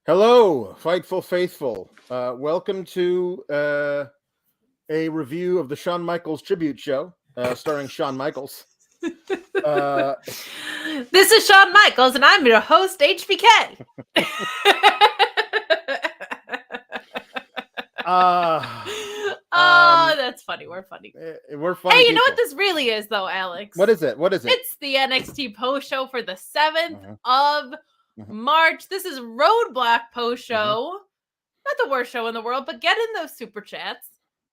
Hello, Fightful Faithful. Welcome to a review of the Shawn Michaels tribute show, starring Shawn Michaels. This is Shawn Michaels, and I'm your host, HBK. That's funny. We're funny. We're funny. Hey, you know what this really is, though, Alex? What is it? What is it? It's the NXT post show for the 7th of March. This is Roadblock post show. Not the worst show in the world, but get in those super chats.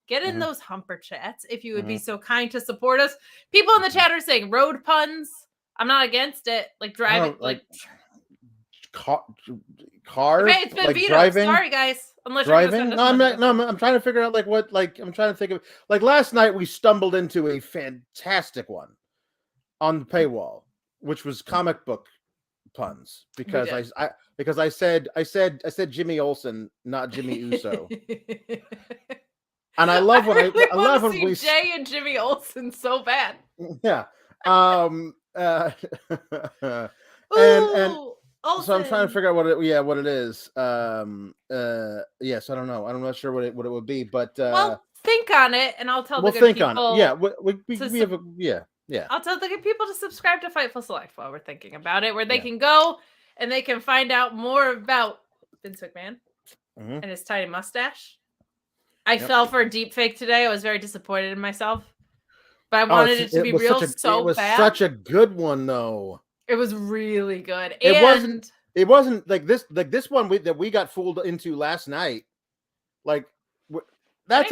Get in those humper chats if you would be so kind to support us. People in the chat are saying road puns. I'm not against it. Like driving, like car. Okay, it's been like vetoed. driving? Sorry, guys. Unless driving. No, I'm not. No, I'm trying to figure out what. I'm trying to think of. Like last night, we stumbled into a fantastic one on the paywall, which was comic book puns because I said Jimmy Olsen, not Jimmy Uso. And I love when I love when we Jay and Jimmy Olsen so bad. Yeah. And so I'm trying to figure out what it is. Yes, I don't know. I'm not sure what it would be, but well, think on it, and I'll tell we'll the good think people. On it. Yeah, we have yeah. I'll tell the good people to subscribe to Fightful Select while we're thinking about it, where they can go and they can find out more about Vince McMahon and his tiny mustache. I fell for a deep fake today. I was very disappointed in myself, but I wanted it to be real so bad. It was such a good one, though. It was really good. It wasn't like this one that we got fooled into last night. Like that's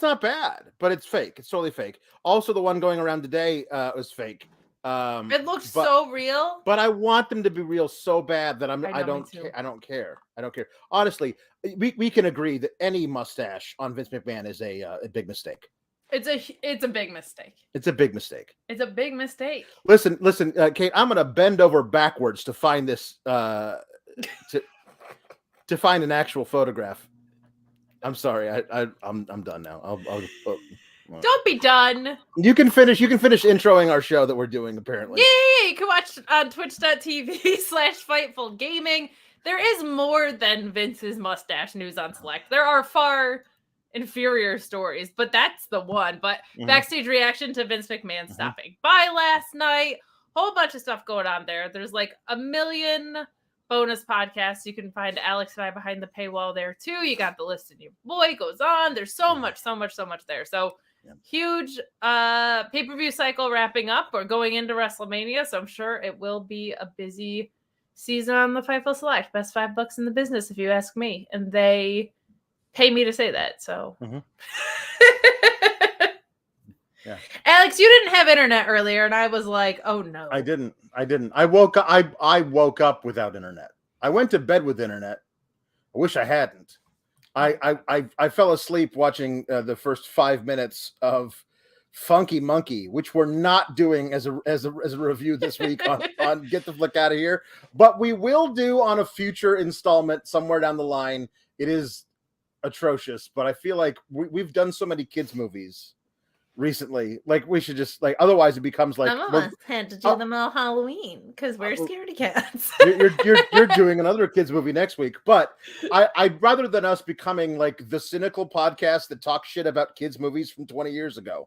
not bad, but it's fake. It's totally fake. Also, the one going around today was fake. It looks so real, but I want them to be real so bad that I don't care. Honestly, we can agree that any mustache on Vince McMahon is a big mistake. It's a big mistake. It's a big mistake. It's a big mistake. Listen, Kate. I'm gonna bend over backwards to find this to find an actual photograph. I'm sorry. I'm done now. I'll Don't be done. You can finish introing our show that we're doing, apparently. Yeah. You can watch on twitch.tv/Fightful Gaming. There is more than Vince's mustache news on Select. There are far inferior stories, but that's the one. But backstage reaction to Vince McMahon stopping by last night. Whole bunch of stuff going on there. There's like a million bonus podcasts. You can find Alex and I behind the paywall there too. You got the list and your boy goes on. There's so much there. So huge pay-per-view cycle wrapping up. We're going into WrestleMania, so I'm sure it will be a busy season on the Fightful Select. Best $5 in the business, if you ask me. And they pay me to say that. So Alex, you didn't have internet earlier, and I was like, oh no. I didn't. I woke up without internet. I went to bed with internet. I wish I hadn't. I fell asleep watching the first 5 minutes of Funky Monkey, which we're not doing as a review this week on Get the Flick Out of Here, but we will do on a future installment somewhere down the line. It is atrocious, but I feel like we've done so many kids movies recently, like we should just otherwise it becomes like some of us had to do them all Halloween because we're scaredy cats. you're doing another kids movie next week, but I'd rather than us becoming like the cynical podcast that talks shit about kids movies from 20 years ago,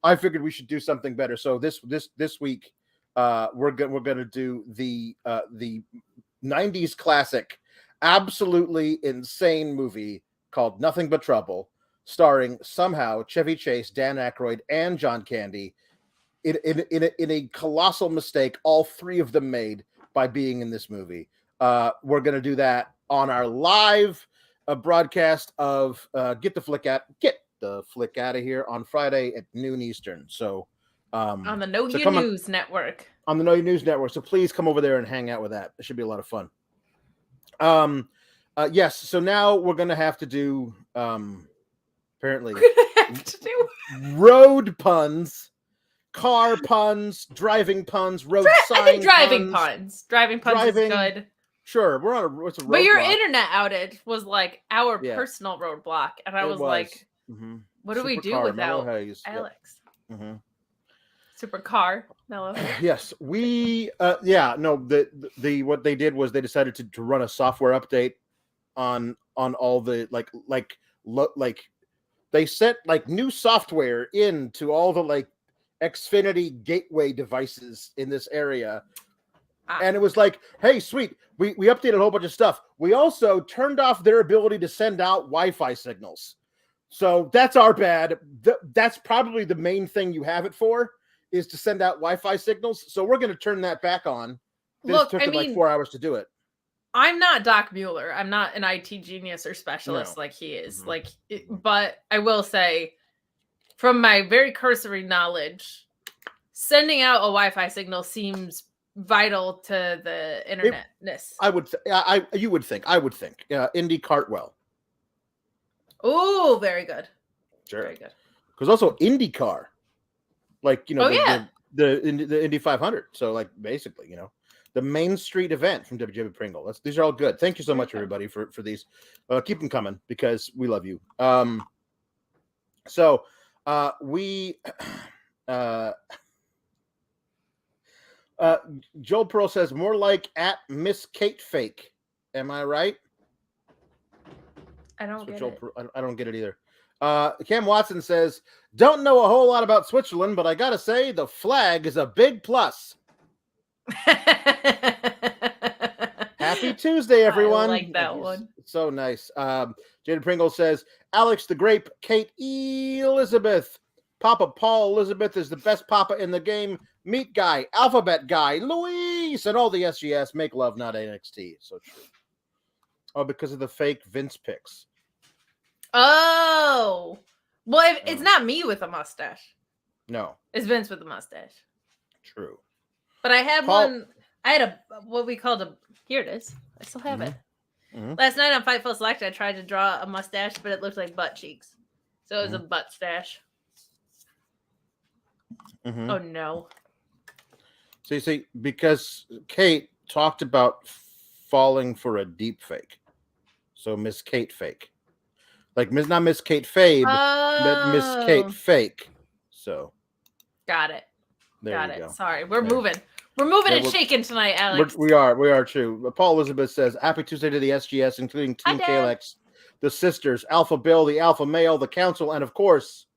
I figured we should do something better. So this week we're gonna do the 90s classic, absolutely insane movie called Nothing But Trouble, starring somehow Chevy Chase, Dan Aykroyd, and John Candy in a colossal mistake all three of them made by being in this movie. We're going to do that on our live broadcast of Get the Flick Out of Here on Friday at noon Eastern. So on the Know Your News Network. On the Know Your News Network. So please come over there and hang out with that. It should be a lot of fun. Yes, so now we're going to have to do apparently road puns, car puns, driving puns, road sign I think driving puns. Driving puns is good. Sure, we're on a roadblock. But your internet outage was like our personal roadblock, and I was like, what do we do without Alex? Supercar. No. Yes, the what they did was they decided to run a software update on all the like they sent like new software into all the like Xfinity gateway devices in this area. And it was like, hey, sweet, we updated a whole bunch of stuff. We also turned off their ability to send out Wi-Fi signals. So that's our bad. That's probably the main thing you have it for, is to send out Wi-Fi signals. So we're going to turn that back on. This took like 4 hours to do it. I'm not Doc Mueller. I'm not an IT genius or specialist like he is. But I will say, from my very cursory knowledge, sending out a Wi-Fi signal seems vital to the internetness. You would think. I would think. Indy Cartwell. Oh, very good. Sure. Very good. Because also IndyCar, like the Indy 500. So like basically, the Main Street event from WW Pringle. These are all good. Thank you so much, everybody, for these. Keep them coming because we love you. Joel Pearl says more like at Miss Kate Fake. Am I right? I don't get it. I don't get it either. Cam Watson says, don't know a whole lot about Switzerland, but I gotta say the flag is a big plus. Happy Tuesday, everyone. I like that one. So nice. Jaden Pringle says, Alex the Grape, Kate Elizabeth, Papa Paul Elizabeth is the best Papa in the game. Meat Guy, Alphabet Guy, Luis, and all the SGS make love, not NXT. So true. Oh, because of the fake Vince pics. Oh. Well, it's not me with a mustache. No. It's Vince with a mustache. True. But I had one. I had what we called a. Here it is. I still have it. Mm-hmm. Last night on Fightful Select, I tried to draw a mustache, but it looked like butt cheeks. So it was a butt stash. Mm-hmm. Oh, no. So you see, because Kate talked about falling for a deep fake. So Miss Kate Fake. Like not Miss Kate Fabe, but Miss Kate Fake. So. Got it. There you go. Sorry, we're moving. We're moving and shaking tonight, Alex. We are true. Paul Elizabeth says, happy Tuesday to the SGS, including Team Kalex, the sisters, Alpha Bill, the Alpha Male, the Council, and of course,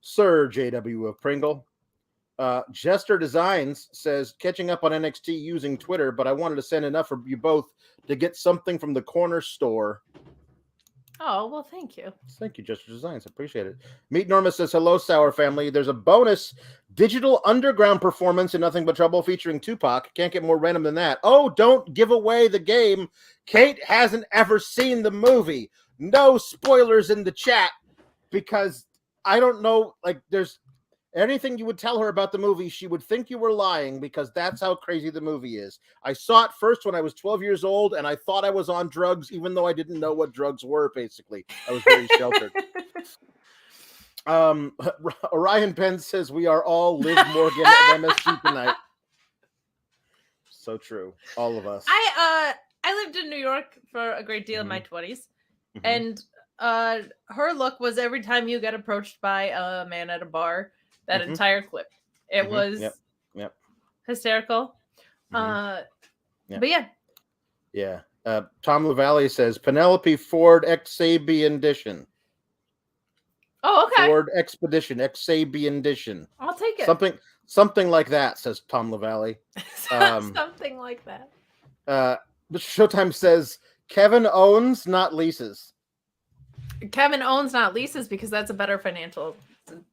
Sir JW of Pringle. Jester Designs says, catching up on NXT using Twitter, but I wanted to send enough for you both to get something from the corner store. Oh, well, thank you. Thank you, Jester Designs. I appreciate it. Meet Norma says, hello, Sour Family. There's a bonus digital underground performance in Nothing But Trouble featuring Tupac. Can't get more random than that. Oh, don't give away the game. Kate hasn't ever seen the movie. No spoilers in the chat because I don't know, like, there's anything you would tell her about the movie, she would think you were lying because that's how crazy the movie is. I saw it first when I was 12 years old, and I thought I was on drugs, even though I didn't know what drugs were, basically. I was very sheltered. Orion Penn says, we are all Liv Morgan at MSG tonight. So true. All of us. I lived in New York for a great deal in my 20s, and her look was every time you got approached by a man at a bar. That entire clip. It was hysterical. But yeah. Yeah. Tom LaValle says Penelope Ford X-Sabian Edition. Oh, okay. Ford Expedition, X-Sabian Edition. I'll take it. Something like that, says Tom LaValle. Something like that. But Showtime says Kevin owns, not leases. Kevin owns, not leases, because that's a better financial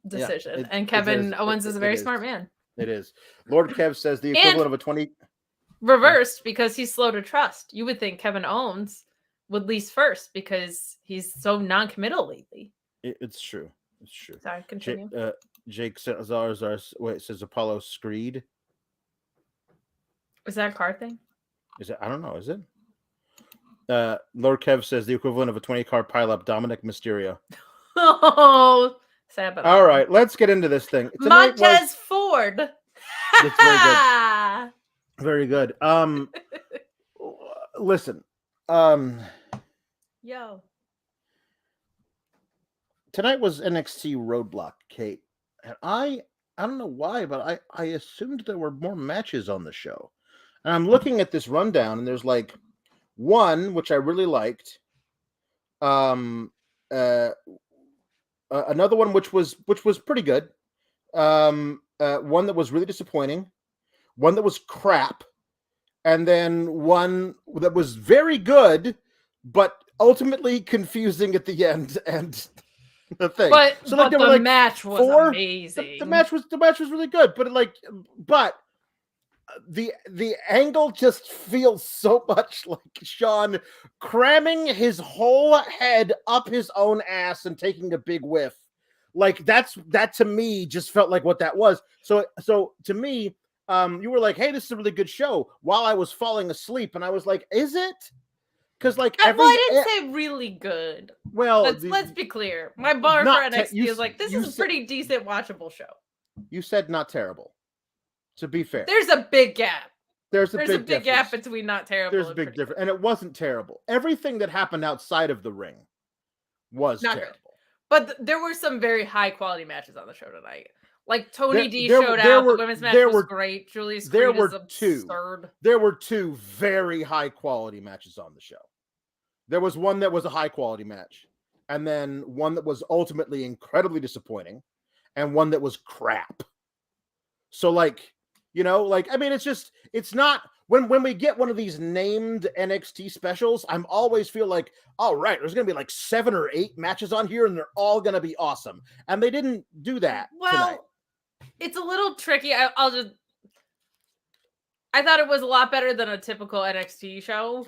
decision. And Kevin Owens is a very smart man. It is. Lord Kev says the equivalent of a 20. Reversed, because he's slow to trust. You would think Kevin Owens would lease first because he's so non-committal lately. It's true. It's true. Sorry, continue. Jake says Apollo Screed. Is that a car thing? Is it? I don't know. Is it? Lord Kev says the equivalent of a 20-car pileup, Dominic Mysterio. Oh, sad, but all right, let's get into this thing. Montez Ford. It's very good. Very good. Listen. Yo. Tonight was NXT Roadblock, Kate. And I I don't know why, but I assumed there were more matches on the show. And I'm looking at this rundown, and there's like one which I really liked. Another one which was pretty good. One that was really disappointing. One that was crap, and then one that was very good, but ultimately confusing at the end. And the thing, but so like the like match was amazing. The match was really good, but the angle just feels so much like Shawn cramming his whole head up his own ass and taking a big whiff. Like that to me just felt like what that was. So to me, you were like, "Hey, this is a really good show," while I was falling asleep, and I was like, "Is it?" Because like I didn't say really good. Well, let's be clear. My bar for NXT is like, this is a pretty decent watchable show. You said not terrible. To be fair, there's a big gap. There's a big gap between not terrible. There's a big difference, and it wasn't terrible. Everything that happened outside of the ring was not terrible. Good. But there were some very high quality matches on the show tonight. Like Tony D showed out. The women's match was great. Julius Creed is absurd. There were two very high quality matches on the show. There was one that was a high quality match, and then one that was ultimately incredibly disappointing, and one that was crap. So like, you know, like, I mean, it's not when we get one of these named NXT specials, I'm always feel like, all right, there's going to be like 7 or 8 matches on here and they're all going to be awesome. And they didn't do that. Well, tonight. It's a little tricky. I thought it was a lot better than a typical NXT show,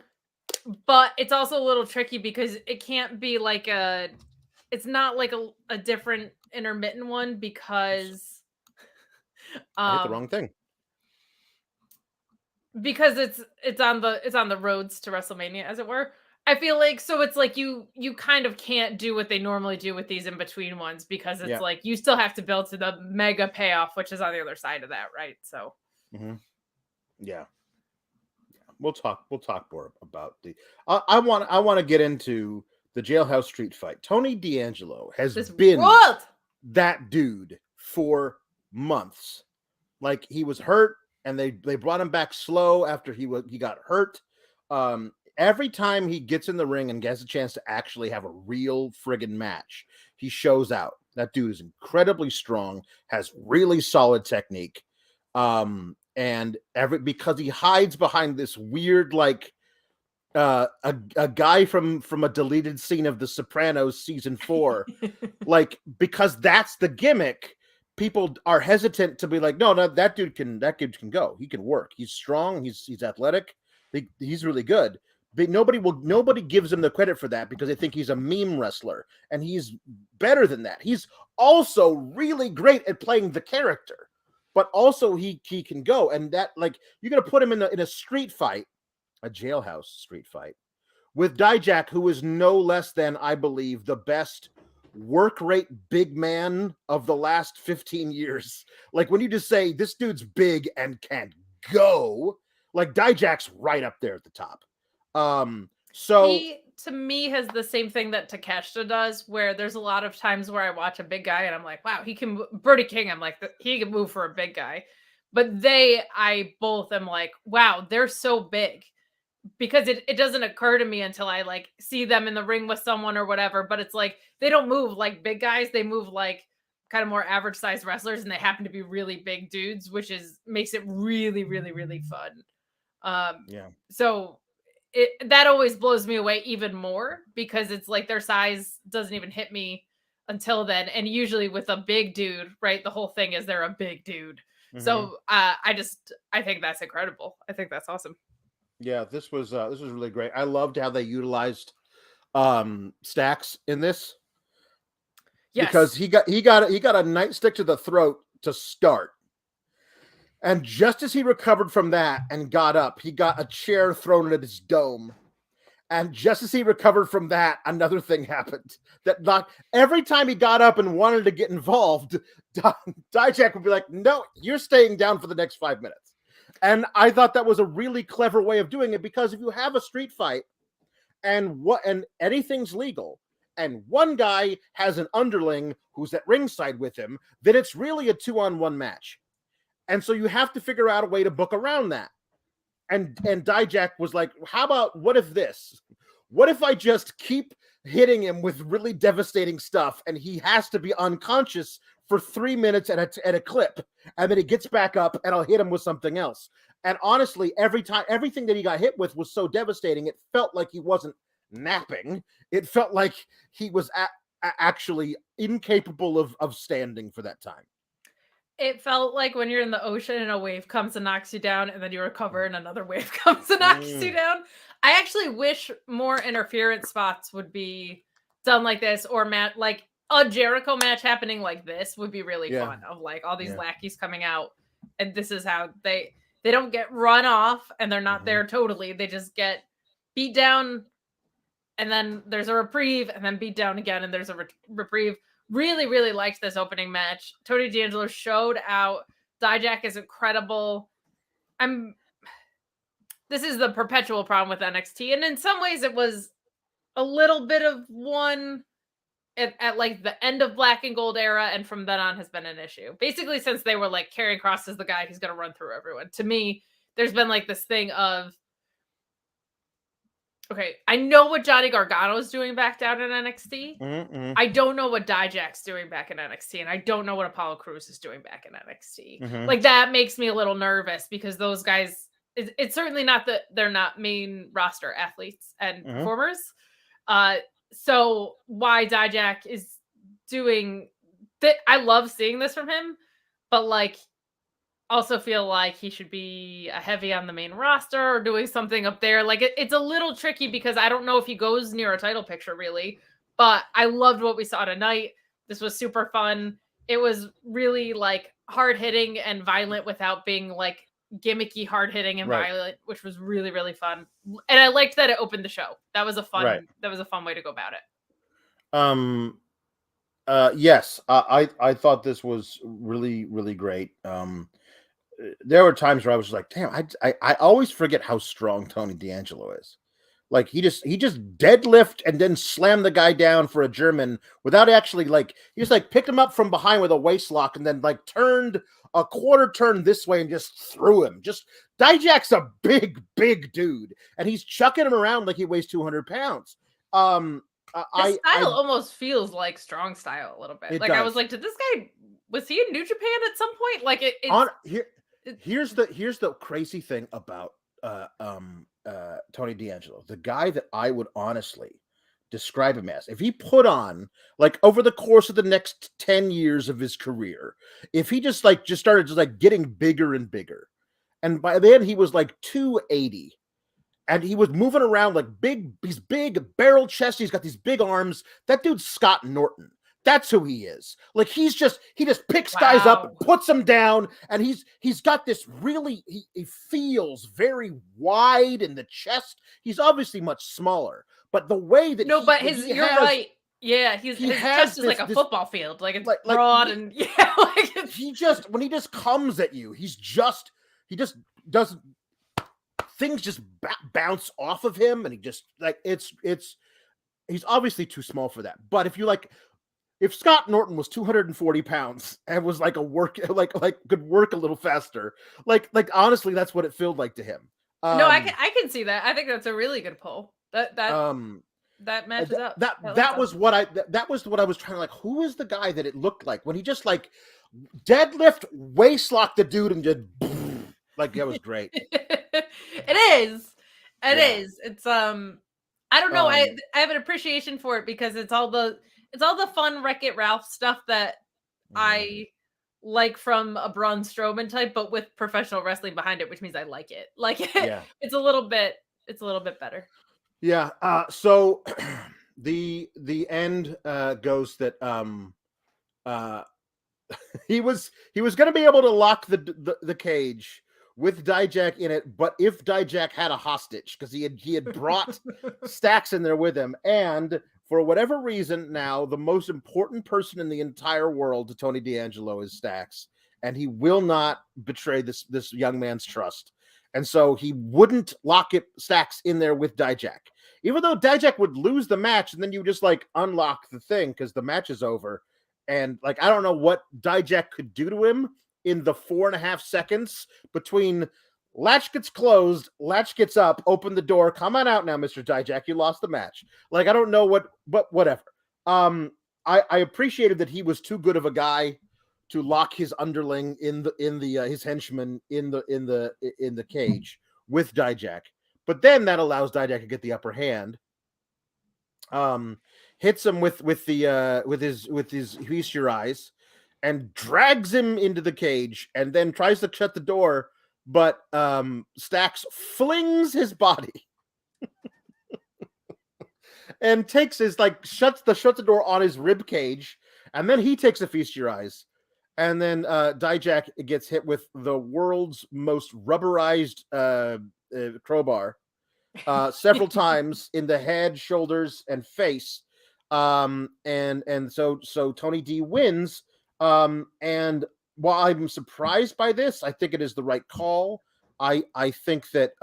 but it's also a little tricky because it can't be like it's not like a different intermittent one because I hit the wrong thing. Because it's on the roads to WrestleMania, as it were. I feel like so it's like you kind of can't do what they normally do with these in between ones because it's like you still have to build to the mega payoff, which is on the other side of that, right? So, yeah, we'll talk more about the. I want to get into the Jailhouse Street fight. Tony D'Angelo has been that dude for months. Like he was hurt. And they brought him back slow after he got hurt. Every time he gets in the ring and gets a chance to actually have a real friggin' match, he shows out. That dude is incredibly strong, has really solid technique, and because he hides behind this weird like a guy from a deleted scene of The Sopranos season 4, like because that's the gimmick. People are hesitant to be like, no, that dude can go. He can work. He's strong. He's athletic. He's really good. But nobody gives him the credit for that because they think he's a meme wrestler, and he's better than that. He's also really great at playing the character, but also he can go. And that like you're gonna put him in a street fight, a Jailhouse street fight, with Dijak, who is no less than, I believe, the best work rate big man of the last 15 years. Like when you just say this dude's big and can go, like Dijak's right up there at the top. So he to me has the same thing that Takeshita does, where there's a lot of times where I watch a big guy and I'm like, wow, he can. Brody King, I'm like, he can move for a big guy, but I both am like, wow, they're so big. Because it doesn't occur to me until I like see them in the ring with someone or whatever, but it's like they don't move like big guys, they move like kind of more average sized wrestlers, and they happen to be really big dudes, which makes it really, really, really fun. So that always blows me away even more because it's like their size doesn't even hit me until then, and usually with a big dude, right, the whole thing is they're a big dude. So I think that's incredible. I think that's awesome. Yeah, this was really great. I loved how they utilized Stacks in this. Yes. Because he got a nightstick to the throat to start. And just as he recovered from that and got up, he got a chair thrown at his dome. And just as he recovered from that, another thing happened. That every time he got up and wanted to get involved, Dijak would be like, "No, you're staying down for the next 5 minutes." And I thought that was a really clever way of doing it, because if you have a street fight and anything's legal, and one guy has an underling who's at ringside with him, then it's really a 2-on-1 match. And so you have to figure out a way to book around that. And Dijak was like, how about, what if this? What if I just keep hitting him with really devastating stuff and he has to be unconscious for 3 minutes at a clip, and then he gets back up and I'll hit him with something else. And honestly, everything that he got hit with was so devastating, it felt like he wasn't napping. It felt like he was actually incapable of standing for that time. It felt like when you're in the ocean and a wave comes and knocks you down, and then you recover and another wave comes and knocks you down. I actually wish more interference spots would be done like this, or like a Jericho match happening like this would be really fun. Of like all these lackeys coming out, and this is how they don't get run off, and they're not there totally. They just get beat down, and then there's a reprieve, and then beat down again, and there's a reprieve. Really, really liked this opening match. Tony D'Angelo showed out. Dijak is incredible. This is the perpetual problem with NXT, and in some ways it was a little bit of one at like the end of Black and Gold era, and from then on has been an issue. Basically, since they were like Karrion Kross is the guy who's going to run through everyone. To me, there's been like this thing of, okay, I know what Johnny Gargano is doing back down in NXT. I don't know what Dijak's doing back in NXT, and I don't know what Apollo Crews is doing back in NXT. Like, that makes me a little nervous because those guys, it's certainly not that they're not main roster athletes and performers. So why Dijak is doing that, I love seeing this from him, but like, also feel like he should be a heavy on the main roster or doing something up there. Like it's a little tricky because I don't know if he goes near a title picture really, but I loved what we saw tonight. This was super fun. It was really like hard hitting and violent without being like gimmicky hard hitting and violent, which was really, really fun. And I liked that it opened the show. That was a fun, that was a fun way to go about it. Yes, I thought this was really, really great. There were times where I was like, damn, I always forget how strong Tony D'Angelo is. Like he just deadlift and then slammed the guy down for a German without actually like, he just like picked him up from behind with a waist lock and then like turned a quarter turn this way and just threw him. Just Dijak's a big dude and he's chucking him around like he weighs 200 pounds. His style almost feels like strong style a little bit. Like does. I was like, did this guy, was he in New Japan at some point? Like here's the crazy thing about Tony D'Angelo. The guy that I would honestly describe him as, if he put on like over the course of the next 10 years of his career, if he just started just like getting bigger and bigger, and by then he was like 280. And he was moving around like he's big, barrel chest. He's got these big arms. That dude's Scott Norton. That's who he is. Like he just picks guys up and puts them down. And he's got this really, he feels very wide in the chest. He's obviously much smaller, but the way that you're right. Yeah, his chest is like a football field. Like it's broad and yeah. Like when he just comes at you, he just doesn't. Things just bounce off of him, and he just like he's obviously too small for that. But if Scott Norton was 240 pounds and was like could work a little faster, like honestly, that's what it felt like to him. No, I can see that. I think that's a really good pull. That matches up. That was what I was trying to like. Who is the guy that it looked like when he just like deadlift waist locked the dude and just like that was great. It is. It's I don't know. I have an appreciation for it because it's all the fun Wreck-It Ralph stuff that I like from a Braun Strowman type, but with professional wrestling behind it, which means I like it. Like it's a little bit better. Yeah. So the end goes that he was going to be able to lock the cage with Dijak in it, but if Dijak had a hostage, because he had brought Stacks in there with him, and for whatever reason, now the most important person in the entire world to Tony D'Angelo is Stacks, and he will not betray this young man's trust. And so he wouldn't lock it Stacks in there with Dijak. Even though Dijak would lose the match, and then you just like unlock the thing because the match is over. And like, I don't know what Dijak could do to him in the 4.5 seconds between latch gets closed, latch gets up, open the door, come on out now, Mr. Dijak, you lost the match. Like, I don't know but whatever. I appreciated that he was too good of a guy to lock his underling in the his henchman in the cage with Dijak. But then that allows Dijak to get the upper hand. Hits him with his feast your eyes and drags him into the cage and then tries to shut the door, but Stacks flings his body and takes his shuts the door on his rib cage, and then he takes a feast your eyes. And then Dijak gets hit with the world's most rubberized crowbar several times in the head, shoulders, and face. And so Tony D wins. And while I'm surprised by this, I think it is the right call. I think that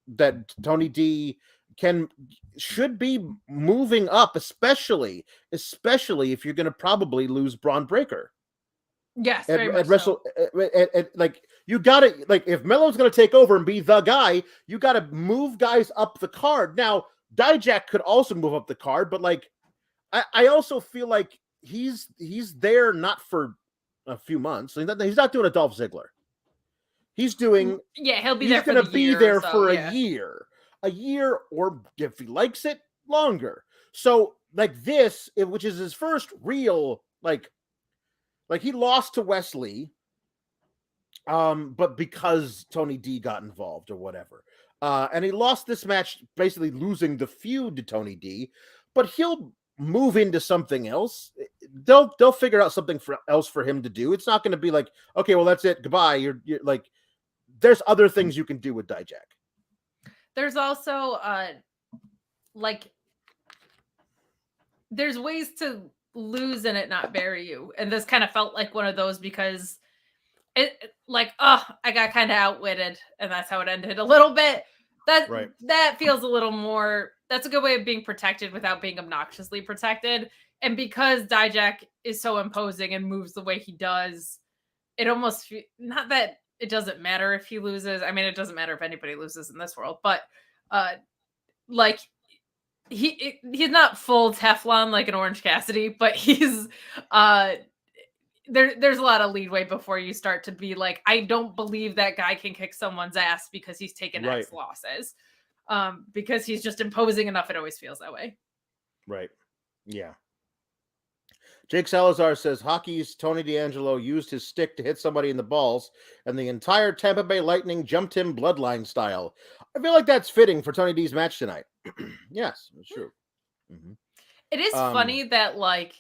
that Tony D should be moving up, especially if you're going to probably lose Braun Breaker. Yes, very much so. Like, you gotta, like, if Melo's gonna take over and be the guy, you gotta move guys up the card. Now, Dijak could also move up the card, but like, I also feel like he's there not for a few months. He's not doing a Dolph Ziggler. He's doing he'll be there. He's gonna be there for a year, or if he likes it, longer. So like this, which is his first real like he lost to Wesley, but because Tony D got involved or whatever. And he lost this match basically losing the feud to Tony D, but he'll move into something else. They'll figure out something else for him to do. It's not going to be like, okay, well, that's it. Goodbye. You're like, there's other things you can do with Dijak. There's also there's ways to lose and it not bury you, and this kind of felt like one of those because I got kind of outwitted, and that's how it ended a little bit. That feels a little more. That's a good way of being protected without being obnoxiously protected. And because Dijak is so imposing and moves the way he does, it almost not that it doesn't matter if he loses. I mean, it doesn't matter if anybody loses in this world, but he's not full Teflon like an Orange Cassidy, but he's there's a lot of leeway before you start to be like, I don't believe that guy can kick someone's ass because he's taken X losses. Because he's just imposing enough, it always feels that way. Right. Yeah. Jake Salazar says hockey's Tony D'Angelo used his stick to hit somebody in the balls, and the entire Tampa Bay Lightning jumped him bloodline style. I feel like that's fitting for Tony D's match tonight. Yes, it's true. Mm-hmm. It is funny that like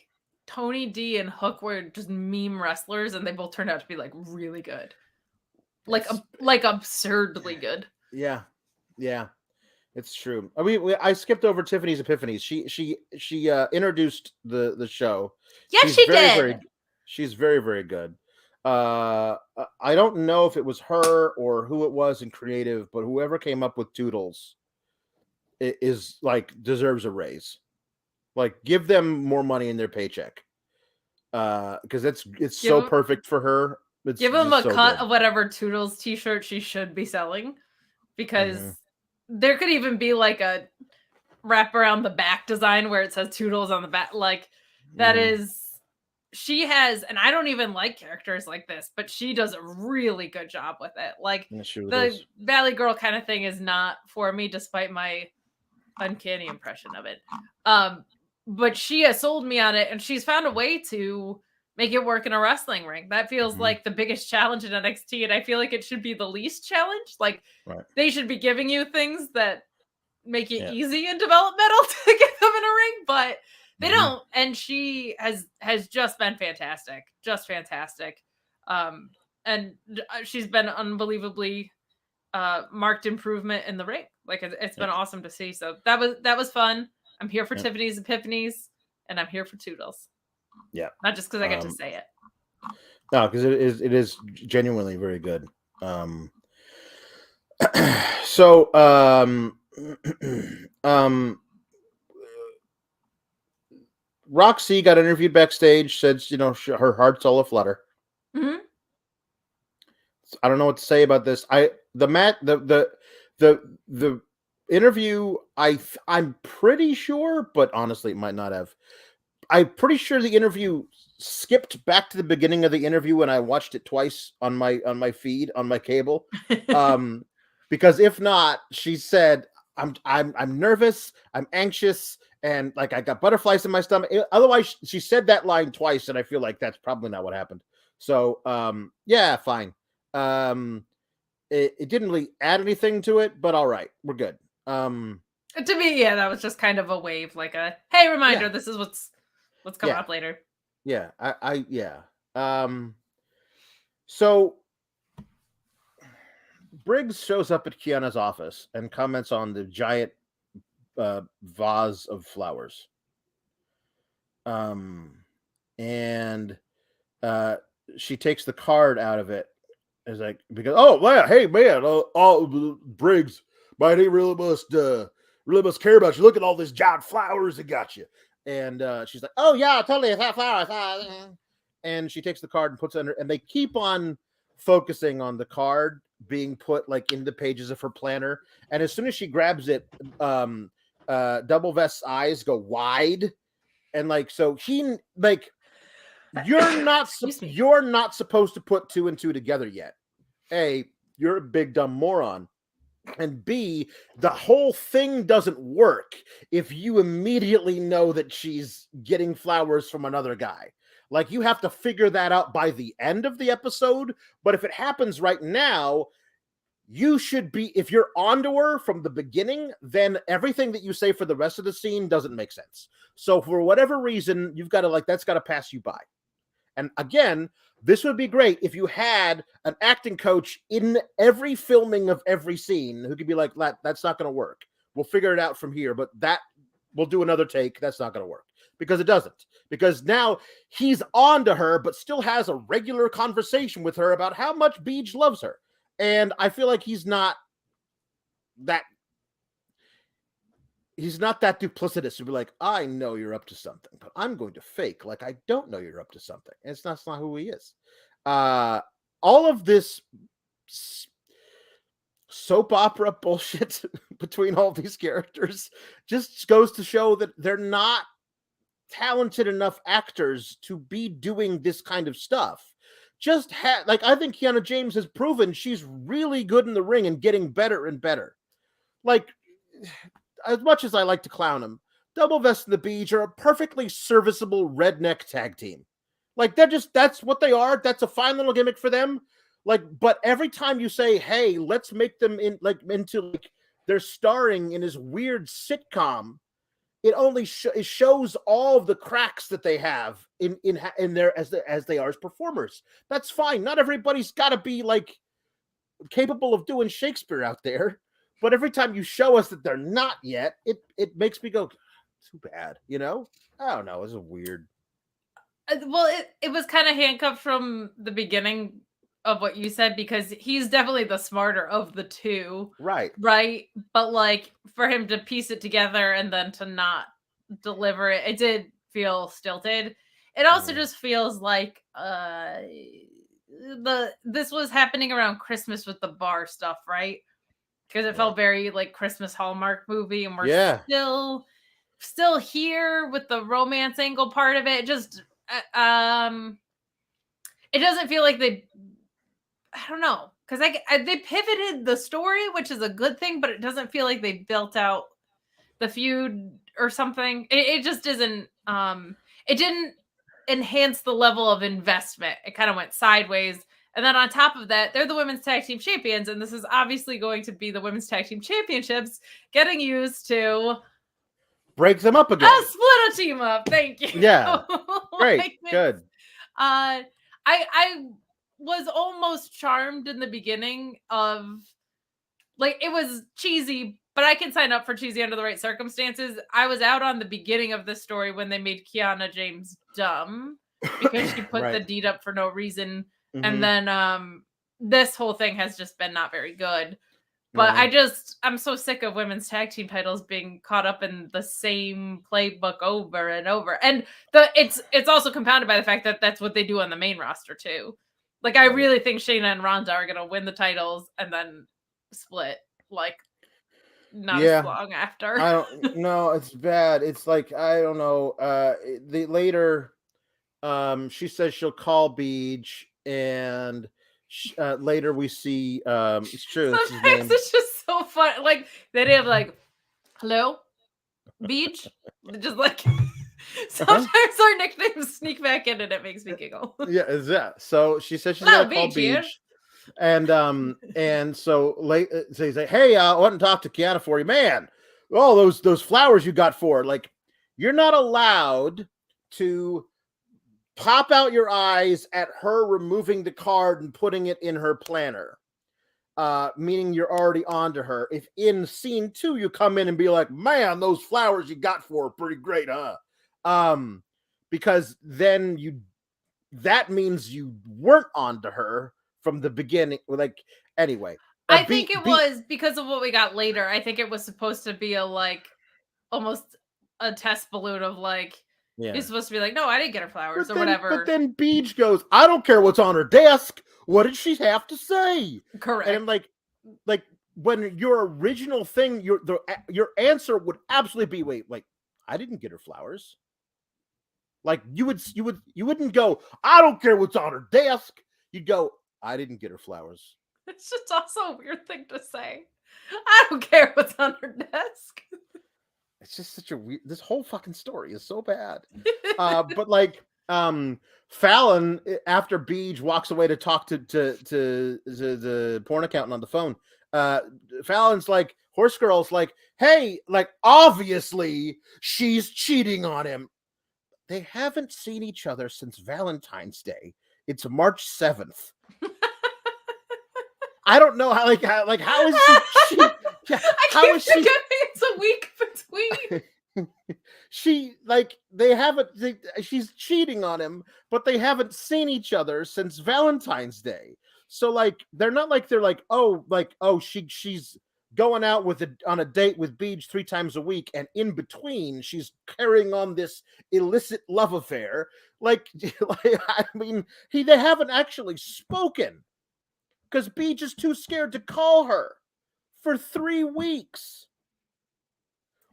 Tony D and Hook were just meme wrestlers, and they both turned out to be like really good, like absurdly good. Yeah, yeah, it's true. I mean, I skipped over Tiffany's Epiphanies. She introduced the show. Yes, she did. She's very, very good. I don't know if it was her or who it was in creative, but whoever came up with Toodles is like deserves a raise. Like, give them more money in their paycheck, because it's so perfect for her. Give them a cut of whatever Toodles t-shirt she should be selling, because there could even be like a wrap around the back design where it says Toodles on the back. Like that is, she has, and I don't even like characters like this, but she does a really good job with it. Like the Valley Girl kind of thing is not for me, despite my uncanny impression of it. But she has sold me on it, and she's found a way to make it work in a wrestling ring. That feels like the biggest challenge in NXT, and I feel like it should be the least challenge. Like they should be giving you things that make it easy and developmental to get them in a ring, but they don't. And she has just been fantastic, just fantastic. And she's been unbelievably marked improvement in the ring. Like it's been awesome to see. So that was fun. I'm here for Tiffany's Epiphanies, and I'm here for Toodles. Yeah, not just because I get to say it. No, because it is genuinely very good. So, Roxy got interviewed backstage, said, her heart's all aflutter. Mm-hmm. I don't know what to say about this. The interview, I'm pretty sure, but honestly, it might not have. I'm pretty sure the interview skipped back to the beginning of the interview, and I watched it twice on my feed on my cable. Because if not, she said, I'm nervous, I'm anxious, and like I got butterflies in my stomach. Otherwise, she said that line twice, and I feel like that's probably not what happened. So yeah, fine. It didn't really add anything to it, but all right, we're good. To me, yeah, that was just kind of a wave, like a hey, reminder, this is what's coming up later. Yeah, yeah. So Briggs shows up at Kiana's office and comments on the giant vase of flowers. And she takes the card out of it. It's like, because hey man, Briggs, man, he really must care about you. Look at all these giant flowers that got you. And she's like, oh yeah, totally, it's not flowers. And she takes the card and puts it under, and they keep on focusing on the card being put like in the pages of her planner. And as soon as she grabs it, Double Vest's eyes go wide, and like, so he like, you're not supposed to put 2 and 2 together yet. A, you're a big dumb moron. And B, the whole thing doesn't work if you immediately know that she's getting flowers from another guy. Like, you have to figure that out by the end of the episode. But if it happens right now, you should be, if you're onto her from the beginning, then everything that you say for the rest of the scene doesn't make sense. So for whatever reason, you've got to, like, that's got to pass you by. And again, this would be great if you had an acting coach in every filming of every scene who could be like, that's not going to work. We'll figure it out from here, but that we'll do another take. That's not going to work, because it doesn't. Because now he's on to her, but still has a regular conversation with her about how much Beej loves her. And I feel like he's not that duplicitous to be like, I know you're up to something, but I'm going to fake like I don't know you're up to something. It's not who he is. All of this soap opera bullshit between all these characters just goes to show that they're not talented enough actors to be doing this kind of stuff. I think Kiana James has proven she's really good in the ring and getting better and better. Like, as much as I like to clown him, Double Vest and the Beej are a perfectly serviceable redneck tag team. Like, that's what they are. That's a fine little gimmick for them. Like, but every time you say, hey, let's make them they're starring in this weird sitcom, it only it shows all of the cracks that they have in their as they are as performers. That's fine. Not everybody's got to be like capable of doing Shakespeare out there. But every time you show us that they're not yet, it makes me go, too bad, I don't know. It's weird. Well, it was kind of handcuffed from the beginning of what you said, because he's definitely the smarter of the two. Right. But like, for him to piece it together and then to not deliver it, it did feel stilted. It also just feels like this was happening around Christmas with the bar stuff, right? Because it felt very like Christmas Hallmark movie, and we're still here with the romance angle part of it. Just it doesn't feel like I don't know, because they pivoted the story, which is a good thing, but it doesn't feel like they built out the feud or something. It just isn't. It didn't enhance the level of investment. It kind of went sideways. And then on top of that, they're the women's tag team champions, and this is obviously going to be the women's tag team championships getting used to break them up again. Split a team up. Thank you. Yeah. Great. Good. I was almost charmed in the beginning of, like, it was cheesy, but I can sign up for cheesy under the right circumstances. I was out on the beginning of the story when they made Kiana James dumb because she put the deed up for no reason. Mm-hmm. And then this whole thing has just been not very good. But I'm so sick of women's tag team titles being caught up in the same playbook over and over. And it's also compounded by the fact that that's what they do on the main roster too. Like, I really think Shayna and Ronda are going to win the titles and then split, like, not as long after. I don't know. It's bad. It's like, I don't know. Later, she says she'll call Beej, and later we see, it's true. Sometimes it's just so fun. Like, they have like, hello, Beej? Just like, sometimes our nicknames sneak back in and it makes me giggle. Yeah. So she says she's gonna call Beej. And so late, so he's like, hey, I want to talk to Kiana for you, man. Oh, those flowers you got for her. Like, you're not allowed to pop out your eyes at her removing the card and putting it in her planner. Meaning you're already on to her. If in scene 2 you come in and be like, man, those flowers you got for her pretty great, huh? Because then that means you weren't on to her from the beginning. Like, anyway, I think it was because of what we got later. I think it was supposed to be almost a test balloon of like, you're supposed to be like, no, I didn't get her flowers or whatever. But then Beej goes, I don't care what's on her desk. What did she have to say? Correct. And like when your original thing, your answer would absolutely be, wait, I didn't get her flowers. Like, you wouldn't go, I don't care what's on her desk. You'd go, I didn't get her flowers. It's just also a weird thing to say. I don't care what's on her desk. It's just such a weird. This whole fucking story is so bad. But like, Fallon, after Beej walks away to talk to the porn accountant on the phone, Fallon's like, Horse Girl's like, hey, like, obviously she's cheating on him. They haven't seen each other since Valentine's Day. It's March 7th. I don't know how is she I keep forgetting it's a week between. She's cheating on him, but they haven't seen each other since Valentine's Day. So like, they're not like, they're like, she's going out on a date with Beej 3 times a week, and in between she's carrying on this illicit love affair. Like I mean, they haven't actually spoken because Beej is too scared to call her for 3 weeks.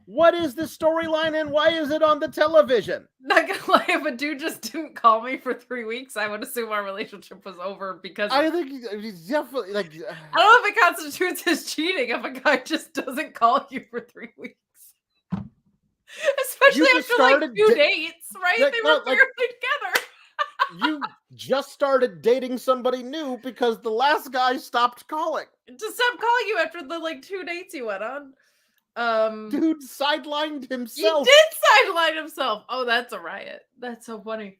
What is the storyline and why is it on the television? Not gonna lie, if a dude just didn't call me for 3 weeks, I would assume our relationship was over because I think he's definitely like, I don't know if it constitutes as cheating if a guy just doesn't call you for 3 weeks. Especially after like 2 dates, right? Like, they were barely together. You just started dating somebody new because the last guy stopped calling. Just stopped calling you after the like 2 dates you went on. Dude sidelined himself. He did sideline himself. Oh, that's a riot. That's so funny.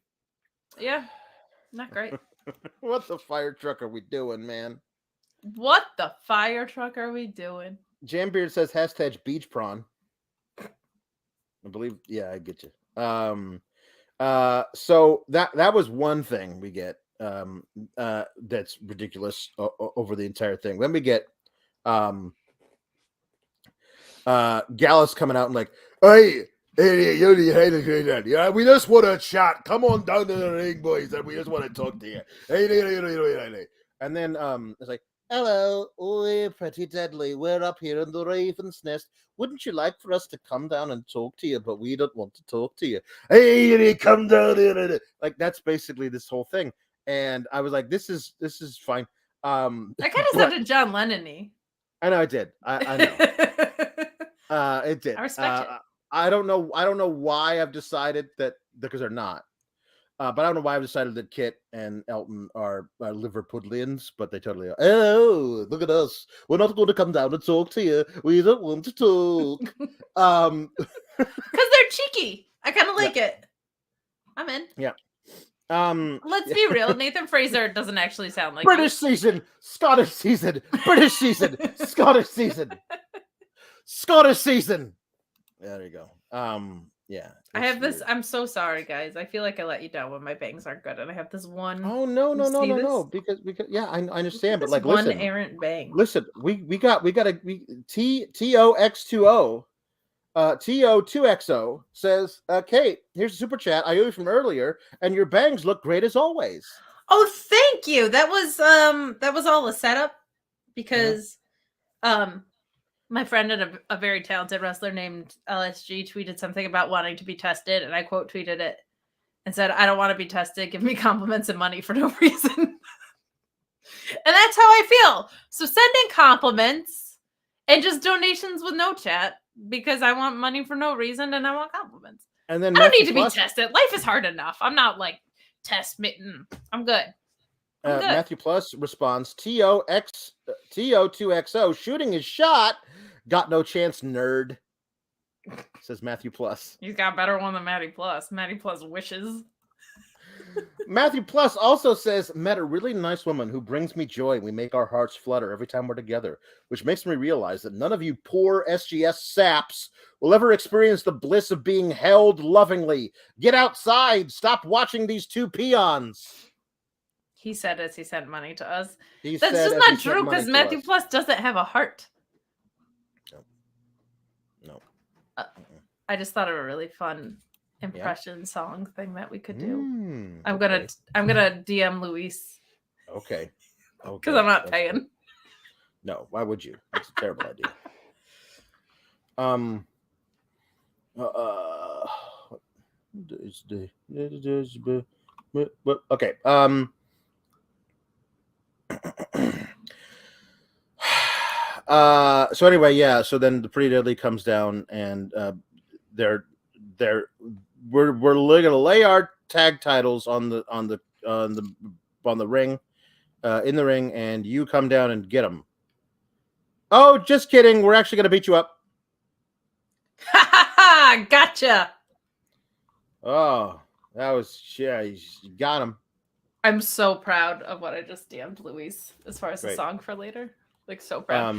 Yeah, not great. What the fire truck are we doing, man? What the fire truck are we doing? Jambeard says hashtag beach prawn. I believe, yeah, I get you. So that was one thing we get that's ridiculous over the entire thing. Then we get Gallus coming out and like, hey, yeah, we just want to chat. Come on down to the ring, boys, and we just want to talk to you. And then it's like, hello, we're pretty deadly. We're up here in the Raven's Nest. Wouldn't you like for us to come down and talk to you? But we don't want to talk to you. Hey, come down here. Like, that's basically this whole thing. And I was like, this is fine. I kind of sounded John Lennon-y. I know it did. I know. It did. I respect it. I don't know why I've decided that, because they're not. But I don't know why I've decided that Kit and Elton are Liverpudlians, but they totally are. Oh, look at us. We're not going to come down and talk to you. We don't want to talk. Because they're cheeky. I kind of like it. I'm in. Yeah. Let's be real. Nathan Fraser doesn't actually sound like British season, Scottish season, British season, Scottish season, Scottish season. There you go. Yeah. I have this. Weird. I'm so sorry, guys. I feel like I let you down when my bangs aren't good, and I have this one. Oh no. See this? Because yeah, I understand, but This like, one listen, errant bang. we got a TOX20 TO2XO says, Kate, here's a super chat I owe you from earlier, and your bangs look great as always. Oh, thank you. That was all a setup because my friend and a very talented wrestler named LSG tweeted something about wanting to be tested, and I quote tweeted it and said, "I don't want to be tested. Give me compliments and money for no reason." And that's how I feel. So send in compliments and just donations with no chat because I want money for no reason and I want compliments. And then I don't need to be tested. Life is hard enough. I'm not like test mitten. I'm good. Matthew Plus responds, TO2XO shooting his shot. Got no chance, nerd. Says Matthew Plus. He's got a better one than Matty Plus. Matty Plus wishes. Matthew Plus also says, met a really nice woman who brings me joy. We make our hearts flutter every time we're together, which makes me realize that none of you poor SGS saps will ever experience the bliss of being held lovingly. Get outside. Stop watching these two peons. He said as he sent money to us. That's just not true because Matthew Plus doesn't have a heart. No. I just thought of a really fun impression song thing that we could do. I'm okay. gonna DM Luis. Okay. Because I'm not paying. No, why would you? That's a terrible idea. Okay. So anyway, yeah. So then the Pretty Deadly comes down, and we're gonna lay our tag titles on the ring, in the ring, and you come down and get them. Oh, just kidding. We're actually gonna beat you up. Ha ha ha! Gotcha. Oh, that was you got him. I'm so proud of what I just DM'd Luis as far as the song for later. Like so proud.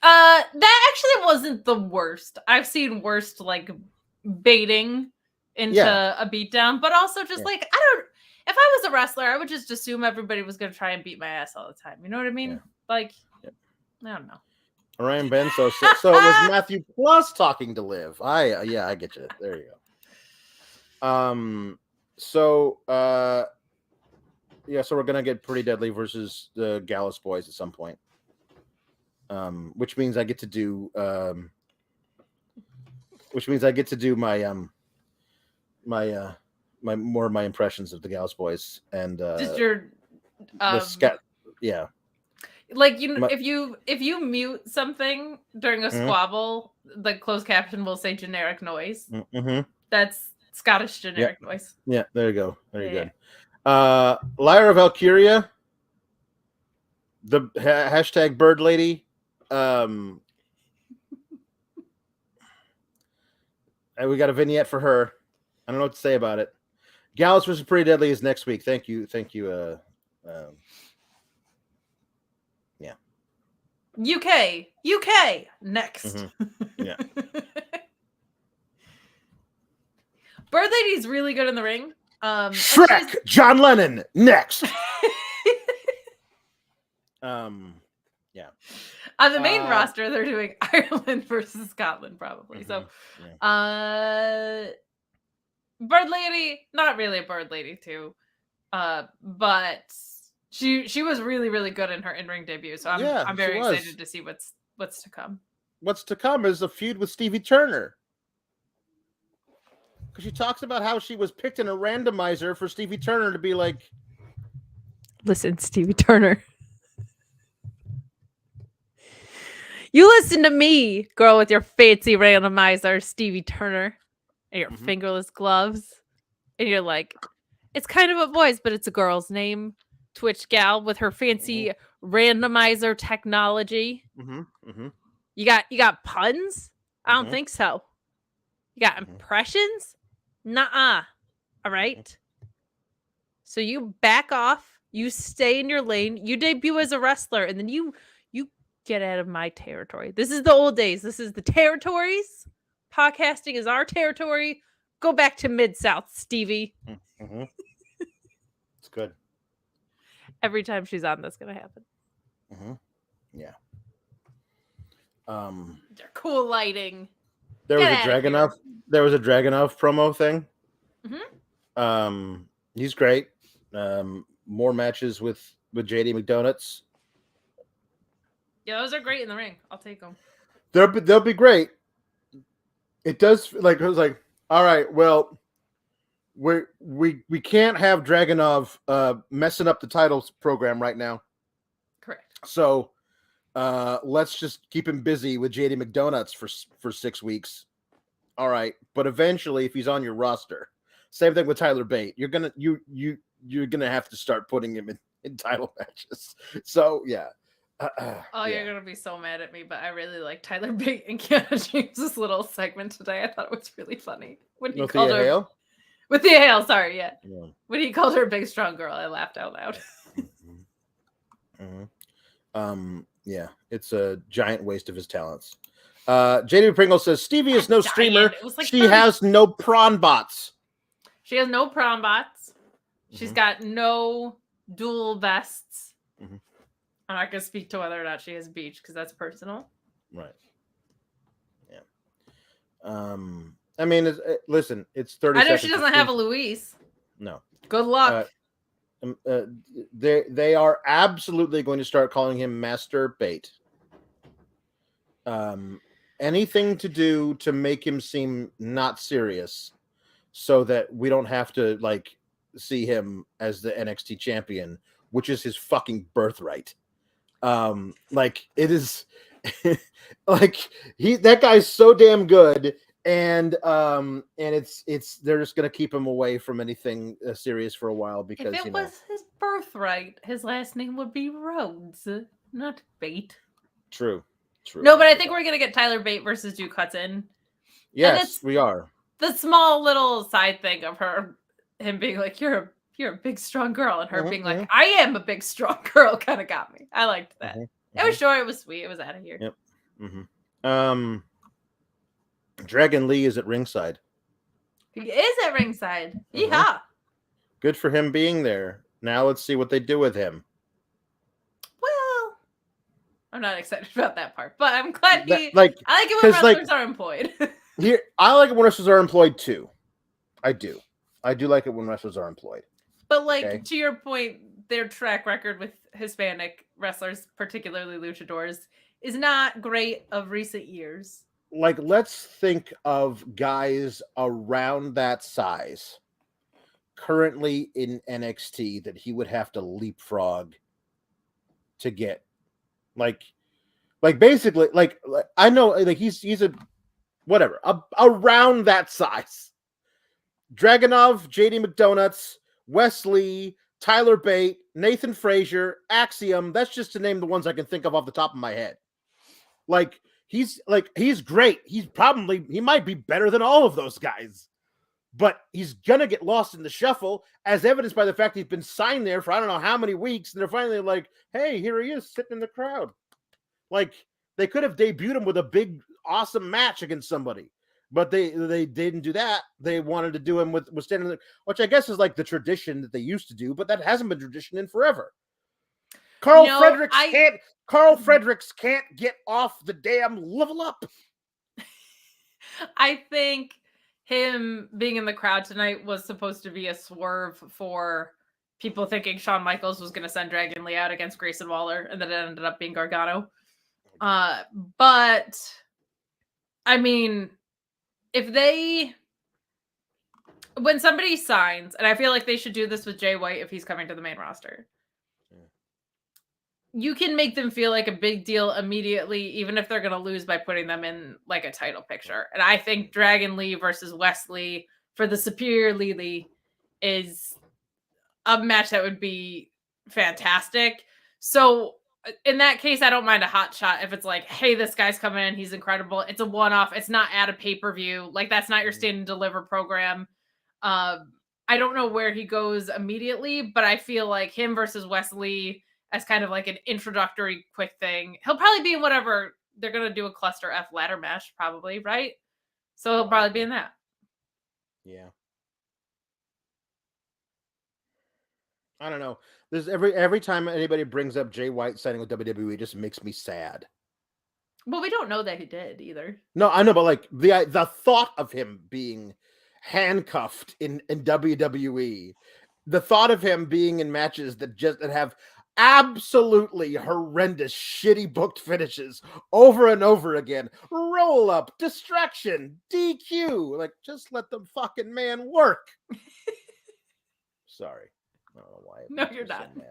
That actually wasn't the worst. I've seen worst like baiting into a beatdown, but also just like if I was a wrestler, I would just assume everybody was gonna try and beat my ass all the time. You know what I mean? Yeah. Like I don't know. Ryan Benso, so it was Matthew Plus talking to Liv. I get you. There you go. So we're gonna get Pretty Deadly versus the Gallus boys at some point. Which means I get to do my my impressions of the Gallus boys and just your like if you mute something during a squabble, the closed caption will say generic noise. That's Scottish generic noise. Yeah, there you go. Very good. Lyra Valkyria, the hashtag bird lady. And we got a vignette for her. I don't know what to say about it. Gallus versus Pretty Deadly is next week. Thank you. Yeah. UK next. Yeah. Bird Lady's really good in the ring. Shrek, John Lennon next. Yeah. On the main roster, they're doing Ireland versus Scotland, probably. So, Bird Lady, not really a Bird Lady too, but she was really, really good in her in-ring debut. So I'm very excited to see what's to come. What's to come is a feud with Stevie Turner. Because she talks about how she was picked in a randomizer for Stevie Turner to be like, listen, Stevie Turner. You listen to me, girl with your fancy randomizer, Stevie Turner, and your fingerless gloves. And you're like, it's kind of a boy's, but it's a girl's name. Twitch gal with her fancy randomizer technology. You got puns? I don't think so. You got impressions? Nuh-uh. All right. So you back off. You stay in your lane. You debut as a wrestler, and then you get out of my territory. This is the old days. This is the territories. Podcasting is our territory. Go back to Mid-South, Stevie. Mm-hmm. It's good. Every time she's on, that's going to happen. Mm-hmm. Yeah. They're cool lighting. There was a Dragunov promo thing. Mm-hmm. He's great. More matches with JD McDonuts. Yeah, those are great in the ring. I'll take them. They'll be great. It does it was like, all right, well, we can't have Dragunov messing up the titles program right now. Correct. So let's just keep him busy with JD McDonuts for 6 weeks. All right, but eventually, if he's on your roster, same thing with Tyler Bate. You're gonna have to start putting him in title matches. So yeah. You're gonna be so mad at me, but I really like Tyler Bate and Kiana James's little segment today. I thought it was really funny when he called her Hale? With Thea Hale. Sorry, yeah. When he called her a big strong girl, I laughed out loud. Yeah, it's a giant waste of his talents. JD Pringle says Stevie is no streamer. Like she has no prawn bots. She has no prawn bots. She's got no dual vests. I'm not going to speak to whether or not she has beach because that's personal. Right. Yeah. I mean, listen, it's 30 I know seconds. she doesn't have a Louise. No. Good luck. They are absolutely going to start calling him Master Bait. Anything to do to make him seem not serious so that we don't have to see him as the NXT champion, which is his fucking birthright. It is that guy's so damn good, and it's they're just gonna keep him away from anything serious for a while because if it was his birthright, his last name would be Rhodes, not Bate. True. No, but I think we're gonna get Tyler Bate versus Duke Hudson. Yes, we are. The small little side thing of him being like, you're a big strong girl, and her being like, I am a big strong girl, kind of got me. I liked that. It was short, it was sweet, it was out of here. Yep. Dragon Lee is at ringside. He is at ringside. Yeehaw. Good for him being there. Now let's see what they do with him. Well, I'm not excited about that part, but I'm glad I like it when wrestlers are employed. I like it when wrestlers are employed too. I do like it when wrestlers are employed. But to your point, their track record with Hispanic wrestlers, particularly luchadors, is not great of recent years. Let's think of guys around that size currently in NXT that he would have to leapfrog to get. Basically, I know he's a whatever around that size. Dragunov, JD McDonuts, Wesley, Tyler Bate, Nathan Frazier, Axiom. That's just to name the ones I can think of off the top of my head. He's great. He might be better than all of those guys, but he's gonna get lost in the shuffle, as evidenced by the fact he's been signed there for I don't know how many weeks, and they're finally like, hey, here he is sitting in the crowd. They could have debuted him with a big, awesome match against somebody. But they didn't do that. They wanted to do him with standing there, which I guess is the tradition that they used to do, but that hasn't been tradition in forever. Carl Fredericks can't get off the damn level up. I think him being in the crowd tonight was supposed to be a swerve for people thinking Shawn Michaels was going to send Dragon Lee out against Grayson Waller, and then it ended up being Gargano. But I mean, when somebody signs, and I feel like they should do this with Jay White if he's coming to the main roster, you can make them feel like a big deal immediately, even if they're going to lose by putting them in a title picture. And I think Dragon Lee versus Wesley for the Superior Lee is a match that would be fantastic. So in that case, I don't mind a hot shot if it's hey, this guy's coming in, he's incredible. It's a one-off. It's not at a pay-per-view. That's not your stand and deliver program. I don't know where he goes immediately, but I feel like him versus Wesley as kind of an introductory quick thing. He'll probably be in whatever they're going to do, a cluster F ladder match probably, right? So he'll probably be in that. Yeah. I don't know. There's every time anybody brings up Jay White signing with WWE, it just makes me sad. Well, we don't know that he did either. No, I know, but like the thought of him being handcuffed in WWE, the thought of him being in matches that have absolutely horrendous, shitty booked finishes over and over again, roll up, distraction, DQ, like just let the fucking man work. Sorry, I don't know why. No, you're not. So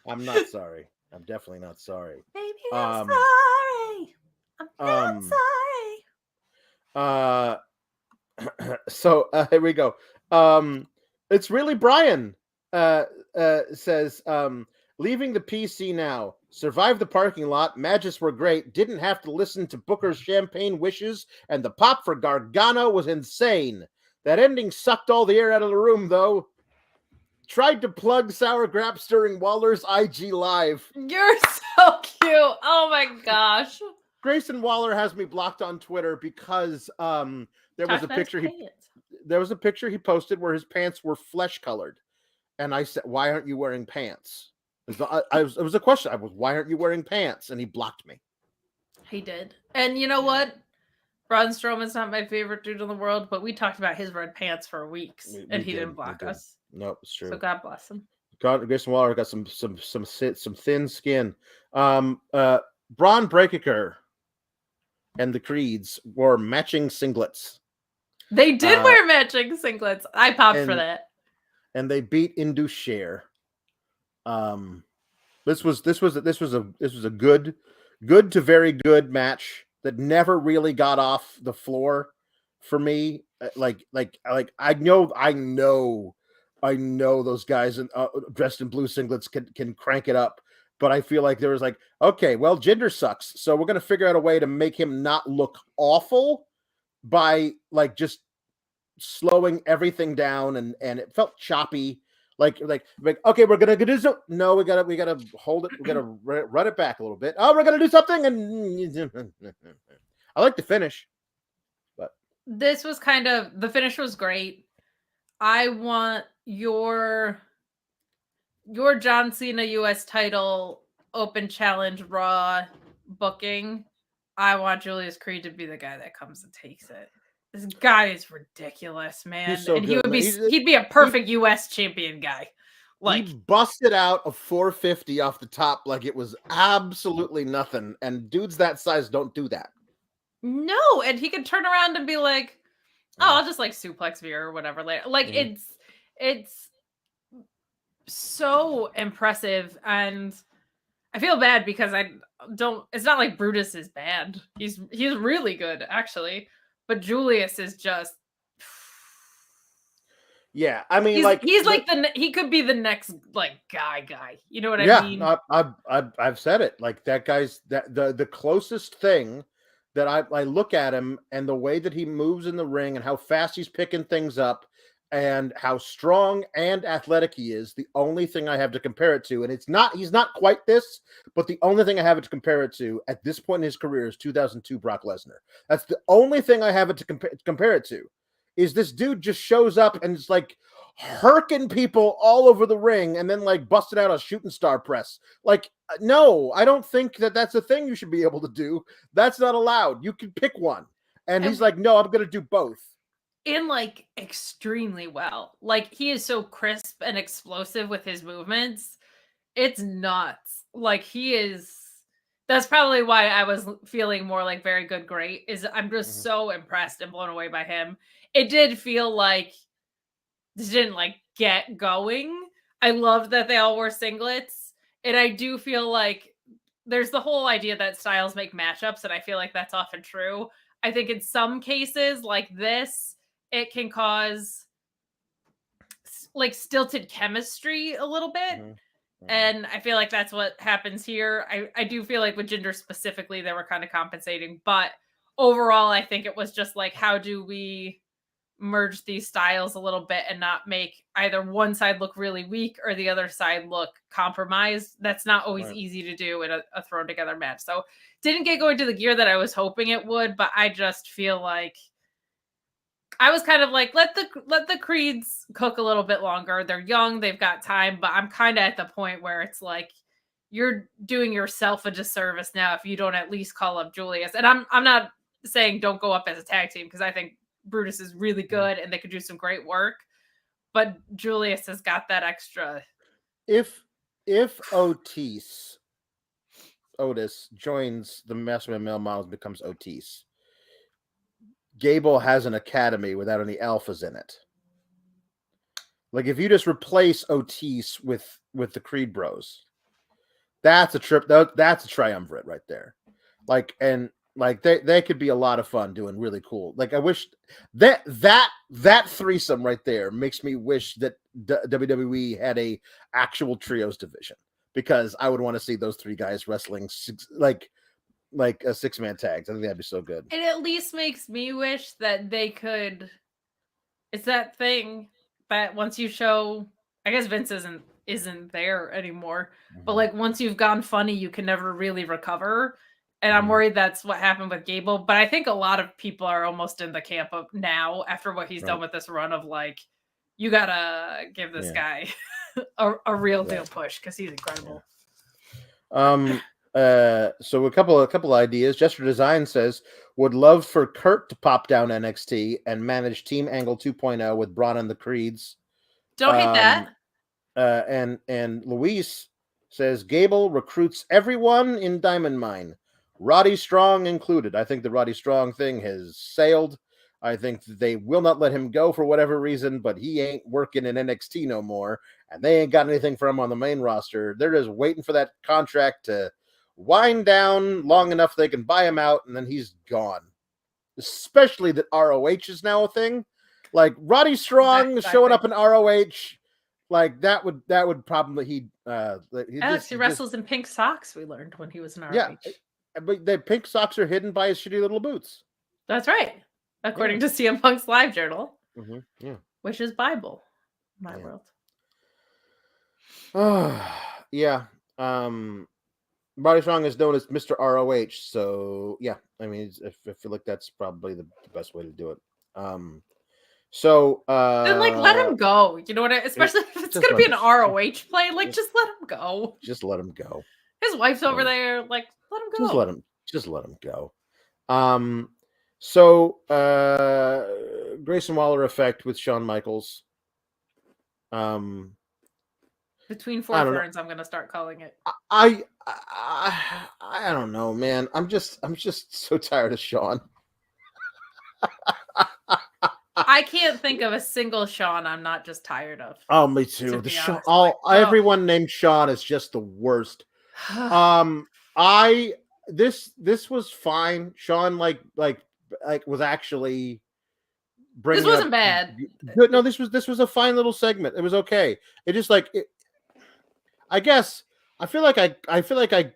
I'm not sorry. I'm definitely not sorry. Baby, I'm sorry. I'm sorry. So here we go. It's really Brian says leaving the PC now. Survived the parking lot. Matches were great. Didn't have to listen to Booker's champagne wishes, and the pop for Gargano was insane. That ending sucked all the air out of the room, though. Tried to plug Sour Graps during Waller's IG Live. You're so cute. Oh my gosh. Grayson Waller has me blocked on Twitter because there was a picture he posted where his pants were flesh colored, and I said, "Why aren't you wearing pants?" It was a question. "Why aren't you wearing pants?" And he blocked me. He did, and you know what? Braun Strowman's not my favorite dude in the world, but we talked about his red pants for weeks, and he didn't block us. No, it's true. So God bless him. Grayson Waller got some thin skin. Braun Breaker and the Creeds wore matching singlets. They did wear matching singlets. I popped for that. And they beat Indus Sher. This was a good to very good match that never really got off the floor for me. Like I know those guys dressed in blue singlets can crank it up. But I feel like there was like, okay, well, Jinder sucks. So we're going to figure out a way to make him not look awful by like just slowing everything down. And it felt choppy. Like, okay, we're going to do so. No, we got to hold it. We're going to run it back a little bit. Oh, we're going to do something. And I like the finish. But this was the finish was great. I want your John Cena US title open challenge Raw booking. I want Julius Creed to be the guy that comes and takes it. This guy is ridiculous, man. He's so and good, he'd be a perfect US champion guy. Like he busted out a 450 off the top like it was absolutely nothing. And dudes that size don't do that. No, and he could turn around and be like, "Oh, I'll just like suplex me or whatever later." Like it's so impressive, and I feel bad because it's not like Brutus is bad. He's really good actually, but Julius is just yeah. I mean, he could be the next like guy. You know what I mean? I've said it. Like that guy's the closest thing that I look at him and the way that he moves in the ring and how fast he's picking things up and how strong and athletic he is. The only thing I have to compare it to, and he's not quite this, but the only thing I have it to compare it to at this point in his career is 2002 Brock Lesnar. That's the only thing I have it to compare it to. Is this dude just shows up and it's like herking people all over the ring and then like busted out a shooting star press. Like, no, I don't think that's a thing you should be able to do. That's not allowed. You can pick one. And he's like, no, I'm going to do both. And like extremely well. Like he is so crisp and explosive with his movements. It's nuts. Like that's probably why I was feeling more like very good, great. I'm just so impressed and blown away by him. It did feel like this didn't like get going. I loved that they all wore singlets. And I do feel like there's the whole idea that styles make matchups, and I feel like that's often true. I think in some cases like this, it can cause like stilted chemistry a little bit. And I feel like that's what happens here. I do feel like with Jinder specifically, they were kind of compensating. But overall, I think it was just like, how do we merge these styles a little bit and not make either one side look really weak or the other side look compromised? That's not always easy to do in a thrown together match. So didn't get going to the gear that I was hoping it would, but I just feel like I was kind of like, let the Creeds cook a little bit longer. They're young, they've got time, but I'm kind of at the point where it's like you're doing yourself a disservice now if you don't at least call up Julius. And I'm not saying don't go up as a tag team because I think Brutus is really good and they could do some great work. But Julius has got that extra. If Otis joins the Masterman Male Models and becomes Otis, Gable has an academy without any alphas in it. Like if you just replace Otis with the Creed Bros, that's a trip. That's a triumvirate right there. Like and like they could be a lot of fun doing really cool. Like I wish that threesome right there makes me wish that WWE had a actual trios division, because I would want to see those three guys wrestling like a 6-man tags. I think that'd be so good. It at least makes me wish that they could. It's that thing that once you show, I guess Vince isn't there anymore, but like once you've gone funny, you can never really recover. And I'm worried that's what happened with Gable. But I think a lot of people are almost in the camp of now, after what he's done with this run, of like, you gotta give this guy a real deal push because he's incredible. So a couple ideas. Gesture Design says would love for Kurt to pop down NXT and manage Team Angle 2.0 with Bron and the Creeds. Don't hate that. And Luis says Gable recruits everyone in Diamond Mine, Roddy Strong included. I think the Roddy Strong thing has sailed. I think they will not let him go for whatever reason, but he ain't working in NXT no more, and they ain't got anything for him on the main roster. They're just waiting for that contract to wind down long enough they can buy him out, and then he's gone. Especially that ROH is now a thing. Like Roddy Strong showing up in ROH, like that would probably he wrestles in pink socks. We learned when he was in ROH. Yeah, but the pink socks are hidden by his shitty little boots. That's right, according to CM Punk's live journal, which is Bible, my world. Yeah. Roddy Strong is known as Mr. ROH, so yeah, I mean, I feel like that's probably the best way to do it. So then like let him go. You know what? Especially if it's gonna be an ROH play, like just let him go. Just let him go. His wife's over there. Like let him go. Just let him go. So Grayson Waller effect with Shawn Michaels. Between four ferns, I'm gonna start calling it. I don't know, man. I'm just so tired of Shawn. I can't think of a single Shawn I'm not just tired of. Oh, me too. The Shawn, everyone named Shawn is just the worst. This was fine. Shawn like was actually bringing. This wasn't bad. Good. No, this was a fine little segment. It was okay. It just I guess I feel like I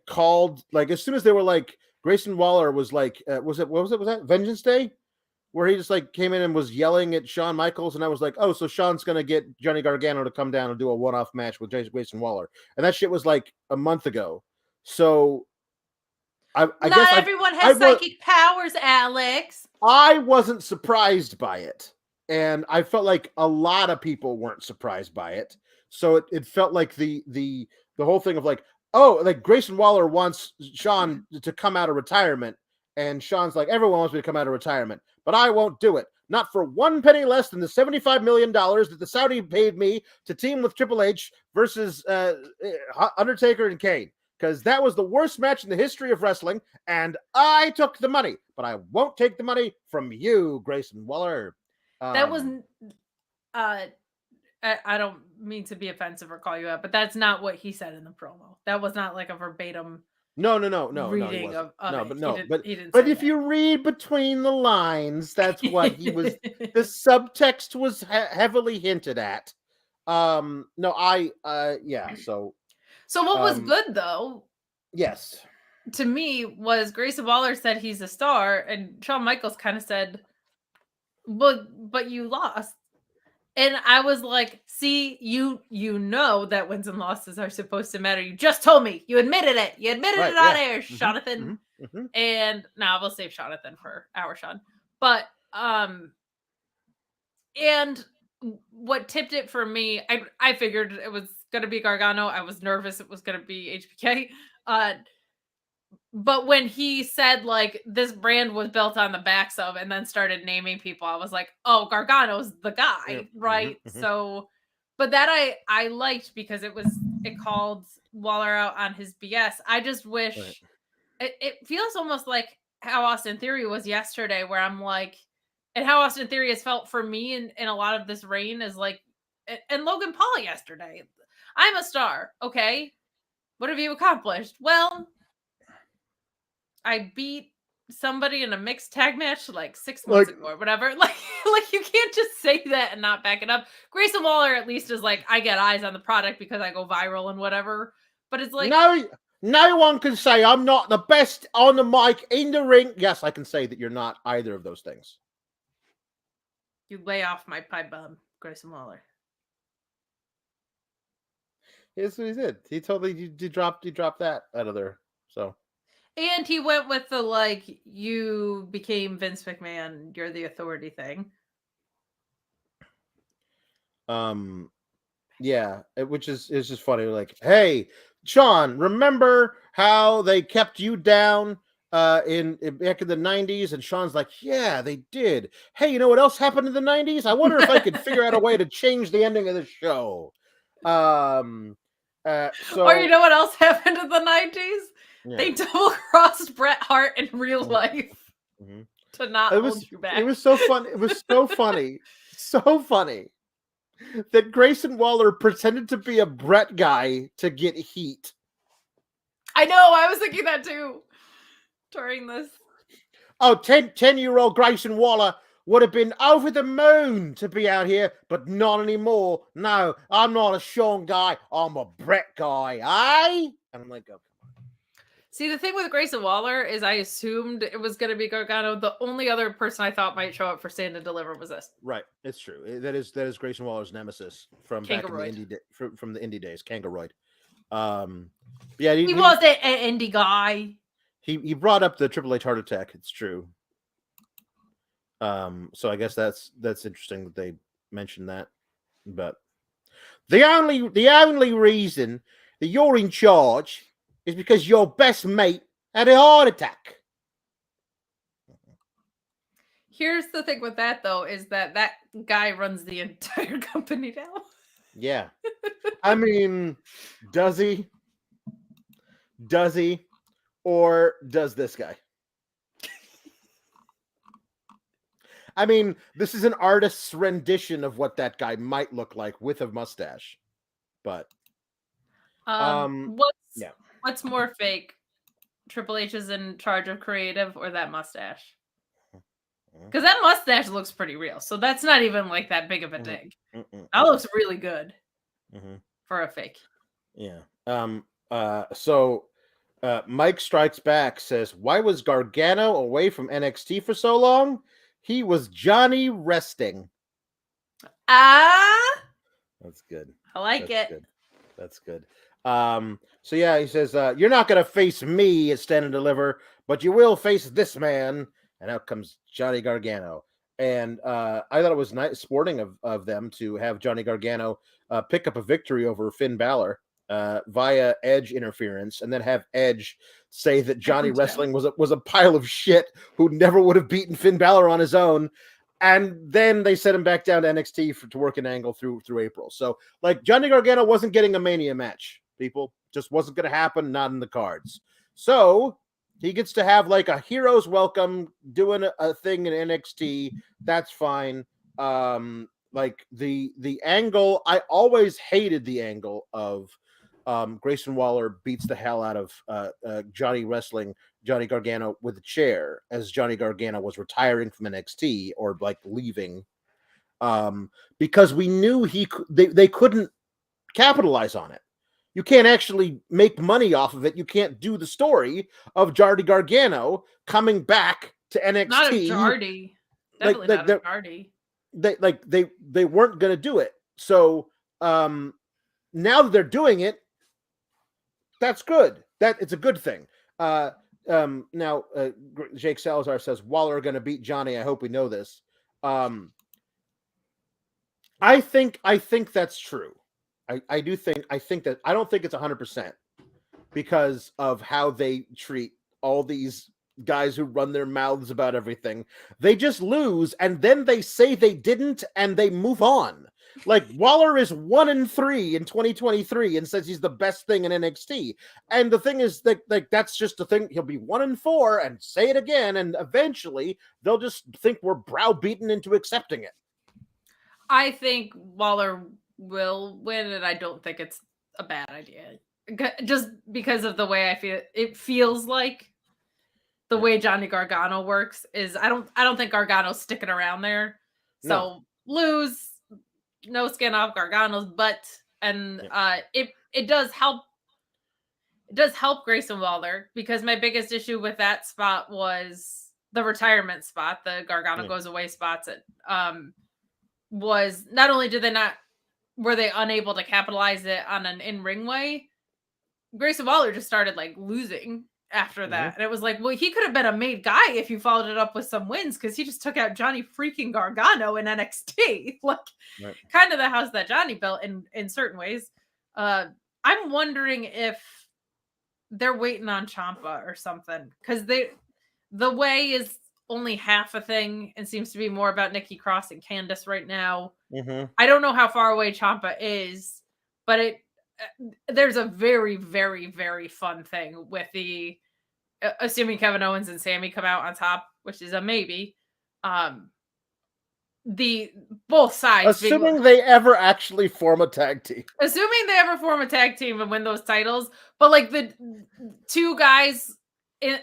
called like as soon as they were like Grayson Waller was like was that Vengeance Day, where he just like came in and was yelling at Shawn Michaels, and I was like, oh, so Shawn's gonna get Johnny Gargano to come down and do a one-off match with Grayson Waller, and that shit was like a month ago. So I guess everyone has psychic powers, Alex. I wasn't surprised by it, and I felt like a lot of people weren't surprised by it. So it felt like the whole thing of like, oh, like Grayson Waller wants Shawn to come out of retirement, and Shawn's like, everyone wants me to come out of retirement, but I won't do it. Not for one penny less than the $75 million that the Saudi paid me to team with Triple H versus Undertaker and Kane. Because that was the worst match in the history of wrestling, and I took the money, but I won't take the money from you, Grayson Waller. That was, I don't mean to be offensive or call you out, but that's not what he said in the promo. That was not like a verbatim. No. Reading of it. But if you read between the lines, that's what he was. The subtext was heavily hinted at. So what was good though? Yes. To me was Grayson Waller said he's a star, and Shawn Michaels kind of said, but you lost. And I was like, see, you know that wins and losses are supposed to matter. You just told me. You admitted it. You admitted it on air, Jonathan. And now we'll save Jonathan for our Shawn. But And what tipped it for me, I figured it was going to be Gargano. I was nervous it was going to be HBK. But when he said like this brand was built on the backs of, and then started naming people, I was like, oh, Gargano's the guy, Yep. right? So, but that I liked because it called Waller out on his BS. I just wish it feels almost like how Austin Theory was yesterday, where I'm like, and how Austin Theory has felt for me in a lot of this reign is like, and Logan Paul yesterday. I'm a star, okay? What have you accomplished? Well, I beat somebody in a mixed tag match like 6 months ago or whatever. Like you can't just say that and not back it up. Grayson Waller at least is like, I get eyes on the product because I go viral and whatever. But it's like, no one can say I'm not the best on the mic in the ring. Yes, I can say that you're not either of those things. You lay off my pipe bomb, Grayson Waller. That's what he did. He totally dropped that out of there. So. And he went with the like, you became Vince McMahon, you're the authority thing. Yeah, which is just funny. Like, hey, Shawn, remember how they kept you down in back in the 90s? And Shawn's like, yeah, they did. Hey, you know what else happened in the 90s? I wonder if I could figure out a way to change the ending of the show. So, or you know what else happened in the 90s? Yeah. They double-crossed Bret Hart in real life to not hold you back. It was so fun. It was so funny. So funny that Grayson Waller pretended to be a Bret guy to get heat. I know. I was thinking that too during this. Oh, 10-year-old Grayson Waller would have been over the moon to be out here, but not anymore. No, I'm not a Shawn guy. I'm a Bret guy, eh? And I'm like, oh. See, the thing with Grayson Waller is I assumed it was going to be Gargano. The only other person I thought might show up for Stand and Deliver was this. Right. It's true. That is Grayson Waller's nemesis from back in the indie from the indie days, Kangaroid. Yeah, he was an indie guy. He brought up the Triple H heart attack. It's true. So I guess that's interesting that they mentioned that. But the only reason that you're in charge is because your best mate had a heart attack. Here's the thing with that, though, is that guy runs the entire company now. Yeah. I mean, does he? Does he? Or does this guy? I mean, this is an artist's rendition of what that guy might look like with a mustache. But what's more fake? Triple H is in charge of creative or that mustache? Because that mustache looks pretty real. So that's not even like that big of a dig. That looks really good for a fake. Yeah. So Mike Strikes Back says, why was Gargano away from NXT for so long? He was Johnny resting. That's good. I like it. Good. That's good. So yeah, he says, you're not going to face me at Stand and Deliver, but you will face this man. And out comes Johnny Gargano. And I thought it was nice sporting of them to have Johnny Gargano pick up a victory over Finn Balor via Edge interference, and then have Edge say that Johnny Wrestling was a pile of shit who never would have beaten Finn Balor on his own. And then they set him back down to NXT to work an angle through April. So like Johnny Gargano wasn't getting a Mania match, people. Just wasn't going to happen, not in the cards. So he gets to have like a hero's welcome doing a thing in NXT. That's fine. Like the angle, I always hated the angle of Grayson Waller beats the hell out of Johnny Gargano with a chair as Johnny Gargano was retiring from NXT or like leaving, because we knew they couldn't capitalize on it. You can't actually make money off of it. You can't do the story of Johnny Gargano coming back to NXT. Not a Jardy. Definitely not a Jardy. They weren't going to do it. So now that they're doing it, that's good. It's a good thing. Now Jake Salazar says Waller going to beat Johnny. I hope we know this. I think that's true. I think that I don't think it's 100% because of how they treat all these guys who run their mouths about everything. They just lose and then they say they didn't and they move on. Like Waller is 1-3 in 2023 and says he's the best thing in NXT. And the thing is that like that's just the thing. He'll be 1-4 and say it again, and eventually they'll just think we're browbeaten into accepting it. I think Waller will win, and I don't think it's a bad idea. Just because of the way I feel, it feels like the way Johnny Gargano works is I don't think Gargano's sticking around there. So lose, no skin off Gargano's butt, and it does help. It does help Grayson Waller because my biggest issue with that spot was the retirement spot, the Gargano goes away spots. Was not only were they unable to capitalize it on an in-ring way, Grayson Waller just started like losing after that. And it was like, well, he could have been a made guy if you followed it up with some wins because he just took out Johnny freaking Gargano in NXT. Like kind of the house that Johnny built in certain ways. I'm wondering if they're waiting on Ciampa or something because the way is only half a thing and seems to be more about Nikki Cross and Candice right now. I don't know how far away Ciampa is, but there's a very, very, very fun thing with the assuming Kevin Owens and Sammy come out on top, which is a maybe. The both sides assuming they ever actually form a tag team. Assuming they ever form a tag team and win those titles, but like the two guys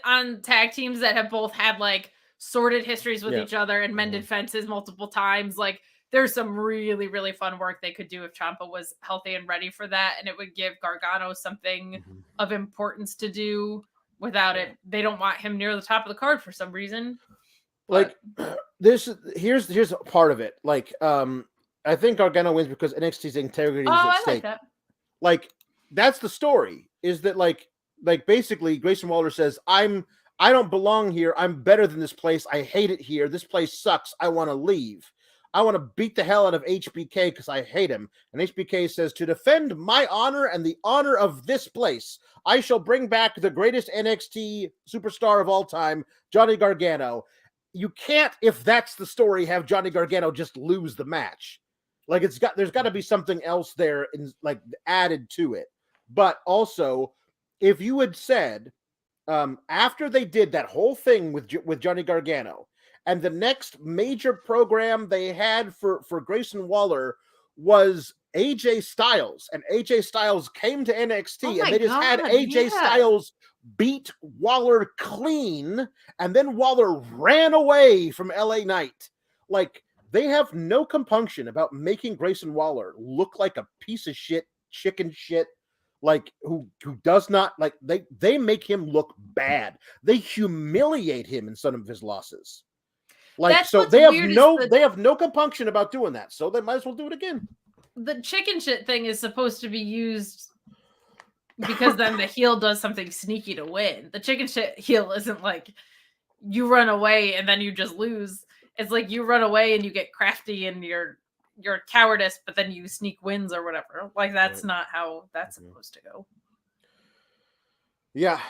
on tag teams that have both had like sorted histories with each other and mended fences multiple times, like there's some really, really fun work they could do if Ciampa was healthy and ready for that, and it would give Gargano something of importance to do without it. They don't want him near the top of the card for some reason. Like here's a part of it. Like I think Gargano wins because NXT's integrity is at stake. Like that. Like that's the story. Is that like basically Grayson Waller says I don't belong here. I'm better than this place. I hate it here. This place sucks. I want to leave. I want to beat the hell out of HBK because I hate him. And HBK says, to defend my honor and the honor of this place, I shall bring back the greatest NXT superstar of all time, Johnny Gargano. You can't, if that's the story, have Johnny Gargano just lose the match. Like there's got to be something else there like added to it. But also, if you had said after they did that whole thing with Johnny Gargano, and the next major program they had for Grayson Waller was AJ Styles, and AJ Styles came to NXT, and they just had AJ Styles beat Waller clean, and then Waller ran away from LA Knight. Like, they have no compunction about making Grayson Waller look like a piece of shit, chicken shit, like who does not like they make him look bad. They humiliate him in some of his losses. Like that's so they have no compunction about doing that. So they might as well do it again. The chicken shit thing is supposed to be used because then the heel does something sneaky to win. The chicken shit heel isn't like you run away and then you just lose. It's like you run away and you get crafty and your cowardice, but then you sneak wins or whatever. Like that's not how that's supposed to go. Yeah.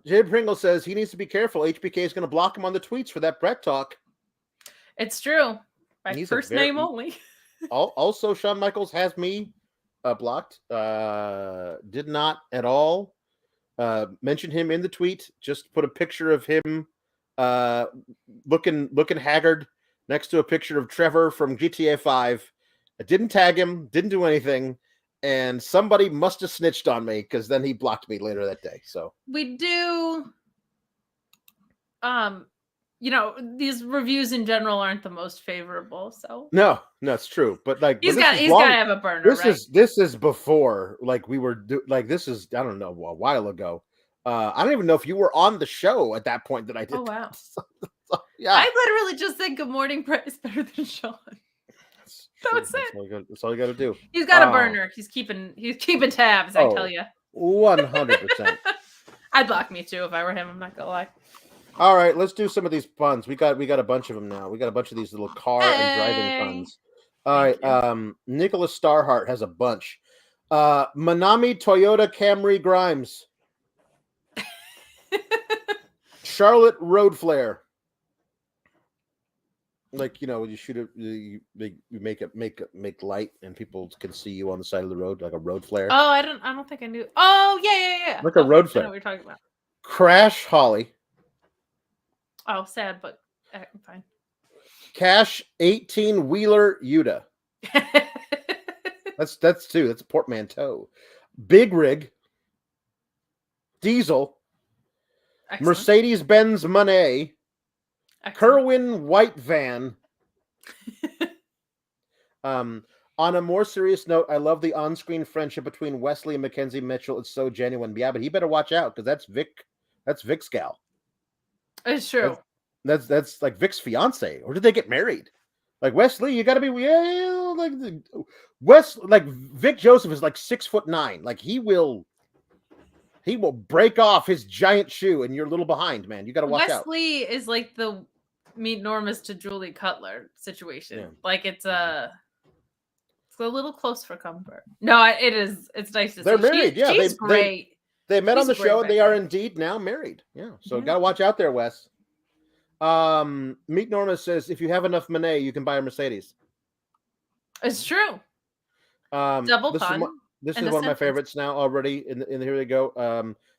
Jay Pringle says he needs to be careful. HBK is going to block him on the tweets for that Brett talk. It's true. By first name only. Also, Shawn Michaels has me blocked. Did not at all mention him in the tweet. Just put a picture of him looking haggard next to a picture of Trevor from GTA 5. I didn't tag him. Didn't do anything. And somebody must have snitched on me because then he blocked me later that day. So we do, these reviews in general aren't the most favorable. So no, it's true. But like he's got to have a burner. This is before like we were this is I don't know a while ago. I don't even know if you were on the show at that point that I did. Oh wow. So, yeah, I literally just said Good Morning Press is better than Shawn. That's it. That's all you got to do. He's got a burner. He's keeping tabs. I tell you. 100%. I'd block me too if I were him. I'm not gonna lie. All right, let's do some of these puns. We got a bunch of them now. We got a bunch of these little car and driving puns. All right. Nicholas Starhart has a bunch. Manami Toyota Camry Grimes. Charlotte Road Flare. Like, when you shoot it, you make light and people can see you on the side of the road, like a road flare. Oh, I don't think I knew. Oh, yeah. Like a road flare. I know what you're talking about. Crash Holly. Oh, sad, but I'm fine. Cash 18 Wheeler Yuta. That's two. That's a portmanteau. Big Rig. Diesel. Mercedes-Benz Monet. Kerwin White Van. On a more serious note, I love the on-screen friendship between Wesley and Mackenzie Mitchell. It's so genuine. Yeah, but he better watch out because that's Vic. That's Vic's gal. It's true. That's like Vic's fiance, or did they get married? Like Wesley, you got to be like Vic Joseph is like 6'9". Like he will break off his giant shoe, and you're a little behind, man. You got to watch out. Wesley is like the Meet Normus to Julie Cutler situation. Yeah. Like it's a little close for comfort. No, it is. It's nice to see. They're married. She's great. They met on the show, and they are indeed now married. Yeah, so got to watch out there, Wes. Meet Normus says if you have enough money, you can buy a Mercedes. It's true. Double pun. This is one of my favorites now already. In here they go.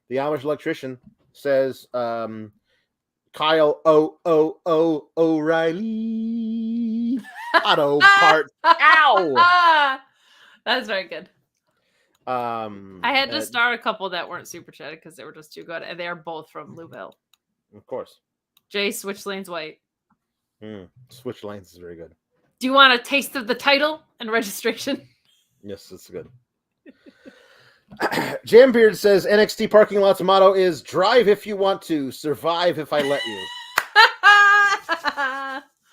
The Amish electrician says, Kyle O'Reilly Auto Parts. Ow! That's very good. I had to start a couple that weren't super chatted because they were just too good, and they are both from Louisville. Of course. Jay Switch Lanes White. Switch Lanes is very good. Do you want a taste of the title and registration? Yes, it's good. Jambeard says NXT parking lot's motto is drive if you want to, survive if I let you.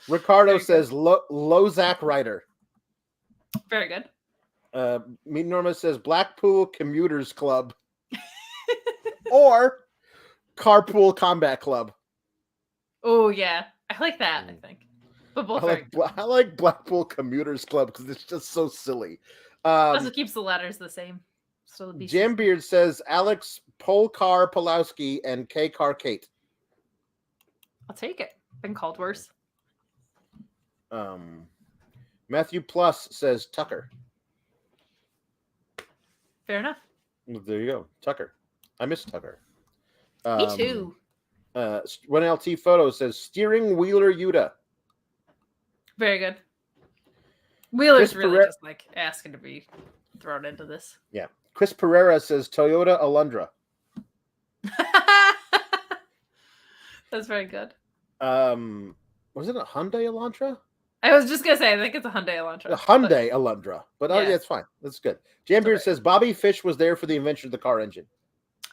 Ricardo says Lozak Rider. Very good. Meet Norma says Blackpool Commuters Club or Carpool Combat Club. Oh yeah, I like that. I think, but both. I like Blackpool Commuters Club because it's just so silly. Also keeps the letters the same. So Jambeard says Alex Polkar Pulowski and K Car Kate. I'll take it. Been called worse. Matthew Plus says Tucker. Fair enough. There you go, Tucker. I miss Tucker. Me too. 1LT Photo says Steering Wheeler Yuta. Very good. Wheeler's really just like asking to be thrown into this. Yeah. Chris Pereira says Toyota Alundra. That's very good. Was it a Hyundai Elantra? I was just gonna say, I think it's a Hyundai Elantra. A Hyundai Alundra, but yeah, it's fine. That's good. Jambeard says Bobby Fish was there for the invention of the car engine.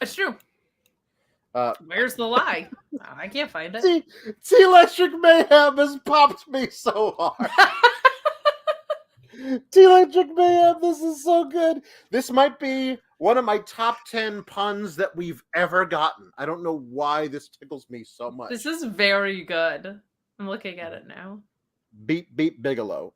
It's true. Where's the lie? I can't find it. T Electric Mayhem has popped me so hard. T Electric Mayhem, this is so good. This might be one of my top 10 puns that we've ever gotten. I don't know why this tickles me so much. This is very good. I'm looking at it now. Beep Beep Bigelow.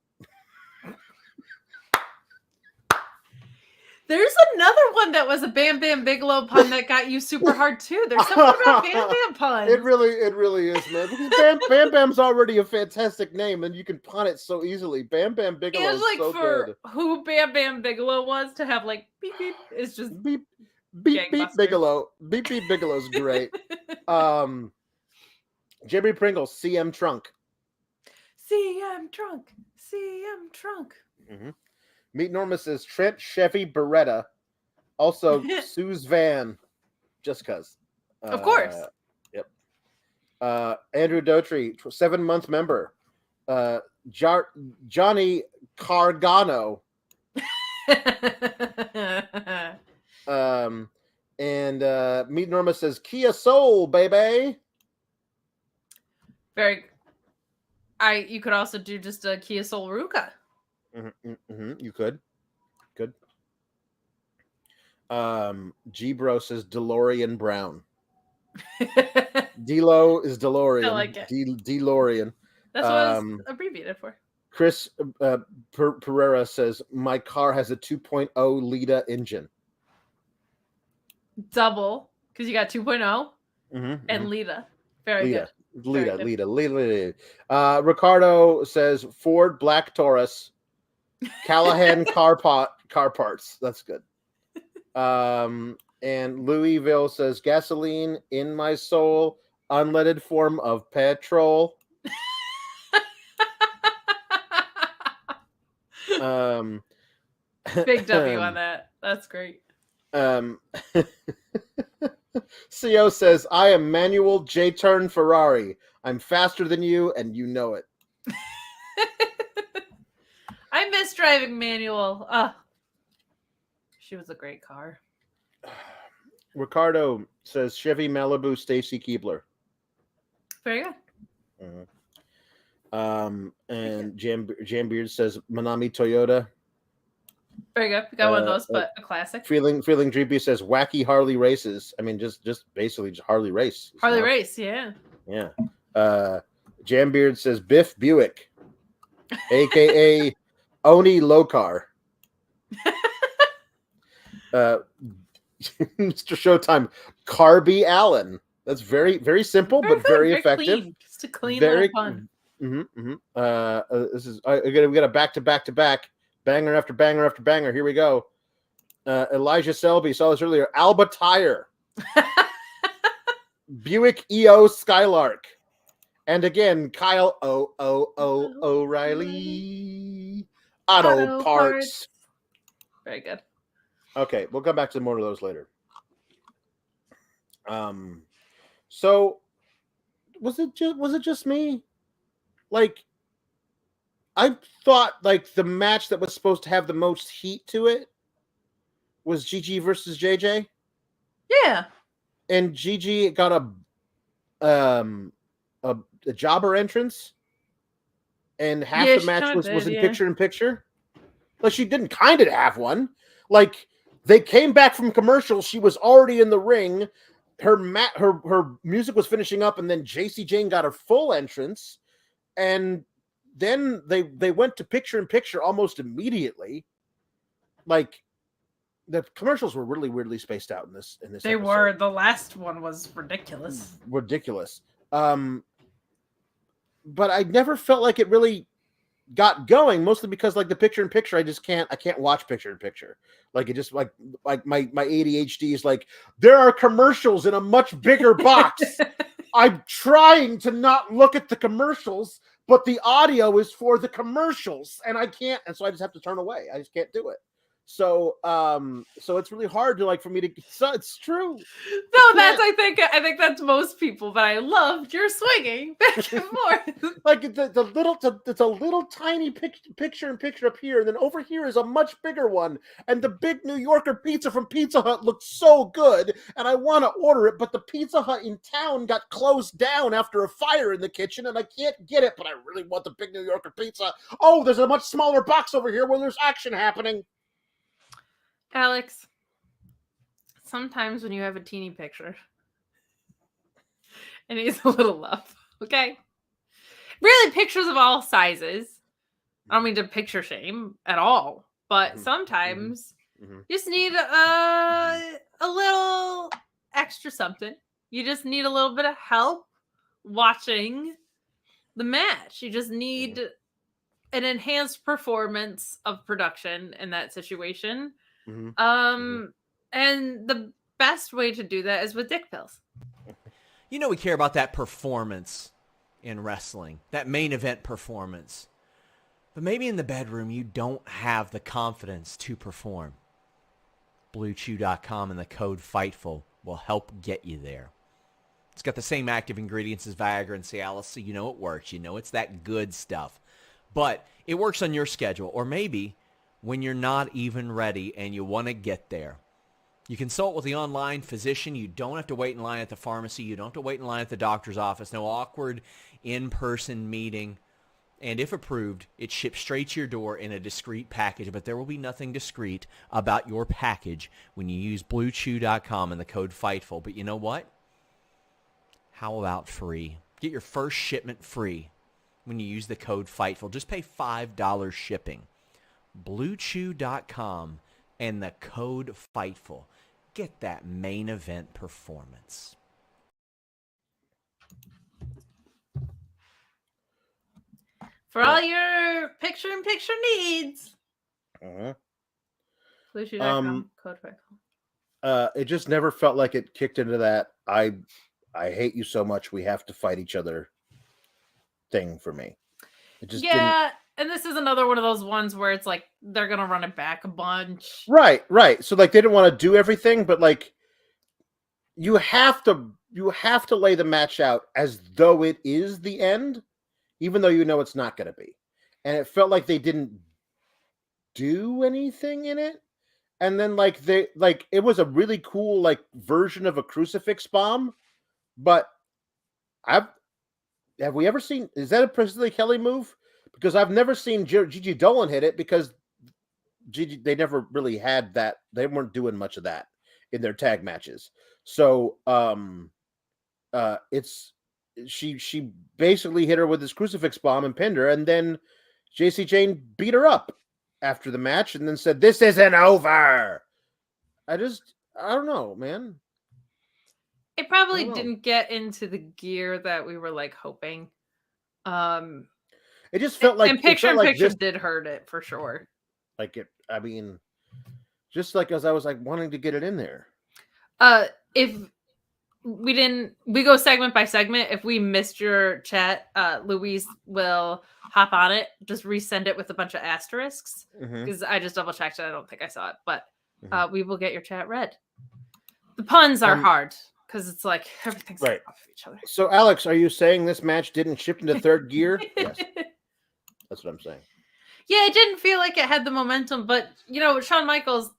There's another one that was a Bam Bam Bigelow pun that got you super hard too. There's something about Bam Bam puns. It really is, man. Because Bam Bam's already a fantastic name, and you can pun it so easily. Bam Bam Bigelow is like so for good. Who Bam Bam Bigelow was to have like beep beep is just beep beep Bigelow. Beep Beep Bigelow's great. Jimmy Pringles, CM Trunk. CM Trunk. CM Trunk. Mm-hmm. Meet Norma says Trent Chevy Beretta. Also, Sue's Van. Just cuz. Of course. Yep. Andrew Daughtry, 7-month member. Johnny Gargano. And Meet Norma says Kia Soul, baby. Very. You could also do just a Kia Soul Ruka. You could. G-Bro says DeLorean Brown. D-Lo is DeLorean. I like it. DeLorean. That's what it's abbreviated for. Chris Pereira says, my car has a 2.0 Lita engine. Double, because you got 2.0 and Lita. Very good. Lita. Ricardo says, Ford Black Taurus, Callahan car parts. That's good. And Louisville says, gasoline in my soul, unleaded form of petrol. Big W on that. That's great. CO says, I am Manuel J-turn Ferrari. I'm faster than you, and you know it. I miss driving manual. She was a great car. Ricardo says, Chevy Malibu Stacy Keebler. Very good. And Jambeard says, Manami Toyota. Very good. We got one of those, but a classic. Feeling Dreepy says, wacky Harley races. I mean, just basically just Harley race. Harley race, yeah. Yeah. Jambeard says, Biff Buick, a.k.a. Oni Lokar. Mr. Showtime, Carby Allen. That's very, very simple, but very effective. Clean. Just a clean little fun. This is we got a back to back banger after banger after banger. Here we go. Elijah Selby, saw this earlier. Alba Tire, Buick EO Skylark, and again Kyle O'Reilly Auto Parts. Very good. Okay, we'll come back to more of those later. So was it just me? Like, I thought like the match that was supposed to have the most heat to it was Gigi versus JJ. Yeah. And Gigi got a jobber entrance, and half the match was in picture in picture. Like, she didn't kind of have one. Like, they came back from commercial. She was already in the ring. Her music was finishing up, and then Jacy Jayne got her full entrance, and then they went to picture in picture almost immediately. Like, the commercials were really weirdly spaced out in this. They episode. were. The last one was ridiculous. But I never felt like it really got going, mostly because like the picture in picture, I can't watch picture in picture. Like, it just like my ADHD is like, there are commercials in a much bigger box. I'm trying to not look at the commercials, but the audio is for the commercials, and I can't, and so I just have to turn away. I just can't do it. So it's really hard to like for me to. So it's true. No, I think that's most people. But I loved your swinging back and forth. Like it's a little tiny picture in picture up here, and then over here is a much bigger one. And the big New Yorker pizza from Pizza Hut looks so good, and I want to order it, but the Pizza Hut in town got closed down after a fire in the kitchen, and I can't get it. But I really want the big New Yorker pizza. Oh, there's a much smaller box over here where there's action happening. Alex, sometimes when you have a teeny picture, it needs a little love, okay? Really, pictures of all sizes. I don't mean to picture shame at all, but sometimes you just need a little extra something. You just need a little bit of help watching the match. You just need an enhanced performance of production in that situation. And the best way to do that is with dick pills. You know, we care about that performance in wrestling, that main event performance. But maybe in the bedroom, you don't have the confidence to perform. Bluechew.com and the code Fightful will help get you there. It's got the same active ingredients as Viagra and Cialis, so you know it works. You know it's that good stuff. But it works on your schedule, or maybe when you're not even ready and you want to get there. You consult with the online physician. You don't have to wait in line at the pharmacy. You don't have to wait in line at the doctor's office. No awkward in-person meeting. And if approved, it ships straight to your door in a discreet package. But there will be nothing discreet about your package when you use BlueChew.com and the code Fightful. But you know what? How about free? Get your first shipment free when you use the code Fightful. Just pay $5 shipping. Bluechew.com and the code Fightful. Get that main event performance. For all your picture-in-picture needs. Bluechew.com, code Fightful. It just never felt like it kicked into that I hate you so much we have to fight each other thing for me. It just didn't... And this is another one of those ones where it's like they're gonna run it back a bunch. Right. So like they didn't want to do everything, but like you have to lay the match out as though it is the end, even though you know it's not gonna be. And it felt like they didn't do anything in it. And then it was a really cool like version of a crucifix bomb, but have we ever seen, is that a Priscilla Kelly move? Because I've never seen Gigi Dolan hit it, because Gigi, they never really had that. They weren't doing much of that in their tag matches. So she basically hit her with this crucifix bomb and pinned her, and then Jayne beat her up after the match and then said, "This isn't over." I don't know, man. It probably didn't get into the gear that we were like hoping. It just felt like, and picture did hurt it for sure. Like it, I mean, just like as I was like wanting to get it in there. If we go segment by segment. If we missed your chat, Louise will hop on it, just resend it with a bunch of asterisks, because I just double checked it. I don't think I saw it, but we will get your chat read. The puns are hard because it's like everything's right off of each other. So, Alex, are you saying this match didn't shift into third gear? Yes, that's what I'm saying. Yeah, it didn't feel like it had the momentum, but Shawn Michaels,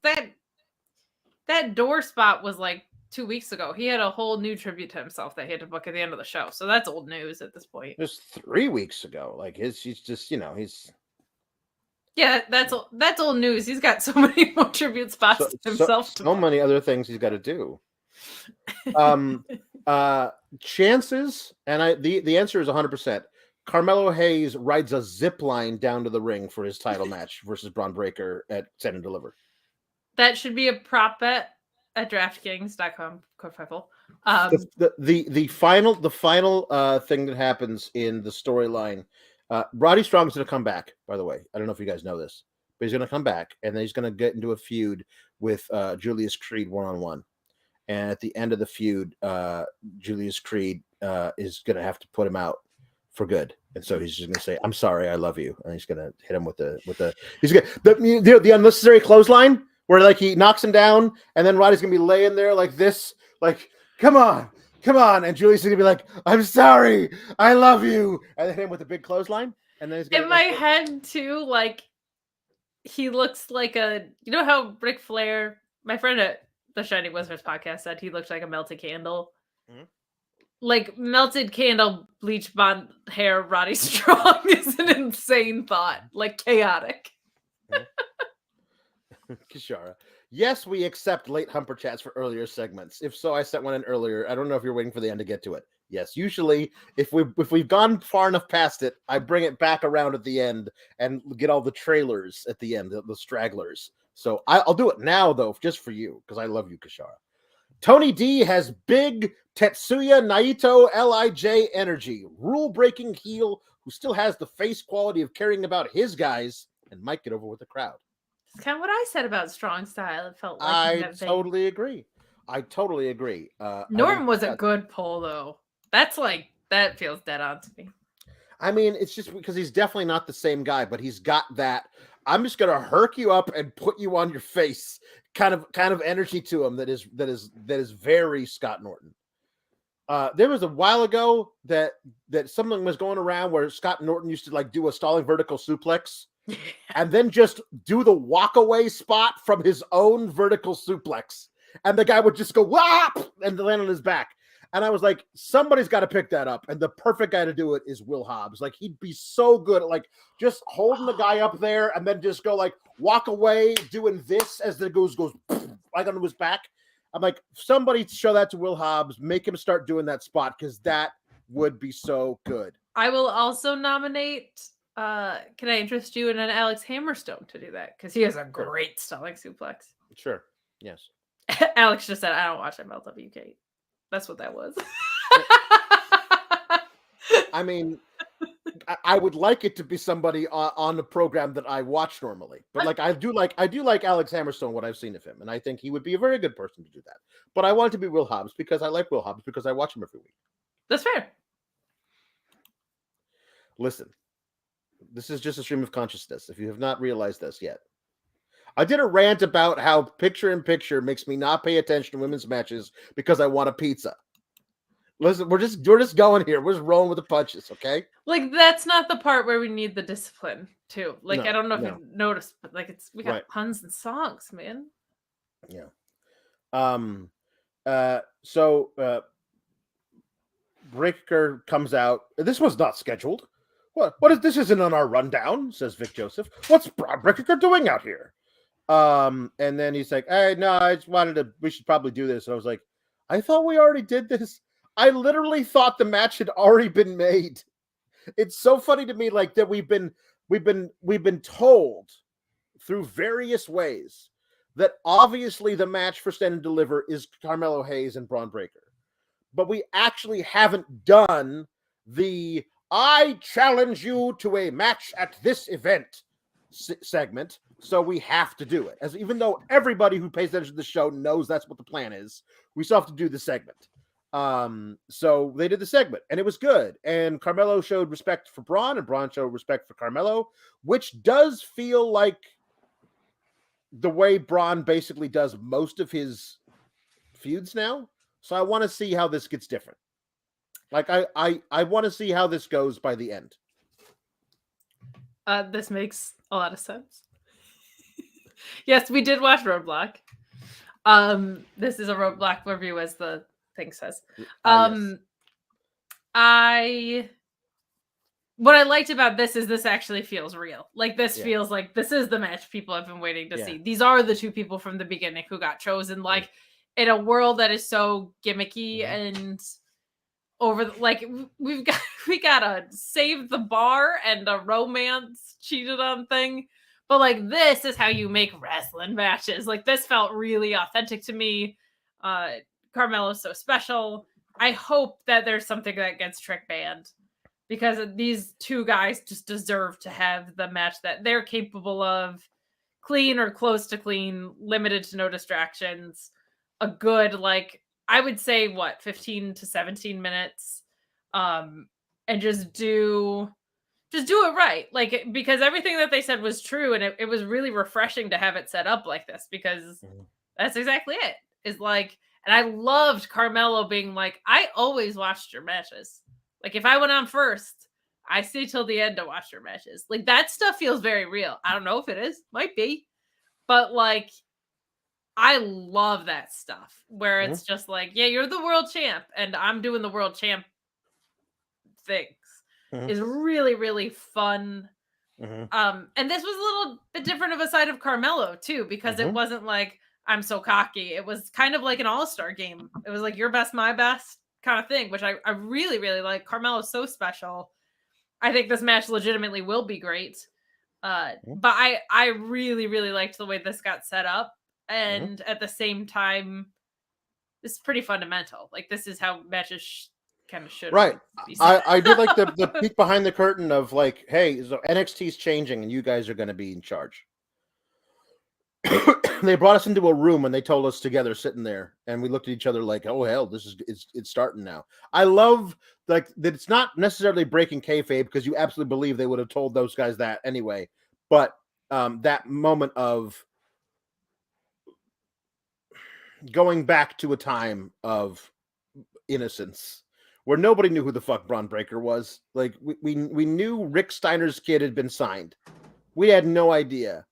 that door spot was like 2 weeks ago. He had a whole new tribute to himself that he had to book at the end of the show. So that's old news at this point. It was 3 weeks ago. Like he's just, he's. Yeah, that's old news. He's got so many more tribute spots to himself. So many other things he's got to do. Chances, and the answer is 100%. Carmelo Hayes rides a zip line down to the ring for his title match versus Bron Breakker at Send and Deliver. That should be a prop bet at DraftKings.com. Code Fightful. The final thing that happens in the storyline. Roddy Strong's going to come back. By the way, I don't know if you guys know this, but he's going to come back, and then he's going to get into a feud with Julius Creed 1-on-1. And at the end of the feud, Julius Creed is going to have to put him out for good, and so he's just going to say, "I'm sorry, I love you," and he's going to hit him with the he's going the unnecessary clothesline where like he knocks him down, and then Roddy's going to be laying there like this, like come on, and Julius is going to be like, "I'm sorry, I love you," and then hit him with a big clothesline, and then he's in my head too, like he looks like how Ric Flair, my friend at the Shining Wizards podcast, said he looked like a melted candle. Like melted candle, bleach blonde hair, Roddy Strong is an insane thought. Like chaotic. Kishara. Yes, we accept late humper chats for earlier segments. If so, I sent one in earlier. I don't know if you're waiting for the end to get to it. Yes, usually if we've gone far enough past it, I bring it back around at the end and get all the trailers at the end, the stragglers. So I'll do it now though, just for you, because I love you, Kishara. Tony D has big Tetsuya Naito LIJ energy, rule-breaking heel who still has the face quality of caring about his guys and might get over with the crowd. It's kind of what I said about Strong Style. It felt like I totally agree. Norton was a good pull though. That feels dead on to me. I mean, it's just because he's definitely not the same guy, but he's got that. I'm just gonna herk you up and put you on your face kind of energy to him that is very Scott Norton. There was a while ago that something was going around where Scott Norton used to like do a stalling vertical suplex and then just do the walk away spot from his own vertical suplex, and the guy would just go whop and land on his back. And I was like, somebody's got to pick that up. And the perfect guy to do it is Will Hobbs. Like, he'd be so good at, like, just holding the guy up there and then just go, like, walk away doing this as the goose goes, like, onto his back. I'm like, somebody show that to Will Hobbs. Make him start doing that spot because that would be so good. I will also nominate. Can I interest you in an Alex Hammerstone to do that? Because he has a great stomach suplex. Sure. Yes. Alex just said, I don't watch MLW, Kate. That's what that was. I mean, I would like it to be somebody on the program that I watch normally, but like I do like Alex Hammerstone, what I've seen of him, and I think he would be a very good person to do that. But I want it to be Will Hobbs because I like Will Hobbs because I watch him every week. That's fair. Listen, this is just a stream of consciousness. If you have not realized this yet, I did a rant about how picture-in-picture makes me not pay attention to women's matches because I want a pizza. Listen, we're just going here. We're just rolling with the punches, okay? Like that's not the part where we need the discipline too. Like No, I don't know if no. you've noticed, but like we got Right. puns and songs, man. Yeah. So Breaker comes out. This was not scheduled. What is this? Isn't on our rundown, says Vic Joseph. What's Breaker doing out here? And then he's like, hey, no, I just wanted to, we should probably do this. And I was like, I thought we already did this. I literally thought the match had already been made. It's so funny to me, like that we've been told through various ways that obviously the match for Stand and Deliver is Carmelo Hayes and Bron Breakker. But we actually haven't done the I challenge you to a match at this event segment. So we have to do it. As even though everybody who pays attention to the show knows that's what the plan is, we still have to do the segment. So they did the segment and it was good. And Carmelo showed respect for Bron and Bron showed respect for Carmelo, which does feel like the way Bron basically does most of his feuds now. So I want to see how this gets different. Like I want to see how this goes by the end. This makes a lot of sense. Yes, we did watch Roadblock. This is a Roadblock review, as the thing says. Yes. What I liked about this is this actually feels real. Like this feels like this is the match people have been waiting to see. These are the two people from the beginning who got chosen. Like in a world that is so gimmicky and over, like we got a save the bar and a romance cheated on thing. But like this is how you make wrestling matches. Like this felt really authentic to me. Carmelo's so special. I hope that there's something that gets Trick banned because these two guys just deserve to have the match that they're capable of. Clean or close to clean, limited to no distractions. A good, like, I would say 15 to 17 minutes. And just do it right. Like, because everything that they said was true. And it was really refreshing to have it set up like this because that's exactly it. Is like, and I loved Carmelo being like, I always watched your matches. Like, if I went on first, I stay till the end to watch your matches. Like, that stuff feels very real. I don't know if it is. Might be. But, like, I love that stuff where it's just like, yeah, you're the world champ and I'm doing the world champ things. Is really, really fun. And this was a little bit different of a side of Carmelo, too, because it wasn't like, I'm so cocky. It was kind of like an all-star game. It was like your best, my best kind of thing, which I really, really like. Carmelo's so special. I think this match legitimately will be great. But I really, really liked the way this got set up. And at the same time, this is pretty fundamental. Like, this is how matches kind of should. Right. I did like the peek behind the curtain of like, hey, so NXT's changing and you guys are going to be in charge. They brought us into a room and they told us together sitting there and we looked at each other like, oh hell, it's starting now. I love like that it's not necessarily breaking kayfabe because you absolutely believe they would have told those guys that anyway. But that moment of going back to a time of innocence where nobody knew who the fuck Bron Breakker was. Like we knew Rick Steiner's kid had been signed. We had no idea.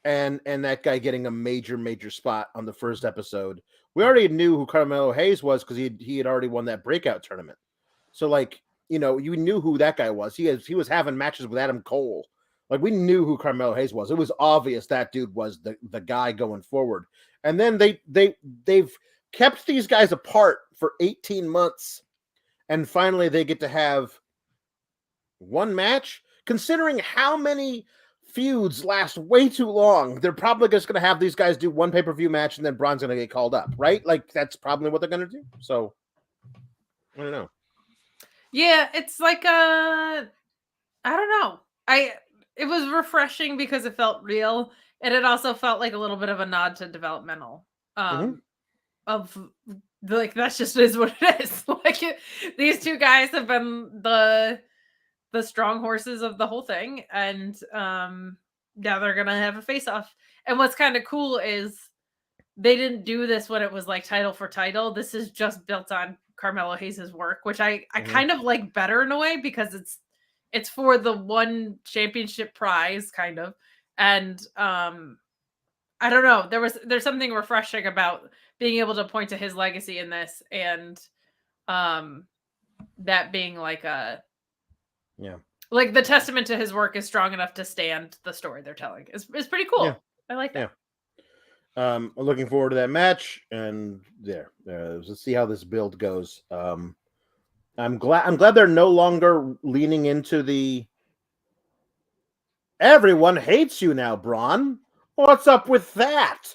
And that guy getting a major spot on the first episode. We already knew who Carmelo Hayes was because he had already won that breakout tournament. So like, you know, you knew who that guy was. He was having matches with Adam Cole. Like we knew who Carmelo Hayes was. It was obvious that dude was the guy going forward. And then they've kept these guys apart for 18 months. And finally they get to have One match? Considering how many feuds last way too long, they're probably just going to have these guys do one pay-per-view match and then Bron's going to get called up, right? Like, that's probably what they're going to do. So, I don't know. Yeah, it's like I don't know. It was refreshing because it felt real, and it also felt like a little bit of a nod to developmental. Of like that's just is what it is. Like these two guys have been the strong horses of the whole thing, and now they're gonna have a face off. And what's kind of cool is they didn't do this when it was like title for title. This is just built on Carmelo Hayes' work, which I kind of like better in a way because it's for the one championship prize kind of. And I don't know, there's something refreshing about being able to point to his legacy in this, and that being like like the testament to his work is strong enough to stand the story they're telling. It's pretty cool. Yeah. I like that. Yeah. Looking forward to that match, and let's see how this build goes. I'm glad they're no longer leaning into the everyone hates you now, Bron. What's up with that?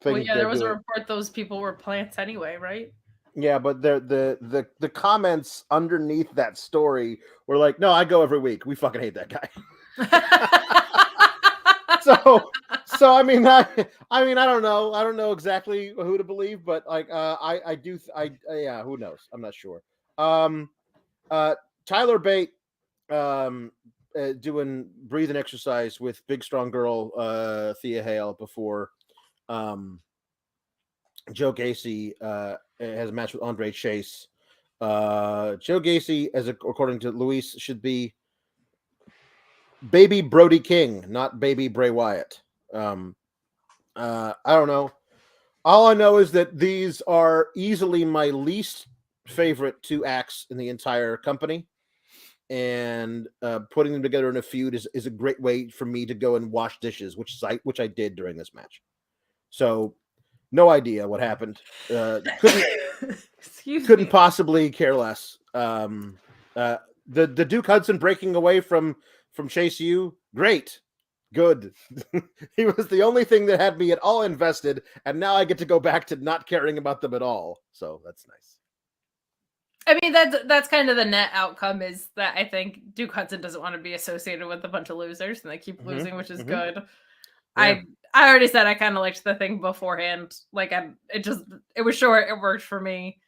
Well, yeah, there was a report those people were plants anyway, right? Yeah, but the comments underneath that story were like, "No, I go every week. We fucking hate that guy." So I mean, I don't know exactly who to believe, but like, yeah, who knows? I'm not sure. Tyler Bate, doing breathing exercise with big strong girl Thea Hale before Joe Gacy has a match with Andre Chase. Joe Gacy, according to Luis, should be baby Brody King, not baby Bray Wyatt. I don't know. All I know is that these are easily my least favorite two acts in the entire company. And putting them together in a feud is a great way for me to go and wash dishes, which I did during this match. So no idea what happened. Couldn't possibly care less. The Duke Hudson breaking away from Chase U, great. Good. He was the only thing that had me at all invested, and now I get to go back to not caring about them at all. So that's nice. I mean, that's kind of the net outcome, is that I think Duke Hudson doesn't want to be associated with a bunch of losers, and they keep losing, which is good. Yeah. I already said I kind of liked the thing beforehand. Like it was short. It worked for me.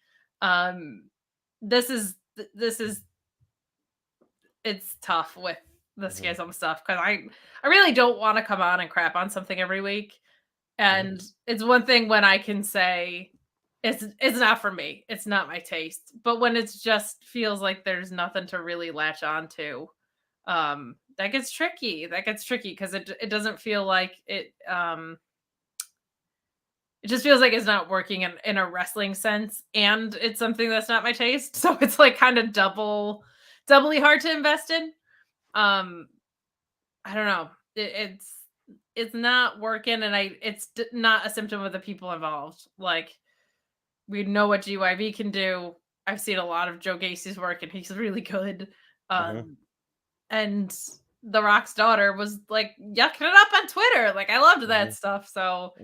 This is it's tough with the Skism stuff because I really don't want to come on and crap on something every week. And it's one thing when I can say it's not for me. It's not my taste. But when it just feels like there's nothing to really latch on to, that gets tricky. Because it doesn't feel like it just feels like it's not working in a wrestling sense, and it's something that's not my taste. So it's like kind of doubly hard to invest in. I don't know. It's not working, and it's not a symptom of the people involved. Like, we know what GYV can do. I've seen a lot of Joe Gacy's work, and he's really good. And The Rock's daughter was like yucking it up on Twitter. Like, I loved that stuff. So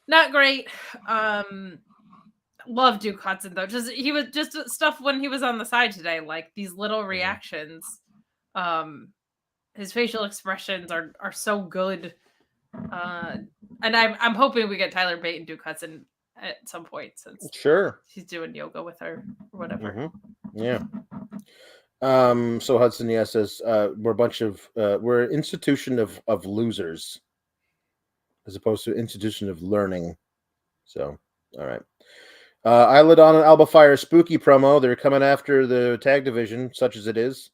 not great. Love Duke Hudson though. He was just stuff when he was on the side today, like these little reactions. His facial expressions are so good. And I'm hoping we get Tyler Bate and Duke Hudson at some point, since he's doing yoga with her or whatever. Yeah. So Hudson, says we're a bunch of we're an institution of losers as opposed to an institution of learning. So all right. Eyelid on an Alba Fire spooky promo. They're coming after the tag division, such as it is.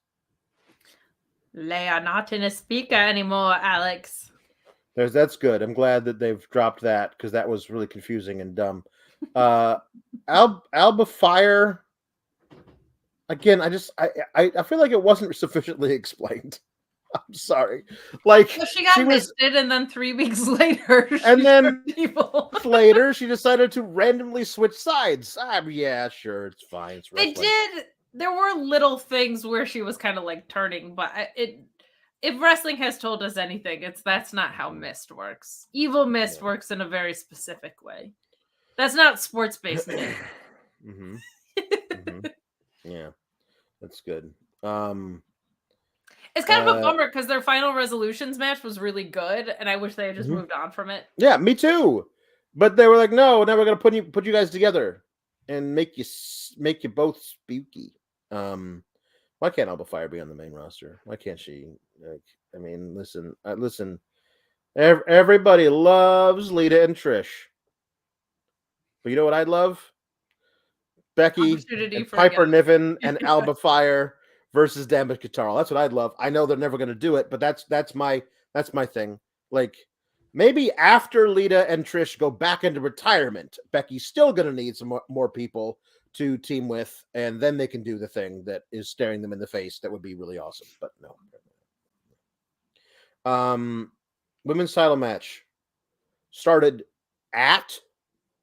They are not in a speaker anymore, Alex. That's good. I'm glad that they've dropped that, because that was really confusing and dumb. Alba Fire. Again, I feel like it wasn't sufficiently explained. I'm sorry. Like, well, she got listed, and then 3 weeks later, later she decided to randomly switch sides. Yeah, sure, it's fine. It's they did. there were little things where she was kind of like turning, but if wrestling has told us anything, that's not how Mist works. Evil Mist works in a very specific way. That's not sports-based Mist. Mm-hmm. Mm-hmm. Yeah, that's good. It's kind of a bummer because their Final Resolutions match was really good, and I wish they had just moved on from it. Yeah, me too. But they were like, no, now we're gonna put you guys together and make you both spooky. Why can't Alba Fire be on the main roster? Why can't she? Like, I mean, listen. Everybody loves Lita and Trish, but you know what I'd love? Becky and Piper Niven and Alba Fire versus Damage Guitar. That's what I'd love. I know they're never going to do it, but that's my thing. Like, maybe after Lita and Trish go back into retirement, Becky's still going to need some more people to team with, and then they can do the thing that is staring them in the face. That would be really awesome, but no. Women's title match started at,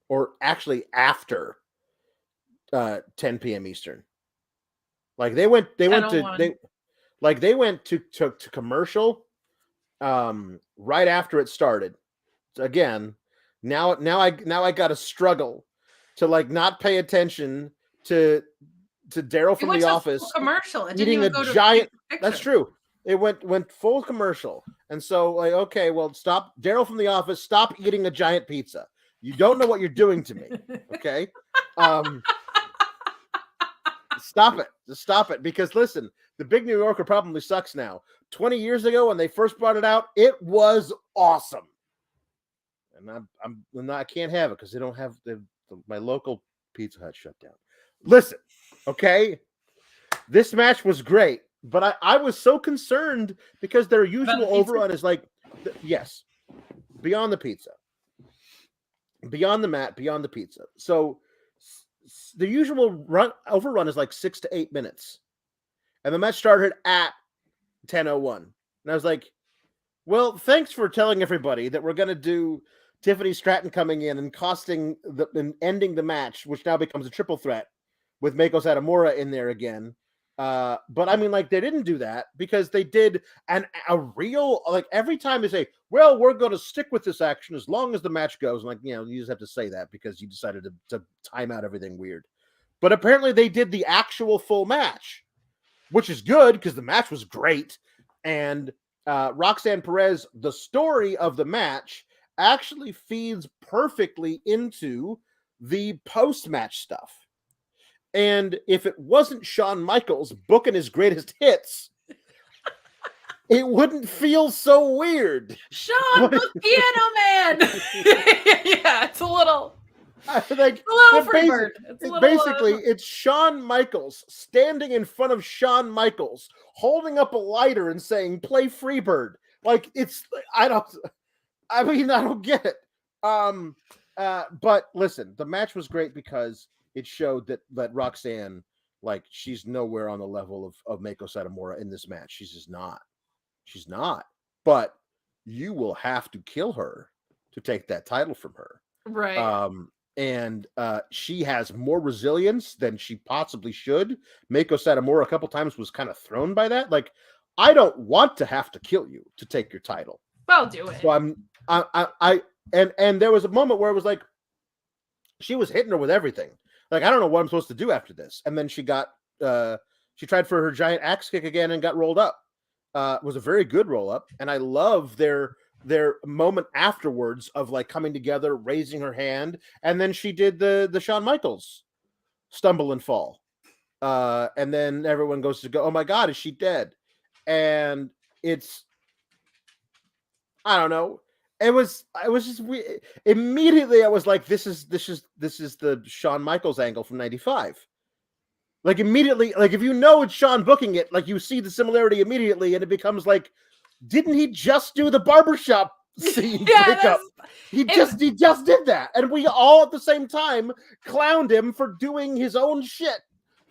or actually after, 10 p.m. Eastern. Like they went to commercial right after it started. So again, now I got to struggle to like not pay attention to Daryl from The Office commercial. It eating didn't even a go giant. To that's true. It went full commercial, and so like, okay, well, stop, Daryl from The Office. Stop eating a giant pizza. You don't know what you're doing to me. Okay. Stop it. Just stop it. Because listen, the Big New Yorker probably sucks now. 20 years ago when they first brought it out, it was awesome. And I can't have it because they don't have my local Pizza Hut shut down. Listen, okay, this match was great, but I was so concerned because their usual overrun is like, yes, beyond the pizza, beyond the mat, beyond the pizza. So the usual overrun is like 6 to 8 minutes, and the match started at 10:01. And I was like, well, thanks for telling everybody that we're going to do Tiffany Stratton coming in and and ending the match, which now becomes a triple threat with Meiko Satomura in there again. But I mean, like, they didn't do that because they did a real, like, every time they say, well, we're going to stick with this action as long as the match goes. And like, you know, you just have to say that because you decided to time out everything weird. But apparently they did the actual full match, which is good because the match was great. And Roxanne Perez, the story of the match actually feeds perfectly into the post-match stuff. And if it wasn't Shawn Michaels booking his greatest hits, it wouldn't feel so weird. Shawn, book Piano Man. Yeah, it's a little. Like, it's a little basically, it's Shawn Michaels standing in front of Shawn Michaels, holding up a lighter and saying, "Play Freebird." Like, I don't get it. But listen, the match was great because it showed that Roxanne, like, she's nowhere on the level of Meiko Satomura in this match. She's just not. She's not. But you will have to kill her to take that title from her. Right. And she has more resilience than she possibly should. Meiko Satomura a couple times was kind of thrown by that. Like, I don't want to have to kill you to take your title. Well, do it. So and there was a moment where it was like she was hitting her with everything. Like, I don't know what I'm supposed to do after this. And then she tried for her giant axe kick again and got rolled up. It was a very good roll up, and I love their moment afterwards of like coming together, raising her hand, and then she did the Shawn Michaels stumble and fall, and then everyone goes to go, oh my God, is she dead? And it's, I don't know. It was just immediately I was like, this is the Shawn Michaels angle from '95. Like, immediately, like, if you know it's Shawn booking it, like, you see the similarity immediately, and it becomes like, didn't he just do the barbershop scene breakup? He just did that, and we all at the same time clowned him for doing his own shit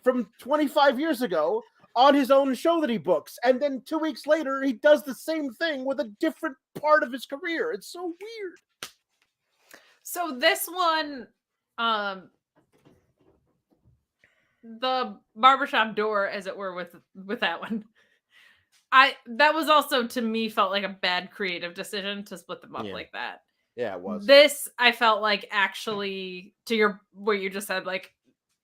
from 25 years ago on his own show that he books, and then 2 weeks later he does the same thing with a different part of his career. It's so weird. So this one, the barbershop door, as it were, with that one. That was also, to me, felt like a bad creative decision to split them up like that. Yeah, it was. This, I felt like, actually, to what you just said, like,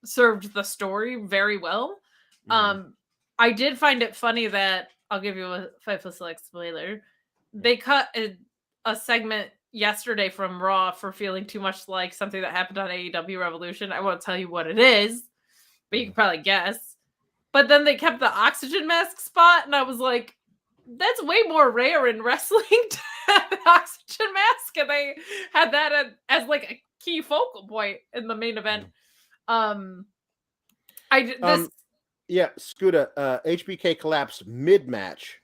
served the story very well. I did find it funny that, I'll give you a Fightful Select spoiler, they cut a segment yesterday from Raw for feeling too much like something that happened on AEW Revolution. I won't tell you what it is, but you can probably guess. But then they kept the oxygen mask spot, and I was like, that's way more rare in wrestling to have an oxygen mask, and they had that as like a key focal point in the main event. Scooter, HBK collapsed mid-match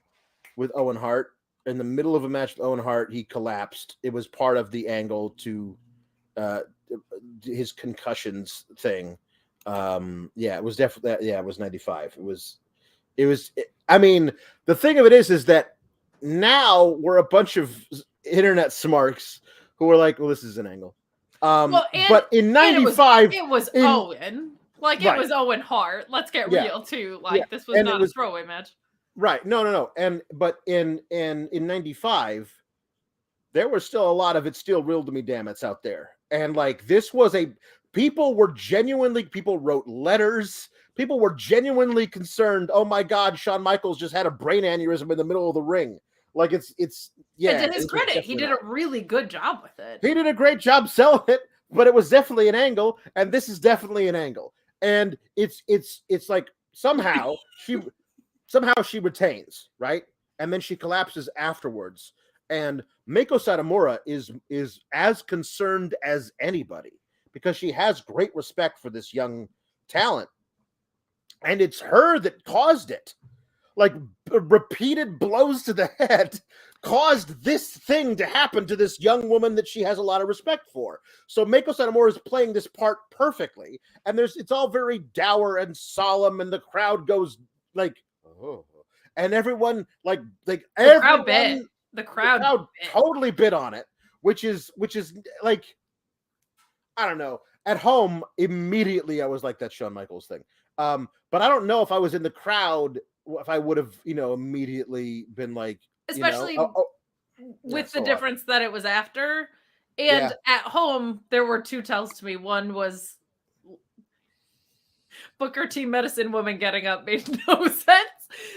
with Owen Hart. In the middle of a match with Owen Hart, he collapsed. It was part of the angle to his concussions thing. It was definitely, it was 95. I mean, the thing of it is that now we're a bunch of internet smarks who are like, well, this is an angle. But in 95, it was Owen. Like, it was Owen Hart. Let's get real, too. Like, this was not a throwaway match. Right. No. But in 95, there was still a lot of "It's still real to me, damn it's" out there. And like, this was people wrote letters. People were genuinely concerned. Oh my God, Shawn Michaels just had a brain aneurysm in the middle of the ring. Like, it's And to his credit, he did a really good job with it. He did a great job selling it, but it was definitely an angle, and this is definitely an angle. And it's like somehow she retains, right? And then she collapses afterwards. And Meiko Satomura is as concerned as anybody because she has great respect for this young talent. And it's her that caused it. Like, repeated blows to the head caused this thing to happen to this young woman that she has a lot of respect for. So Meiko Satomura is playing this part perfectly. And it's all very dour and solemn, and the crowd goes like, oh. And everyone the crowd totally bit on it, which is like, I don't know. At home, immediately I was like, that's Shawn Michaels thing. But I don't know if I was in the crowd, if I would have, immediately been like, especially with the difference that it was after. And at home, there were two tells to me. One was Booker T medicine woman getting up made no sense.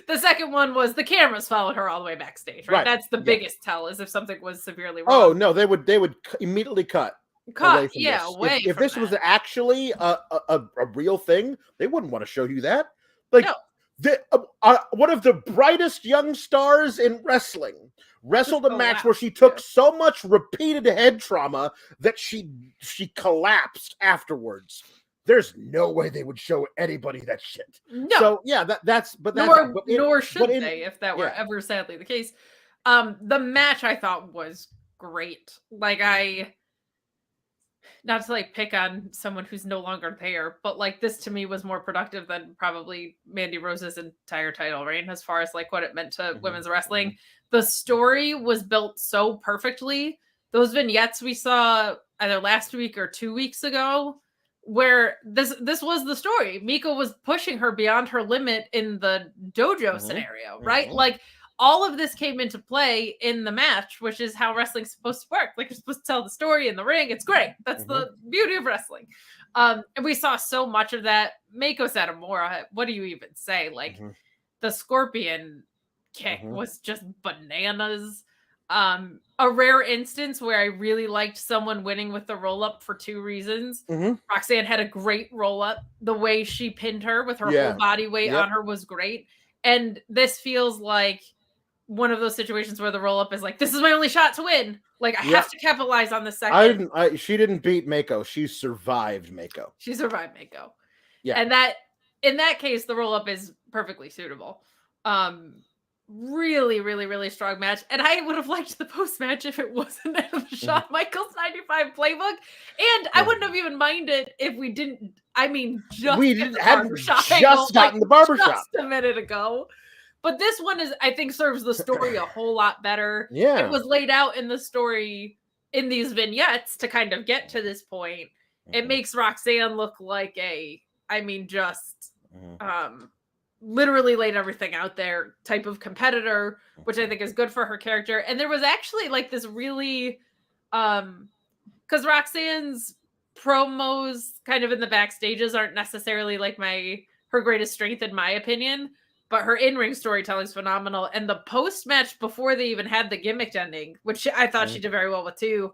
The second one was the cameras followed her all the way backstage, right? That's the biggest tell, is if something was severely wrong. Oh no, they would immediately cut. If this was actually a real thing, they wouldn't want to show you that. Like, one of the brightest young stars in wrestling wrestled a match where she took so much repeated head trauma that she collapsed afterwards. There's no way they would show anybody that shit. No. So nor should they, if that were ever sadly the case. The match I thought was great. Like, not to like pick on someone who's no longer there, but like, this to me was more productive than probably Mandy Rose's entire title reign, as far as like what it meant to women's wrestling. The story was built so perfectly. Those vignettes we saw either last week or 2 weeks ago, where this was the story. Meiko was pushing her beyond her limit in the dojo scenario, right? Like, all of this came into play in the match, which is how wrestling's supposed to work. Like, you're supposed to tell the story in the ring. It's great. That's the beauty of wrestling. And we saw so much of that. Meiko Satomura, what do you even say? Like, the scorpion kick was just bananas. A rare instance where I really liked someone winning with the roll-up for two reasons. Roxanne had a great roll-up. The way she pinned her with her whole body weight on her was great. And this feels like one of those situations where the roll-up is like, this is my only shot to win. Like, I have to capitalize on the second. She didn't beat Meiko. She survived Meiko. Yeah. And that, in that case, the roll-up is perfectly suitable. Really, really, really strong match. And I would have liked the post-match if it wasn't the Shawn Michaels 95 playbook. And I wouldn't have even minded if we didn't, hadn't just gotten the barbershop just a minute ago. But this one I think serves the story a whole lot better. Yeah. It was laid out in the story in these vignettes to kind of get to this point. It makes Roxanne look like I mean, just literally laid everything out there type of competitor, which I think is good for her character. And there was actually like this really, because Roxanne's promos kind of in the backstages aren't necessarily like her greatest strength in my opinion, but her in-ring storytelling is phenomenal. And the post-match before they even had the gimmick ending, which I thought she did very well with too,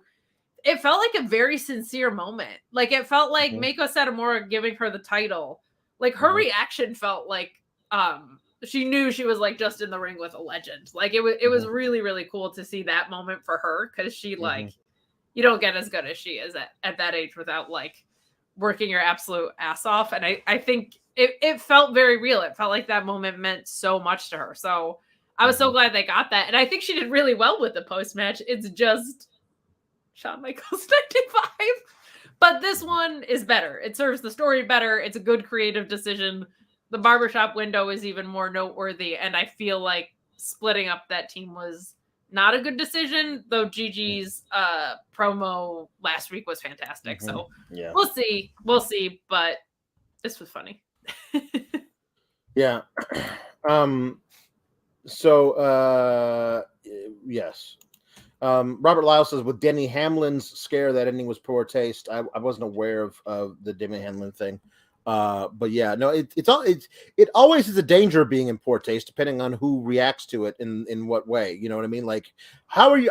it felt like a very sincere moment. Like it felt like Meiko Satomura giving her the title. Like her reaction felt like she knew she was like just in the ring with a legend. Like it was really, really cool to see that moment for her, because she like you don't get as good as she is at that age without like working your absolute ass off. And I think it felt very real. It felt like that moment meant so much to her. So I was so glad they got that. And I think she did really well with the post-match. It's just Shawn Michaels 95. But this one is better. It serves the story better. It's a good creative decision. The barbershop window is even more noteworthy. And I feel like splitting up that team was not a good decision, though Gigi's promo last week was fantastic. So we'll see. We'll see. But this was funny. Yeah. Yes. Robert Lyle says, with Denny Hamlin's scare, that ending was poor taste. I wasn't aware of the Denny Hamlin thing. But yeah, no, it always is a danger of being in poor taste, depending on who reacts to it in what way. You know what I mean? Like,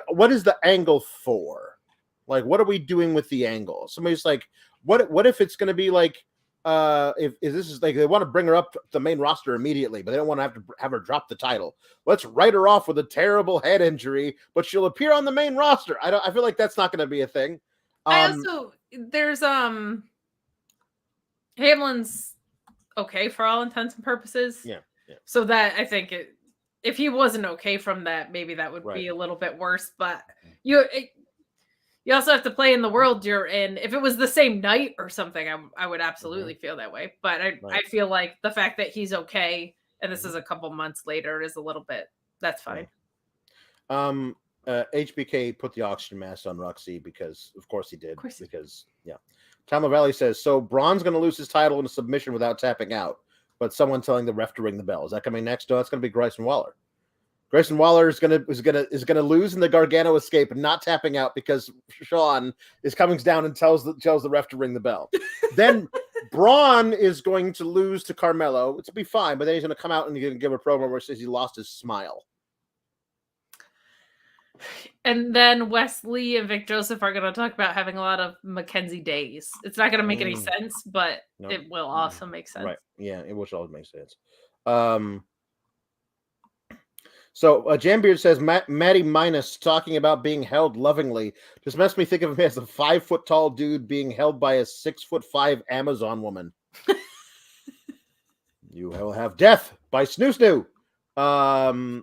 what is the angle for? Like, what are we doing with the angle? Somebody's like, what if it's going to be like, if this is like, they want to bring her up to the main roster immediately, but they don't want to have her drop the title. Let's write her off with a terrible head injury, but she'll appear on the main roster. I feel like that's not going to be a thing. There's Hamlin's okay for all intents and purposes. Yeah. So that I think if he wasn't okay from that, maybe that would be a little bit worse. But you also have to play in the world you're in. If it was the same night or something, I would absolutely feel that way. But I feel like the fact that he's okay and this is a couple months later is a little bit, that's fine. HBK put the oxygen mask on Roxy because, of course he did. Tom LaValle says, so Braun's going to lose his title in a submission without tapping out, but someone telling the ref to ring the bell. Is that coming next? No, that's going to be Grayson Waller. Grayson Waller is going to lose in the Gargano escape and not tapping out because Shawn is coming down and tells the ref to ring the bell. Then Bron is going to lose to Carmelo. It'll be fine, but then he's going to come out and he's going to give a promo where he says he lost his smile. And then Wesley and Vic Joseph are going to talk about having a lot of Mackenzie days. It's not going to make any sense, but it will also make sense. Right. Yeah, it will always make sense. So Jambeard says, Matty Minus talking about being held lovingly just makes me think of him as a 5-foot tall dude being held by a 6'5" Amazon woman. You will have death by Snoo Snoo.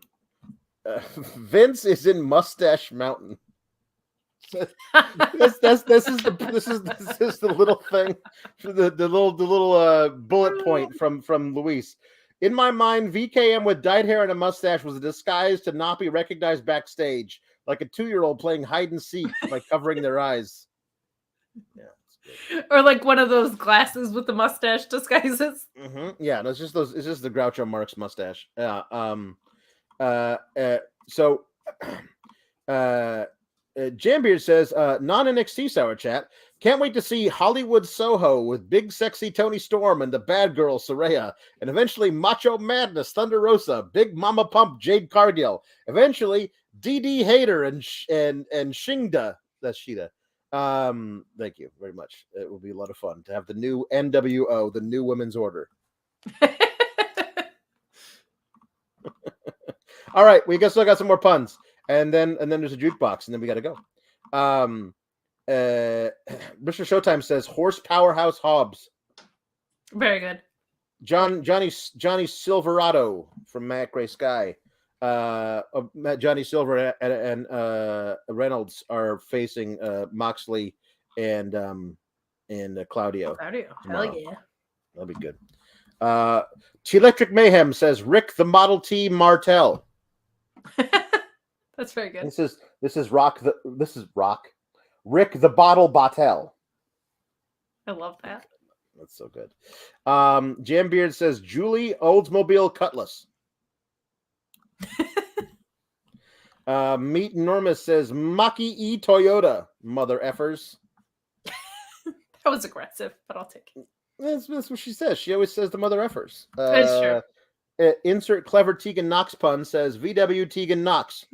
Vince is in Mustache Mountain. This is the little thing, the little bullet point from Luis. In my mind, VKM with dyed hair and a mustache was a disguise to not be recognized backstage, like a 2-year-old playing hide and seek by covering their eyes. Yeah, or like one of those glasses with the mustache disguises. Yeah, no, it's just the Groucho Marx mustache. Jambeard says, non-NXT Sour Chat, can't wait to see Hollywood Soho with Big Sexy Tony Storm and the Bad Girl Saraya, and eventually Macho Madness Thunder Rosa, Big Mama Pump Jade Cargill, eventually DD Hater and Shingda. That's Shida. Thank you very much. It will be a lot of fun to have the new NWO, the New Women's Order. All right, we still got some more puns, and then there's a jukebox, and then we got to go. Mr. Showtime says Horsepower House Hobbs. Very good. Johnny Silverado from Matt Gray Sky. Johnny Silver and Reynolds are facing Moxley and Claudio. Hell yeah. That'll be good. T-Electric Mayhem says Rick the Model T Martel. That's very good. This is Rock. Rick the Bottle Bottel. I love that. That's so good. Jambeard says Julie Oldsmobile Cutlass. Meet Norma says Maki E Toyota, mother effers. That was aggressive, but I'll take it. That's what she says. She always says the mother effers. That's true. Insert clever Tegan Knox pun says VW Tegan Knox.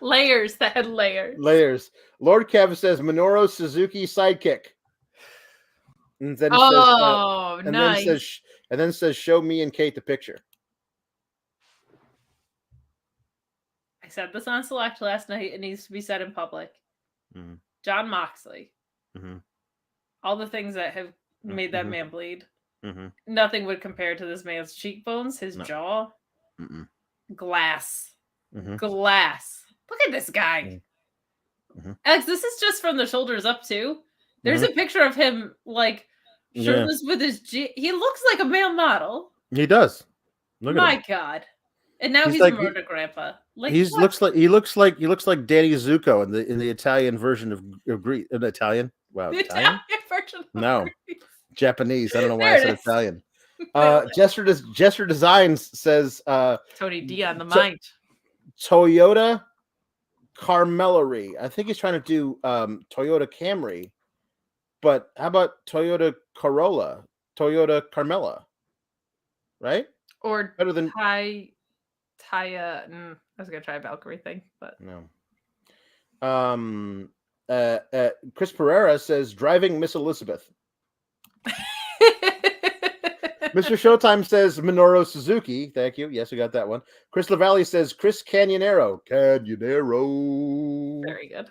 Layers that had layers. Layers. Lord Kev says Minoru Suzuki sidekick. And then nice. Then says show me and Kate the picture. I said this on Select last night. It needs to be said in public. Mm-hmm. John Moxley. Mm-hmm. All the things that have made that man bleed. Mm-hmm. Nothing would compare to this man's cheekbones, his jaw. Mm-mm. Glass. Mm-hmm. Glass. Look at this guy. Mm-hmm. Alex, this is just from the shoulders up too. There's a picture of him like shirtless with his he looks like a male model. He does. Look My at him. God. And now he's like, a murder grandpa. Like he looks like Danny Zuko in the Italian version of Greece. Italian? Wow, the Italian version of no, Greece. Japanese. I don't know why I said Italian. Gesture Designs says Tony D on the mind. Toyota Carmellery. I think he's trying to do Toyota Camry, but how about Toyota Corolla, Toyota Carmella, right? Or better than Taya. I was gonna try a Valkyrie thing, but no. Chris Pereira says driving Miss Elizabeth. Mr. Showtime says Minoru Suzuki. Thank you. Yes, we got that one. Chris LaValle says Chris Canyonero. Very good.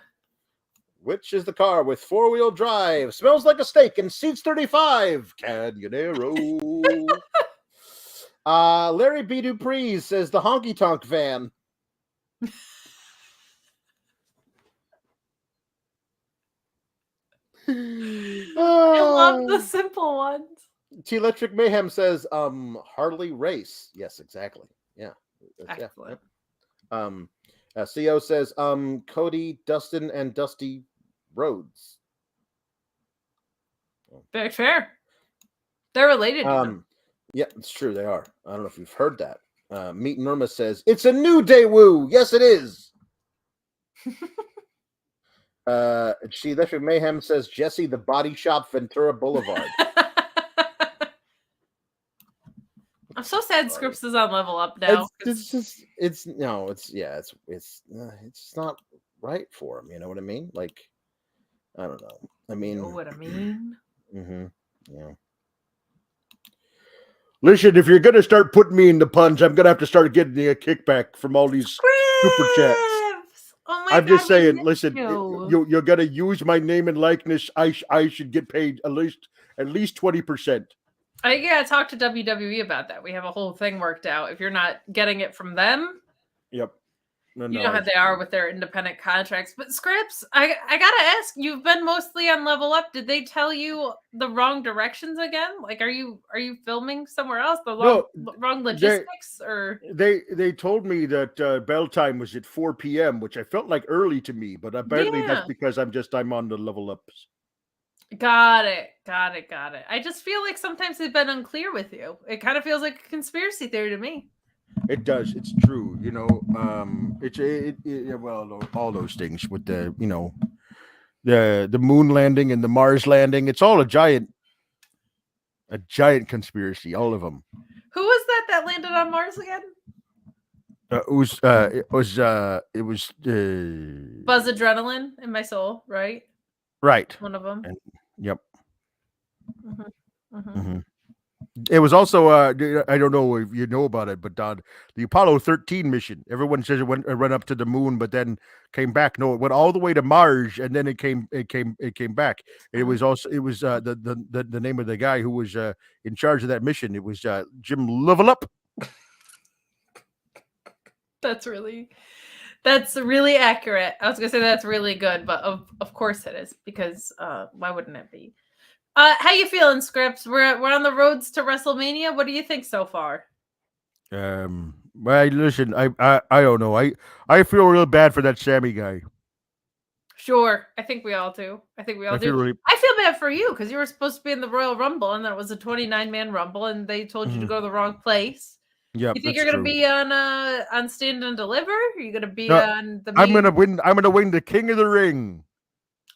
Which is the car with four-wheel drive? Smells like a steak and seats 35. Canyonero. Larry B. Dupree says the honky tonk van. I love the simple ones. T Electric Mayhem says Harley Race. Yes, exactly. Yeah. Excellent. CO says Cody, Dustin, and Dusty Rhodes. Very fair. They're related. Yeah, it's true. They are. I don't know if you've heard that. Meet Norma says it's a new day woo. Yes, it is. She Electric Mayhem says Jacy the Body Shop Ventura Boulevard. I'm so sad Scripps is on Level Up now. It's not right for him. You know what I mean? Like, I don't know. I mean, you know what I mean? Mm-hmm. Yeah. Listen, if you're gonna start putting me in the puns, I'm gonna have to start getting a kickback from all these super chats. Oh I'm just saying. Listen, you're gonna use my name and likeness. I should get paid at least 20%. I gotta talk to WWE about that. We have a whole thing worked out. If you're not getting it from them, yep. You know how they are with their independent contracts. But Scripps, I gotta ask, you've been mostly on Level Up. Did they tell you the wrong directions again? Like, are you filming somewhere else? The wrong logistics, or they told me that bell time was at 4 p.m., which I felt like early to me, but apparently that's because I'm on the Level Ups. Got it. I just feel like sometimes they've been unclear with you. It kind of feels like a conspiracy theory to me. It does. It's true. You know, well, all those things with the, you know, the moon landing and the Mars landing. It's all a giant conspiracy. All of them. Who was that landed on Mars again? It was Buzz Adrenaline in my soul, right? Right. One of them. Yep. Mm-hmm. Mm-hmm. Mm-hmm. It was also I don't know if you know about it, but the Apollo 13 mission. Everyone says it went up to the moon, but then came back. No, it went all the way to Mars, and then it came back. It was the name of the guy who was in charge of that mission. It was Jim Level Up. That's really accurate. I was gonna say that's really good, but of course it is, because why wouldn't it be? How you feeling, Scripps? We're on the roads to WrestleMania. What do you think so far? Well, listen, I don't know. I feel real bad for that Sammy guy. Sure. I think we all do. I think we all do. I feel bad for you because you were supposed to be in the Royal Rumble and that was a 29-man Rumble and they told you to go to the wrong place. Yeah, you think you're gonna be on Stand and Deliver? Are you gonna be on the? I'm gonna win the King of the Ring.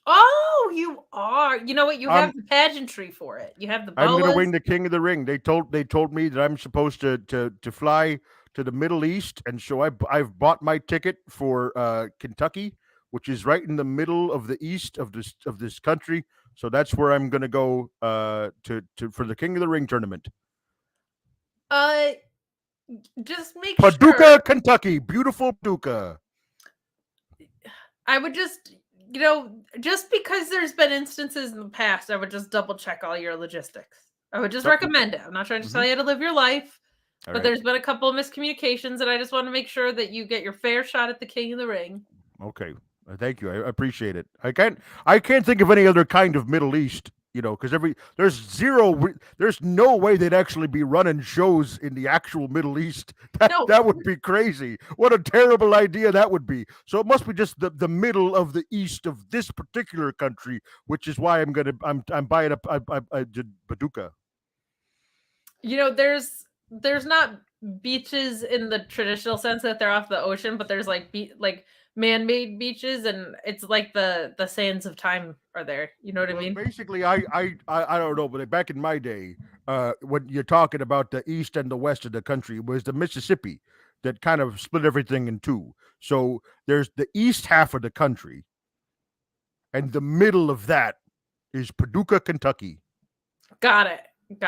Oh, you are. You know what? You have the pageantry for it. You have the boas. I'm gonna win the King of the Ring. They told me that I'm supposed to fly to the Middle East, and so I've bought my ticket for Kentucky, which is right in the middle of the east of this country. So that's where I'm gonna go for the King of the Ring tournament. Just make Paducah, sure. Kentucky, beautiful Paducah. I would just, just because there's been instances in the past, I would just double check all your logistics. I would just recommend it. I'm not trying to tell you how to live your life, but there's been a couple of miscommunications, and I just want to make sure that you get your fair shot at the King of the Ring. Okay, thank you. I appreciate it. I can't think of any other kind of Middle East. Because there's no way they'd actually be running shows in the actual Middle East. That would be crazy. What a terrible idea that would be. So it must be just the middle of the east of this particular country, which is why I'm buying a Paducah. There's not beaches in the traditional sense that they're off the ocean, but there's like man-made beaches, and it's like the sands of time are there. You know what I mean? Basically, I don't know, but back in my day, when you're talking about the east and the west of the country, was the Mississippi that kind of split everything in two. So there's the east half of the country, and the middle of that is Paducah, Kentucky. Got it.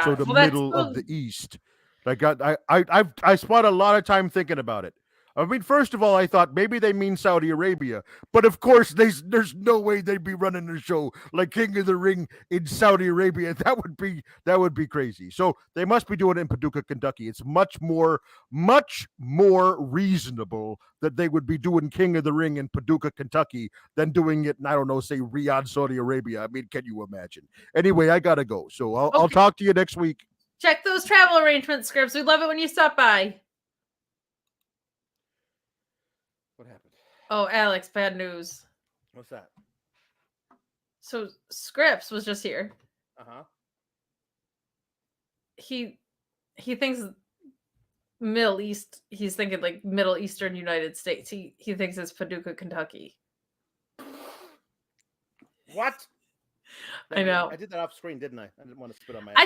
So the middle of the east. Like I spent a lot of time thinking about it. I mean, first of all, I thought maybe they mean Saudi Arabia, but of course, there's no way they'd be running a show like King of the Ring in Saudi Arabia. That would be crazy. So they must be doing it in Paducah, Kentucky. It's much more reasonable that they would be doing King of the Ring in Paducah, Kentucky, than doing it in, I don't know, say Riyadh, Saudi Arabia. I mean, can you imagine? Anyway, I gotta go. So I'll talk to you next week. Check those travel arrangement scripts. We love it when you stop by. What happened? Oh, Alex, bad news. What's that? So Scripps was just here. Uh-huh. He thinks Middle East. He's thinking like Middle Eastern United States. He thinks it's Paducah, Kentucky. What? I know. I did that off screen, didn't I? I didn't want to spit on my. I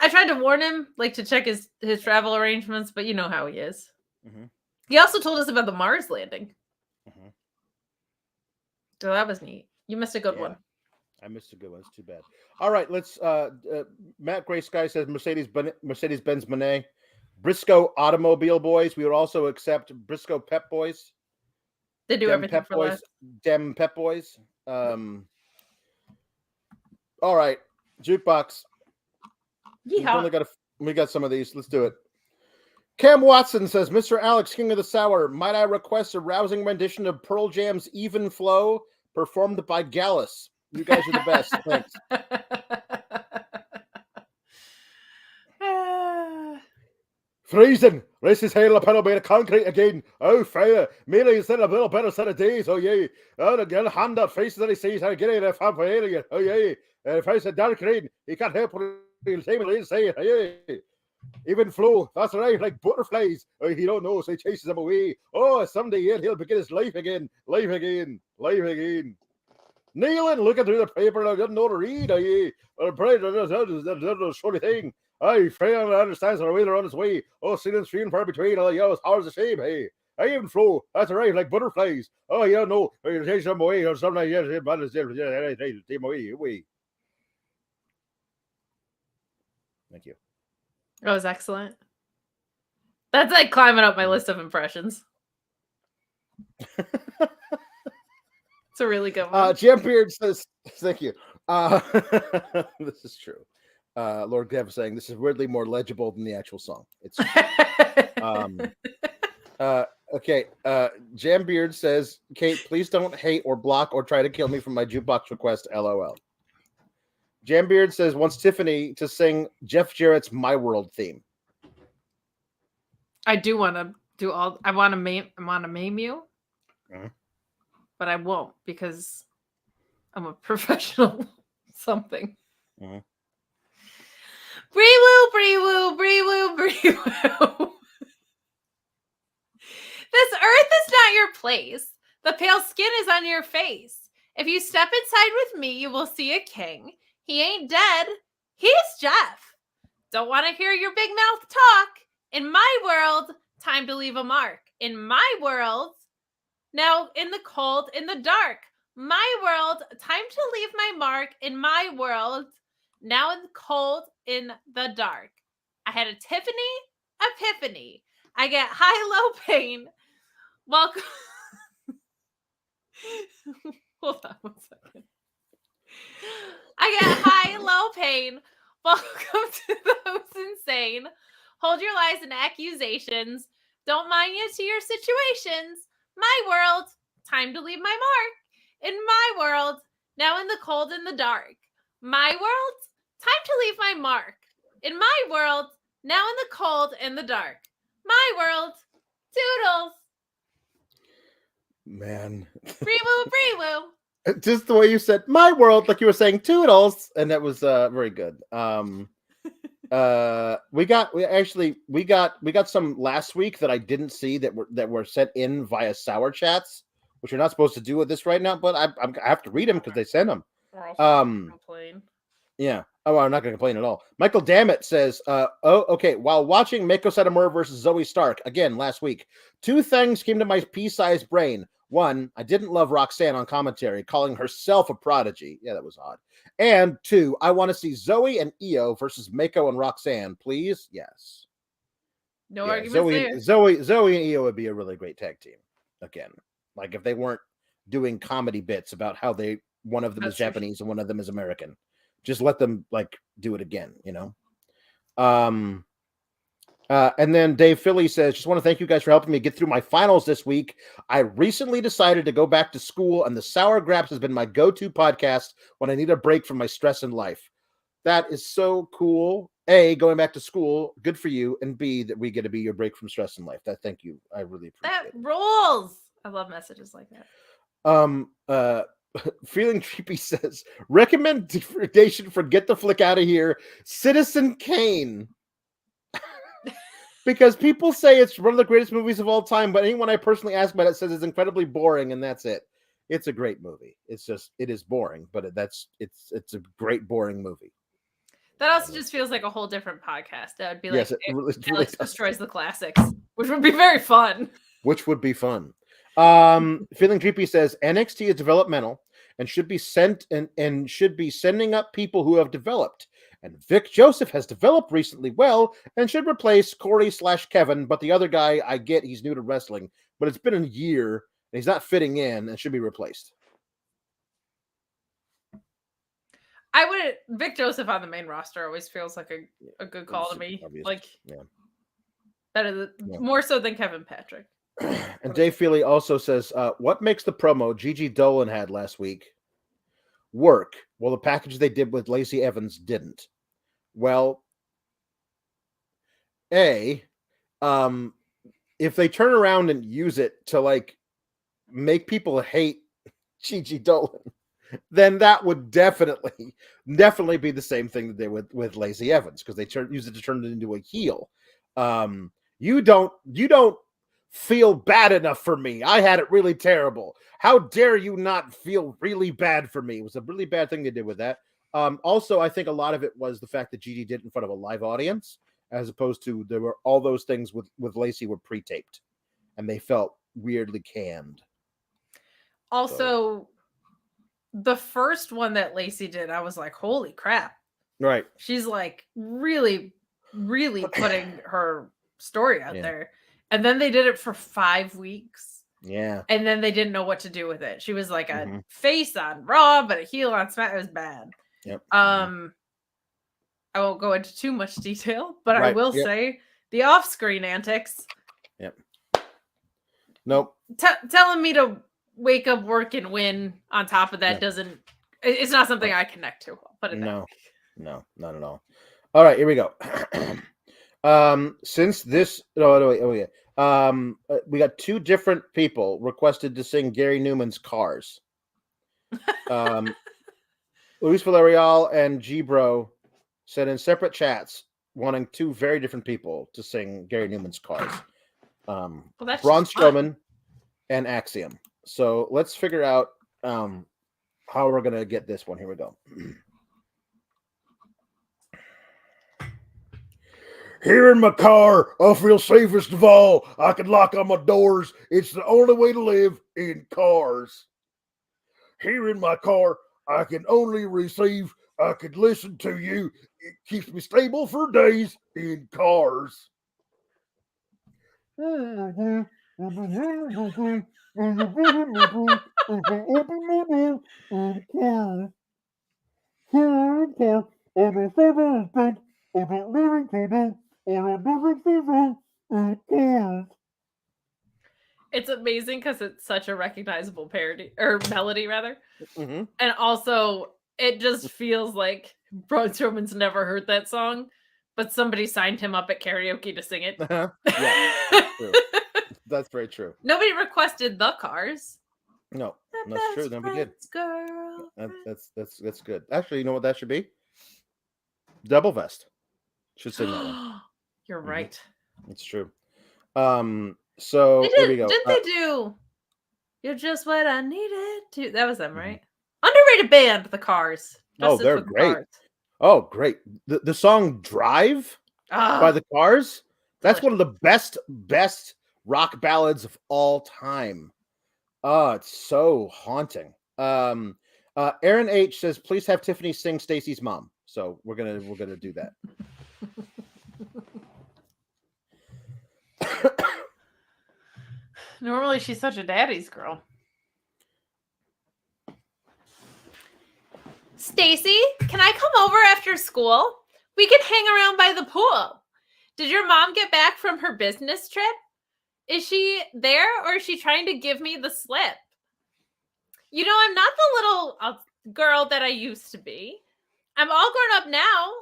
tried to warn him, like, to check his travel arrangements, but you know how he is. Mm-hmm. He also told us about the Mars landing. Mm-hmm. So that was neat. You missed a good one. I missed a good one. It's too bad. All right, let's. Matt Gray Sky says Mercedes-Benz Monet, Briscoe Automobile Boys. We would also accept Briscoe Pep Boys. They do everything Pep for Boys. less. Dem Pep Boys. All right, Jukebox. Yeehaw. We got some of these. Let's do it. Cam Watson says, Mr. Alex, King of the Sour, might I request a rousing rendition of Pearl Jam's Even Flow performed by Gallus? You guys are the best. Thanks. Freezing. Race his hail upon a bit of concrete again. Oh, fire. Merely instead of a little better set of days. Oh, yeah. Oh, again, hand up faces that he sees. I'm getting a fan for alien. Oh, yeah. Face of dark green. He can't help what he'll say. Oh, yeah. Even flow. That's right. Like butterflies. Oh, he don't know, so he chases them away. Oh, someday he'll begin his life again. Life again. Kneeling, looking through the paper. I didn't know to read. Oh, yeah. That's sort of thing. Aye, Freya understands the way they're on his way. Oh, ceiling's few and far between. Oh, yeah, it's hard as a shame, hey. I even flow. That's right, like butterflies. Oh, you don't know. You take some away or something. Yeah, take away. Thank you. That was excellent. That's like climbing up my list of impressions. It's a really good one. Jam Beard says, thank you. This is true. Lord Dev saying this is weirdly more legible than the actual song. It's okay. Jam Beard says, Kate, please don't hate or block or try to kill me from my jukebox request. LOL. Jam Beard says wants Tiffany to sing Jeff Jarrett's My World theme. I do want to do all. I want to maim you, but I won't because I'm a professional something. Mhm. Bree-woo, bree-woo, bree-woo, bree-woo. This earth is not your place. The pale skin is on your face. If you step inside with me, you will see a king. He ain't dead. He's Jeff. Don't want to hear your big mouth talk. In my world, time to leave a mark. In my world, now in the cold, in the dark. My world, time to leave my mark. In my world, now in the cold, in the dark. I had a Tiffany epiphany. I get high-low pain. Welcome. Hold on 1 second. I get high-low pain. Welcome to those insane. Hold your lies and accusations. Don't mind you to your situations. My world, time to leave my mark. In my world, now in the cold and the dark. My world, time to leave my mark. In my world, now in the cold and the dark. My world, toodles. Man. Bree-woo, bree-woo. Just the way you said my world, like you were saying toodles, and that was very good. We got some last week that I didn't see that were sent in via sour chats, which you're not supposed to do with this right now, but I have to read them because they sent them. Complain. Yeah. Oh, I'm not going to complain at all. Michael Dammit says, okay. While watching Meiko Satomura versus Zoe Stark again last week, two things came to my pea-sized brain. One, I didn't love Roxanne on commentary, calling herself a prodigy. Yeah, that was odd. And two, I want to see Zoe and Io versus Meiko and Roxanne, please. Yes. No Yeah, arguments Zoe and Io would be a really great tag team. Again, like if they weren't doing comedy bits about how one of them is Japanese and one of them is American. Just let them like do it again, you know. And then Dave Philly says, just want to thank you guys for helping me get through my finals this week. I recently decided to go back to school, and the Sour Graps has been my go-to podcast when I need a break from my stress in life. That is so cool. A, going back to school, good for you, and B, that we get to be your break from stress in life. Thank you. I really appreciate it. That rolls. I love messages like that. Feeling Creepy says, recommendation for Get the Flick Out of Here, Citizen Kane. Because people say it's one of the greatest movies of all time, but anyone I personally ask about it says it's incredibly boring, and that's it. It's a great movie. It's just, it is boring, but it's a great boring movie. That also just feels like a whole different podcast. That would be like, yes, it really Alex destroys the classics, which would be very fun. Which would be fun. Feeling Creepy says NXT is developmental and should be sent and should be sending up people who have developed. And Vic Joseph has developed recently well and should replace Corey/Kevin, but the other guy, I get he's new to wrestling, but it's been a year and he's not fitting in and should be replaced. Vic Joseph on the main roster always feels like a good call to me. Obvious. Like, yeah. Better more so than Kevin Patrick. And Dave Feely also says, what makes the promo Gigi Dolan had last week work? Well, the package they did with Lacey Evans didn't. Well, if they turn around and use it to like make people hate Gigi Dolan, then that would definitely be the same thing that they did with Lacey Evans, because they use it to turn it into a heel. You don't feel bad enough for me. I had it really terrible. How dare you not feel really bad for me? It was a really bad thing they did with that. Also, I think a lot of it was the fact that Gigi did it in front of a live audience, as opposed to there were all those things with Lacey were pre-taped, and they felt weirdly canned. Also, the first one that Lacey did, I was like, holy crap. Right. She's like really, really putting her story out there. And then they did it for 5 weeks. Yeah. And then they didn't know what to do with it. She was like a face on Raw, but a heel on Smack. It was bad. Yep. I won't go into too much detail, but I will say the off-screen antics. Yep. Nope. Telling me to wake up, work, and win on top of that it's not something I connect to. But no, not at all. All right, here we go. Since this, we got two different people requested to sing Gary Newman's Cars. Luis Villarreal and G-Bro said in separate chats wanting two very different people to sing Gary Newman's Cars. Well, that's Braun just fun. Strowman and Axiom. So let's figure out how we're going to get this one. Here we go. Here in my car, I feel safest of all. I can lock on my doors. It's the only way to live in cars. Here in my car, I can only receive. I could listen to you. It keeps me stable for days in cars. It's amazing because it's such a recognizable parody or melody, rather. Mm-hmm. And also, it just feels like Braun Strowman's never heard that song, but somebody signed him up at karaoke to sing it. Yeah, true. That's very true. Nobody requested the Cars. No, that's true. Then we did. Girl. That's good. Actually, you know what that should be? Double Vest should sing that one. You're right. It's true. So there we go. Didn't they do "You're Just What I Needed to"? That was them, right? Underrated band, the Cars. Oh, they're great. Oh, great. The song "Drive" by the Cars. That's one of the best rock ballads of all time. Oh, it's so haunting. Aaron H says, "Please have Tiffany sing Stacy's mom." So we're gonna do that. Normally, she's such a daddy's girl. Stacy, can I come over after school? We could hang around by the pool. Did your mom get back from her business trip? Is she there or is she trying to give me the slip? You know, I'm not the little girl that I used to be. I'm all grown up now.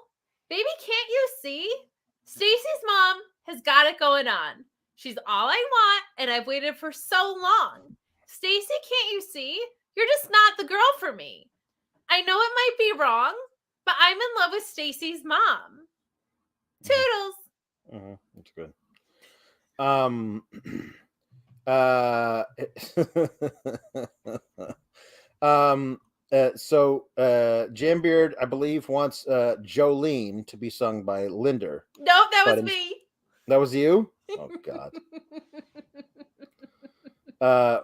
Baby, can't you see? Stacy's mom has got it going on. She's all I want, and I've waited for so long. Stacy, can't you see? You're just not the girl for me. I know it might be wrong, but I'm in love with Stacy's mom. Toodles. Mm-hmm. That's good. So Jambeard, I believe, wants Jolene to be sung by Linder. Nope, that was me. That was you? Oh God.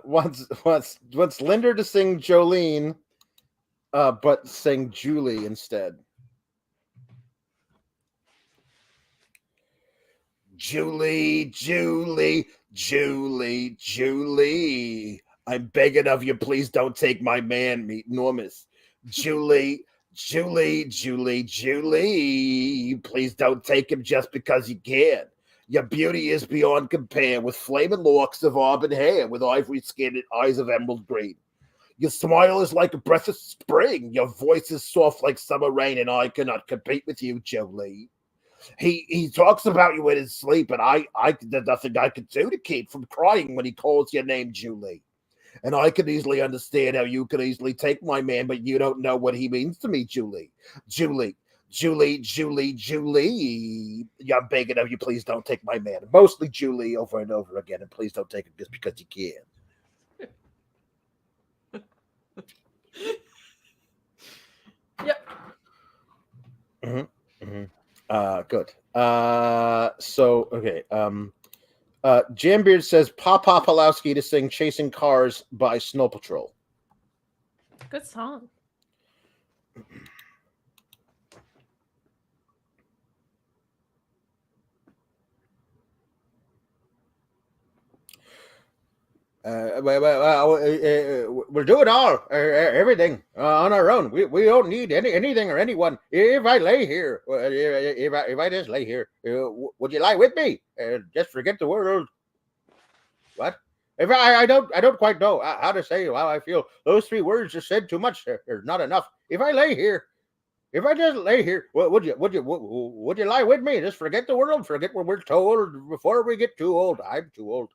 Wants Linder to sing Jolene, but sing Julie instead. Julie, Julie, Julie, Julie. I'm begging of you, please don't take my man, meet Enormous. Julie, Julie, Julie, Julie. Please don't take him just because you can. Your beauty is beyond compare, with flaming locks of auburn hair, with ivory skin and eyes of emerald green. Your smile is like a breath of spring. Your voice is soft like summer rain, and I cannot compete with you, Jolie. He talks about you in his sleep, and I there's nothing I can do to keep from crying when he calls your name, Julie. And I can easily understand how you could easily take my man, but you don't know what he means to me, Julie. Julie, Julie, Julie, Julie. Yeah, I'm begging of you, please don't take my man. Mostly Julie over and over again, and please don't take him just because you can. Yep. Mm-hmm. Mm-hmm. Good. So okay. Jambeard says Papa Pawlowski to sing "Chasing Cars" by Snow Patrol. Good song. We're doing all everything on our own. We don't need anything or anyone. If I lay here, if I just lay here, would you lie with me? Just forget the world. What? If I don't quite know how to say how I feel. Those three words just said too much. They're not enough. If I lay here, If I just lay here, would you lie with me? Just forget the world, forget what we're told before we get too old. I'm too old.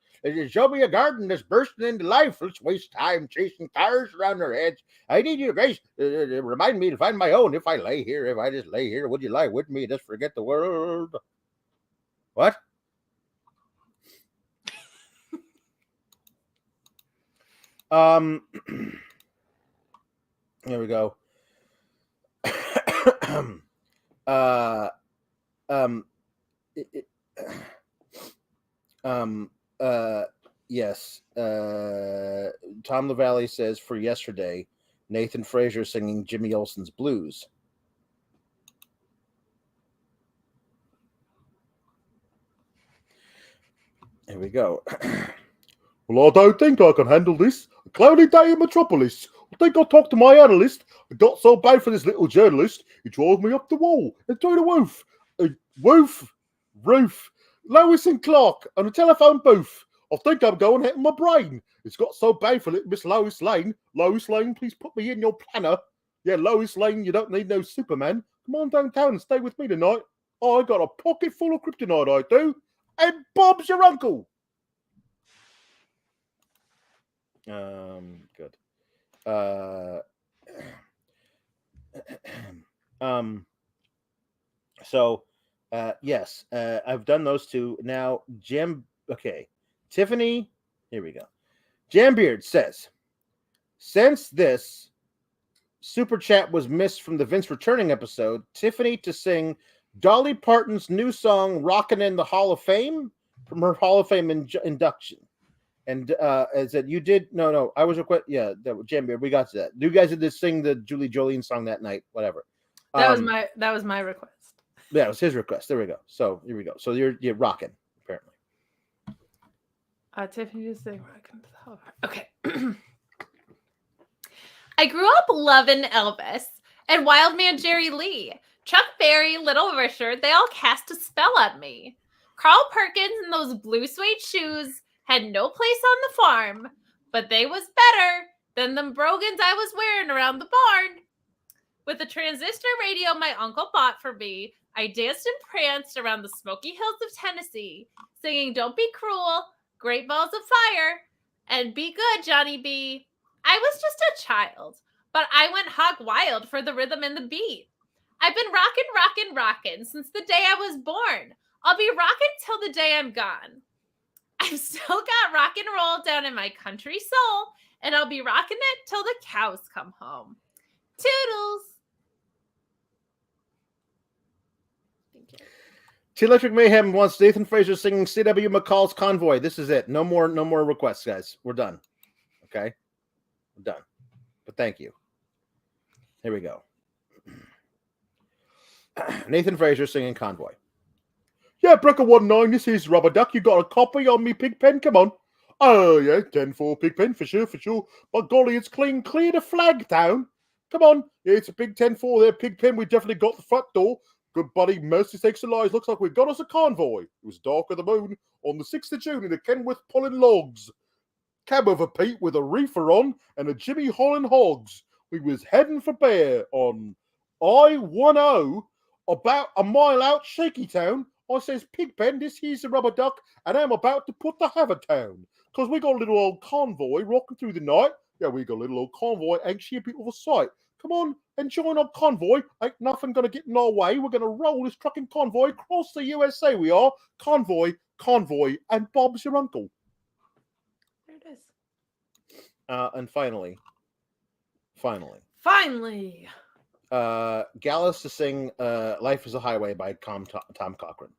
Show me a garden that's bursting into life. Let's waste time chasing cars around their heads. I need you, Grace. Remind me to find my own. If I just lay here, would you lie with me? Just forget the world. What? Here we go. Yes. Tom LaValle says for yesterday, Nathan Frazier singing Jimmy Olsen's Blues. Here we go. Well, I don't think I can handle this. A cloudy day in Metropolis. I think I'll talk to my analyst. I got so bad for this little journalist. He drove me up the wall and through the roof. Lois and Clark on a telephone booth. I think I'm going hitting my brain. It's got so bad for Miss Lois Lane. Lois Lane, please put me in your planner. Yeah, Lois Lane, you don't need no Superman. Come on downtown and stay with me tonight. I got a pocket full of kryptonite, I do. And Bob's your uncle. Good. Yes, I've done those two. Now, Tiffany, here we go. Jambeard says, since this super chat was missed from the Vince returning episode, Tiffany to sing Dolly Parton's new song, Rockin' in the Hall of Fame, from her Hall of Fame induction. And as that you did, no, I was Jambeard, we got to that. You guys did sing the Julie Jolene song that night, whatever. That was my request. Yeah, it was his request. There we go. So here we go. So you're rocking, apparently. Tiffany just saying rocking. Okay. I grew up loving Elvis and Wildman Jerry Lee, Chuck Berry, Little Richard. They all cast a spell on me. Carl Perkins and those blue suede shoes had no place on the farm, but they was better than them brogans I was wearing around the barn. With the transistor radio my uncle bought for me, I danced and pranced around the smoky hills of Tennessee, singing Don't Be Cruel, Great Balls of Fire, and Be Good, Johnny B. I was just a child, but I went hog wild for the rhythm and the beat. I've been rockin' since the day I was born. I'll be rockin' till the day I'm gone. I've still got rock and roll down in my country soul, and I'll be rocking it till the cows come home. Toodles! T-Electric Mayhem wants Nathan Frazier singing C.W. McCall's Convoy. This is it. No more requests, guys. We're done. Okay? We're done. But thank you. Here we go. Nathan Frazier singing Convoy. Yeah, Brecker19, this is Rubber Duck. You got a copy on me pig pen? Come on. Oh, yeah, 10-4 pig pen, for sure. But golly, it's clear the flag down. Come on. Yeah, it's a big 10-4 there, pig pen. We definitely got the front door. Good buddy, mercy sakes alive. Looks like we got us a convoy. It was dark of the moon on the 6th of June in a Kenworth pulling logs. Cab over Pete with a reefer on and a Jimmy Holland hogs. We was heading for Bear on I-10 about a mile out Shaky Town. I says, Pigpen, this here's the Rubber Duck, and I'm about to put the Havertown. Because we got a little old convoy rocking through the night. Yeah, we got a little old convoy, ain't she a beautiful sight? Come on and join our convoy. Ain't nothing going to get in our way. We're going to roll this trucking convoy across the USA. We are. Convoy, and Bob's your uncle. There it is. And finally. Gallus to sing Life is a Highway by Tom Cochran.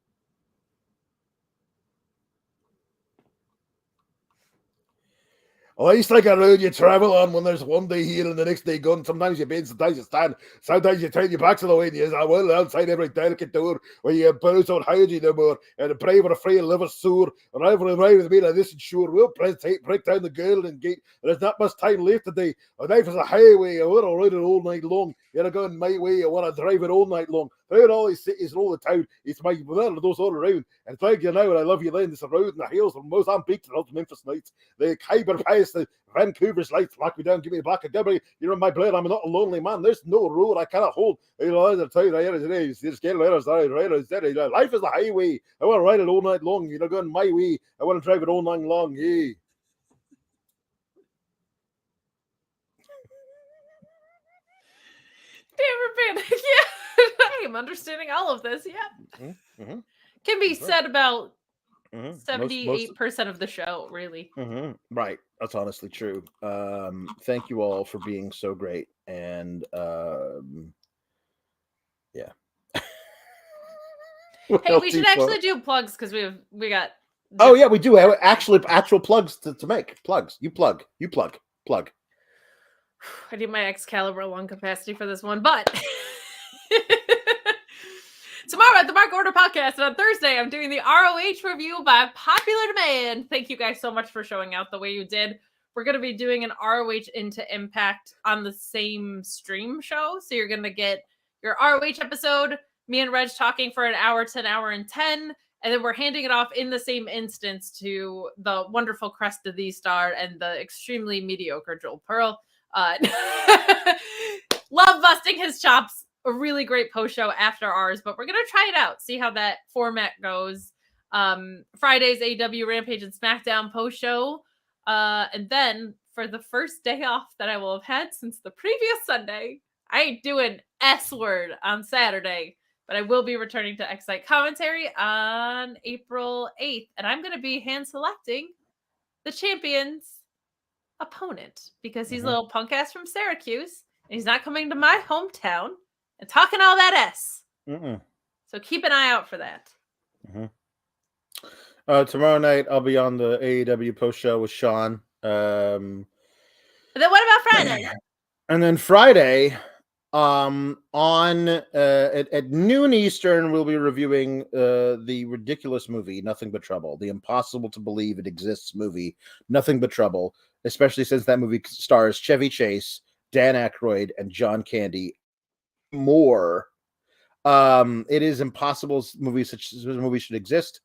Well, it's like a road you travel on when there's one day here and the next day gone. Sometimes you bend, sometimes you stand. Sometimes you turn your back to the wind. Yes, I will outside every delicate door where you birds don't hide you no more. And the brave or afraid liver sore. Arrival and ride with me, and this is sure. We'll break down the girl and gate. There's not much time left today. A life is a highway. We're all riding all night long. You're going my way. I want to drive it all night long. Through all these cities and all the town. It's my brother those all around. And thank you now, and I love you then. It's a road and the hills from Mozambique to Memphis nights. The Khyber Pass, the Vancouver's lights. Lock me down, give me back a gibbery. You're in my blood. I'm not a lonely man. There's no road I cannot hold. Life is a highway. I want to ride it all night long. You're going my way. I want to drive it all night long. Yeah. Damn it, yeah. I am understanding all of this. Yeah. Mm-hmm. Can be said about Mm-hmm. 78% of the show, really. Mm-hmm. Right. That's honestly true. Thank you all for being so great. And yeah. Hey, we should actually do plugs because we got. Oh yeah, we do have actual plugs to make. Plugs. You plug. I need my Excalibur lung capacity for this one, but tomorrow at the Mark Order Podcast and on Thursday, I'm doing the ROH review by popular demand. Thank you guys so much for showing out the way you did. We're going to be doing an ROH into Impact on the same stream show. So you're going to get your ROH episode, me and Reg talking for an hour to an hour and 10. And then we're handing it off in the same instance to the wonderful Crest of the Star and the extremely mediocre Joel Pearl. Love busting his chops. A really great post show after ours, but we're gonna try it out, see how that format goes. Fridays AEW Rampage and SmackDown post show, and then for the first day off that I will have had since the previous Sunday, I ain't doing S word on Saturday, but I will be returning to Excite Commentary on April 8th, and I'm gonna be hand selecting the champion's opponent because he's a little punk ass from Syracuse and he's not coming to my hometown and talking all that S. So keep an eye out for that. Tomorrow night I'll be on the AEW post show with Shawn. And then what about Friday? And then Friday, at noon Eastern, we'll be reviewing the ridiculous movie Nothing But Trouble, the impossible to believe it exists movie Nothing But Trouble, especially since that movie stars Chevy Chase, Dan Aykroyd, and John Candy. More, it is impossible such a movie should exist,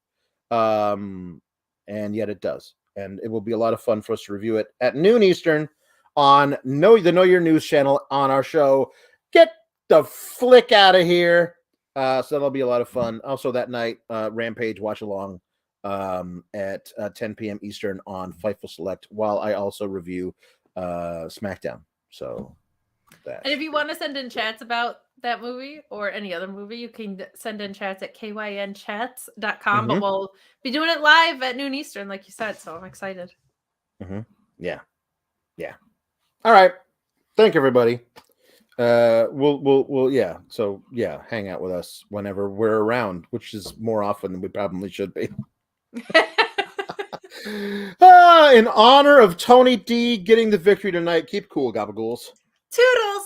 and yet it does, and it will be a lot of fun for us to review it at noon Eastern on the Know Your News channel on our show. Get the flick out of here. So that'll be a lot of fun. Also that night, Rampage watch along at 10 p.m. Eastern on Fightful Select, while I also review SmackDown. So that. And if you want to send in chats about that movie or any other movie, you can send in chats at kynchats.com. But we'll be doing it live at noon Eastern, like you said. So I'm excited. Yeah. All right. Thank you, everybody. We'll yeah. So yeah, hang out with us whenever we're around, which is more often than we probably should be. In honor of Tony D getting the victory tonight, keep cool, Gabagools. Toodles.